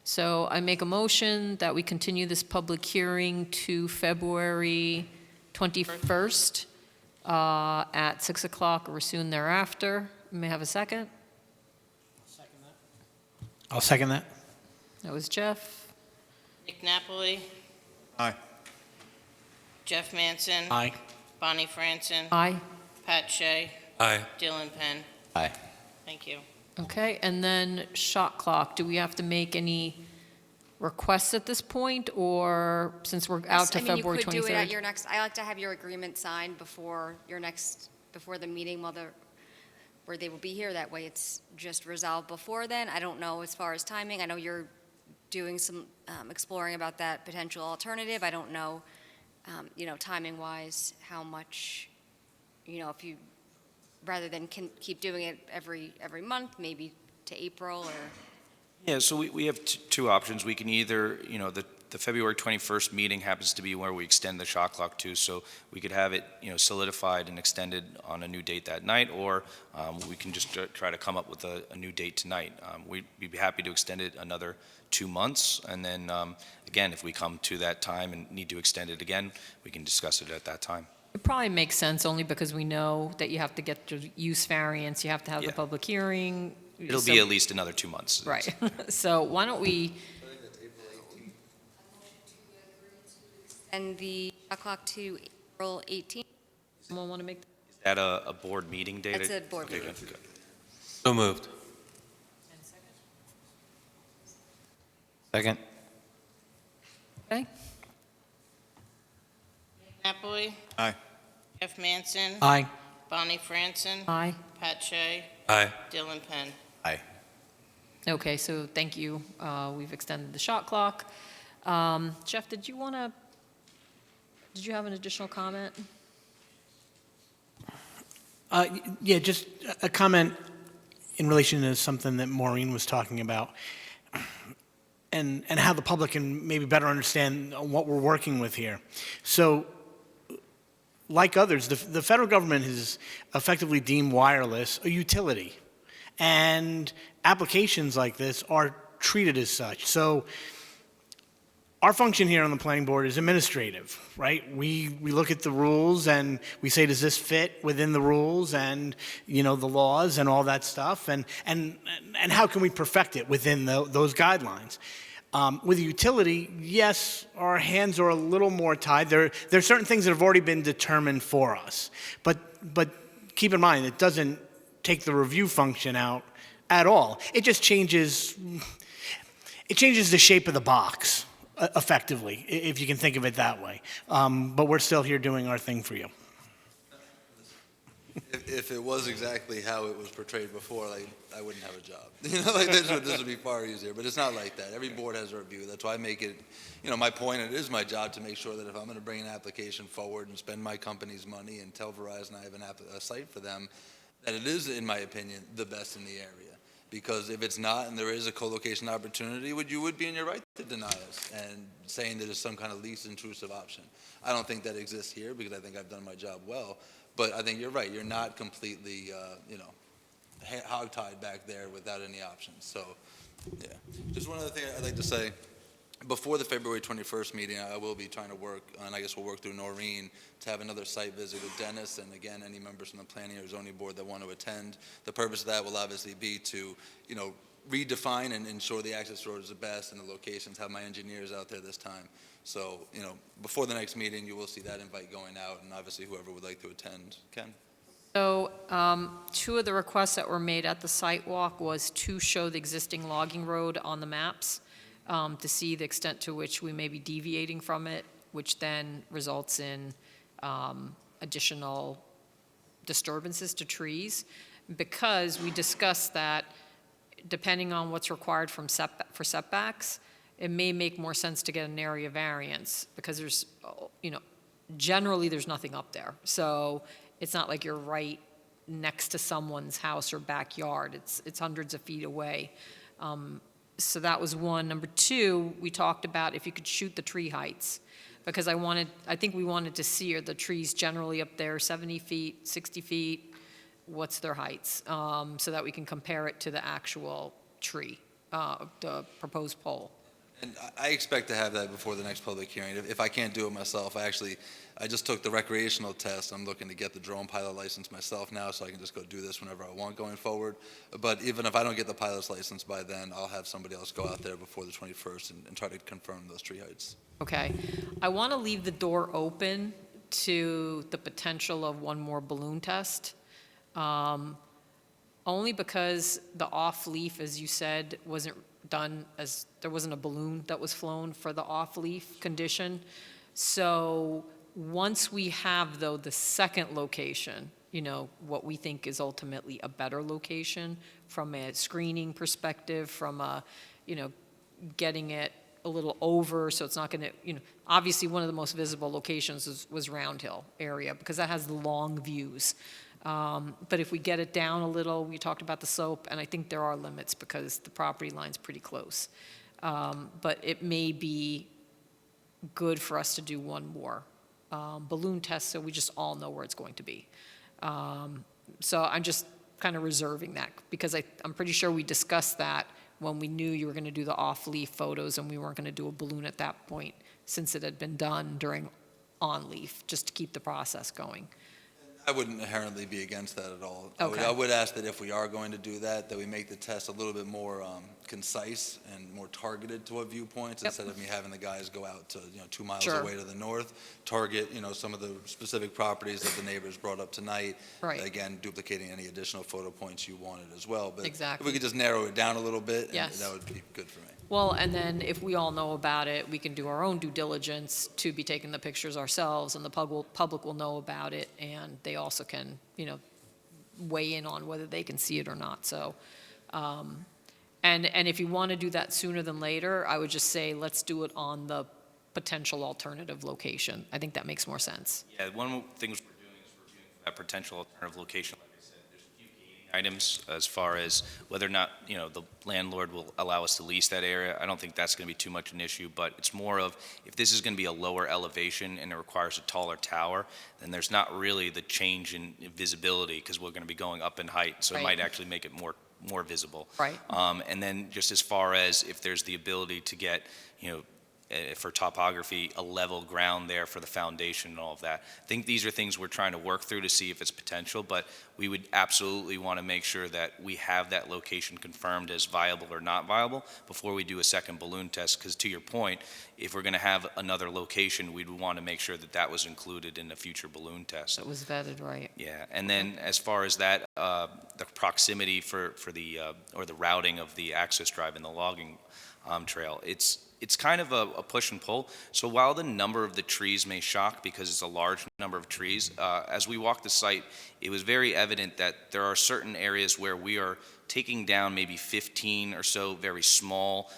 So I make a motion that we continue this public hearing to February 21st at 6 o'clock or soon thereafter. May I have a second? I'll second that. That was Jeff. Nick Napoli, Aye. Jeff Manson. Aye. Bonnie Franson. Aye. Pat Shea. Aye. Dylan Penn. Aye. Thank you. Okay, and then shot clock. Do we have to make any requests at this point, or since we're out to February 23rd? You could do it at your next, I like to have your agreement signed before the meeting where they will be here. That way it's just resolved before then. I don't know as far as timing. I know you're doing some exploring about that potential alternative. I don't know, timing-wise, how much, if you, rather than keep doing it every month, maybe to April or. Yeah, so we have two options. We can either, the February 21st meeting happens to be where we extend the shot clock to, so we could have it, solidified and extended on a new date that night, or we can just try to come up with a new date tonight. We'd be happy to extend it another 2 months, and then, again, if we come to that time and need to extend it again, we can discuss it at that time. It probably makes sense only because we know that you have to get the use variance, you have to have the Yeah. public hearing. It'll So- be at least another 2 months. Right. So why don't we, And the shot clock to April 18th? someone want to make? Is that a board meeting date? That's a board Okay, meeting. good. So moved. Second. Okay. Napoli, Aye. Jeff Manson. Aye. Bonnie Franson. Aye. Pat Shea. Aye. Dylan Penn. Aye. Okay, so thank you. We've extended the shot clock. Jeff, did you have an additional comment? Yeah, just a comment in relation to something that Maureen was talking about, and how the public can maybe better understand what we're working with here. So, like others, the federal government has effectively deemed wireless a utility, and applications like this are treated as such. So, our function here on the planning board is administrative, right? We look at the rules and we say, does this fit within the rules and, the laws and all that stuff? And how can we perfect it within those guidelines? With a utility, yes, our hands are a little more tied. There are certain things that have already been determined for us. But keep in mind, it doesn't take the review function out at all. It just changes the shape of the box. Effectively, if you can think of it that way. But we're still here doing our thing for you. If it was exactly how it was portrayed before, I wouldn't have a job. This would be far easier, but it's not like that. Every board has a review. That's why I make it, my point, it is my job to make sure that if I'm going to bring an application forward and spend my company's money and tell Verizon I have a site for them, that it is, in my opinion, the best in the area. Because if it's not and there is a co-location opportunity, you would be in your right to deny us and saying that it's some kind of least intrusive option. I don't think that exists here because I think I've done my job well. But I think you're right. You're not completely, hog-tied back there without any options. So, yeah. Just one other thing I'd like to say. Before the February 21st meeting, I will be trying to work, and I guess we'll work through Noreen, to have another site visit with Dennis, and again, any members from the planning or zoning board that want to attend. The purpose of that will obviously be to, redefine and ensure the access road is the best and the locations, have my engineers out there this time. So, before the next meeting, you will see that invite going out, and obviously whoever would like to attend can. So, two of the requests that were made at the site walk was to show the existing logging road on the maps, to see the extent to which we may be deviating from it, which then results in additional disturbances to trees. Because we discussed that, depending on what's required for setbacks, it may make more sense to get an area variance, because there's, generally there's nothing up there. So it's not like you're right next to someone's house or backyard. It's hundreds of feet away. So that was one. Number two, we talked about if you could shoot the tree heights, because I think we wanted to see, are the trees generally up there 70 feet, 60 feet? What's their heights? So that we can compare it to the actual tree, the proposed pole. And I expect to have that before the next public hearing. If I can't do it myself, I just took the recreational test. I'm looking to get the drone pilot license myself now, so I can just go do this whenever I want going forward. But even if I don't get the pilot's license by then, I'll have somebody else go out there before the 21st and try to confirm those tree heights. Okay. I want to leave the door open to the potential of one more balloon test, only because the off-leaf, as you said, wasn't done as, there wasn't a balloon that was flown for the off-leaf condition. So once we have, though, the second location, what we think is ultimately a better location from a screening perspective, from a, getting it a little over, so it's not gonna, obviously, one of the most visible locations was Round Hill area, because that has the long views. But if we get it down a little, we talked about the slope, and I think there are limits, because the property line's pretty close. But it may be good for us to do one more balloon test, so we just all know where it's going to be. So I'm just kind of reserving that, because I'm pretty sure we discussed that when we knew you were going to do the off-leaf photos, and we weren't going to do a balloon at that point, since it had been done during on-leaf, just to keep the process going. I wouldn't inherently be against that at all. Okay. I would ask that if we are going to do that, that we make the test a little bit more concise and more targeted to what viewpoints, instead of me having the guys go out to, 2 miles Sure. away to the north, target, some of the specific properties that the neighbors brought up tonight. Right. Again, duplicating any additional photo points you wanted as well. But Exactly. if we could just narrow it down a little bit, Yes. that would be good for me. Well, and then if we all know about it, we can do our own due diligence to be taking the pictures ourselves, and the public will know about it, and they also can, weigh in on whether they can see it or not. So, and if you want to do that sooner than later, I would just say, let's do it on the potential alternative location. I think that makes more sense. Yeah, one of the things we're doing is reviewing that potential alternative location. Like I said, there's a few gating items as far as whether or not, the landlord will allow us to lease that area. I don't think that's going to be too much an issue, but it's more of, if this is going to be a lower elevation and it requires a taller tower, then there's not really the change in visibility, because we're going to be going up in height, so it Right. might actually make it more visible. Right. And then just as far as if there's the ability to get, for topography, a level ground there for the foundation and all of that. I think these are things we're trying to work through to see if it's potential, but we would absolutely want to make sure that we have that location confirmed as viable or not viable before we do a second balloon test, because to your point, if we're going to have another location, we'd want to make sure that that was included in a future balloon test. It was vetted, right? Yeah, and then as far as that, the proximity for the, or the routing of the access drive and the logging trail, it's kind of a push and pull. So while the number of the trees may shock, because it's a large number of trees, as we walked the site, it was very evident that there are certain areas where we are taking down maybe 15 or so very small,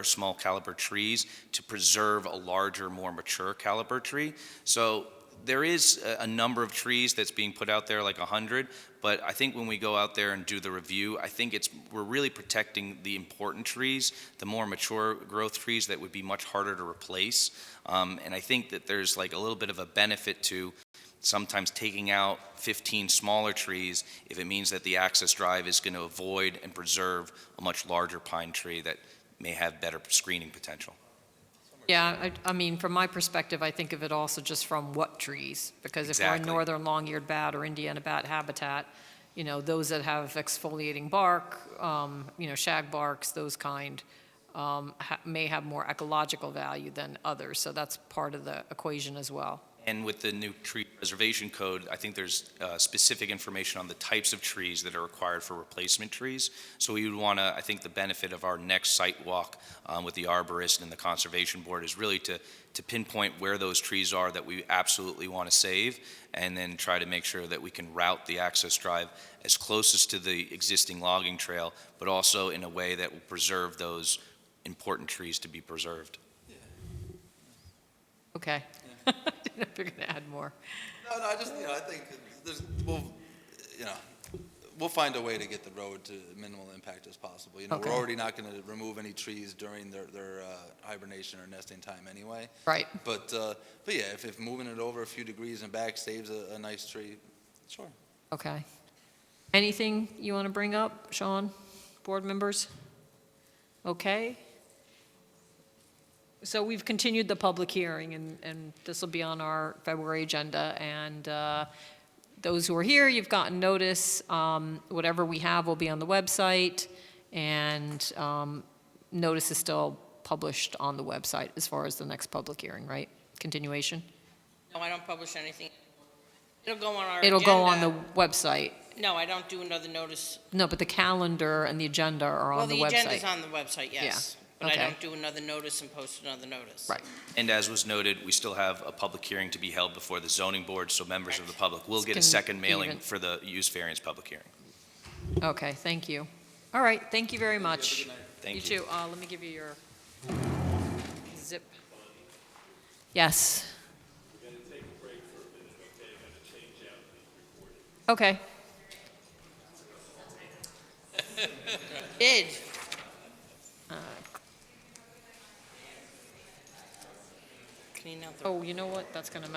small caliber trees to preserve a larger, more mature caliber tree. So there is a number of trees that's being put out there, like 100, but I think when we go out there and do the review, I think we're really protecting the important trees, the more mature growth trees that would be much harder to replace. And I think that there's like a little bit of a benefit to sometimes taking out 15 smaller trees if it means that the access drive is going to avoid and preserve a much larger pine tree that may have better screening potential. Yeah, I mean, from my perspective, I think of it also just from what trees, because if we're Exactly. in northern long-eared bat or Indiana bat habitat, those that have exfoliating bark, shag barks, those kind, may have more ecological value than others, so that's part of the equation as well. And with the new tree preservation code, I think there's specific information on the types of trees that are required for replacement trees. So we would want to, I think the benefit of our next site walk with the arborist and the conservation board is really to pinpoint where those trees are that we absolutely want to save, and then try to make sure that we can route the access drive as closest to the existing logging trail, but also in a way that will preserve those important trees to be preserved. Okay. I didn't know if you're going to add more. No, I just, I think we'll find a way to get the road to minimal impact as possible. Okay. We're already not going to remove any trees during their hibernation or nesting time anyway. Right. But yeah, if moving it over a few degrees and back saves a nice tree, sure. Okay. Anything you want to bring up, Sean, board members? Okay. So we've continued the public hearing, and this will be on our February agenda, and those who are here, you've gotten notice. Whatever we have will be on the website, and notice is still published on the website as far as the next public hearing, right? Continuation? No, I don't publish anything. It'll go on our It'll go on the agenda. website. No, I don't do another notice. No, but the calendar and the agenda are on the website. Well, the agenda's on the website, yes. Yeah. But Okay. I don't do another notice and post another notice. Right. And as was noted, we still have a public hearing to be held before the zoning board, so members of the public will get a Can second mailing even- for the use variance public hearing. Okay, thank you. All right, thank you very much. Thank You you. too. Let me give you your zip. Yes. Okay. Did. Clean out the. Oh, you know what? That's gonna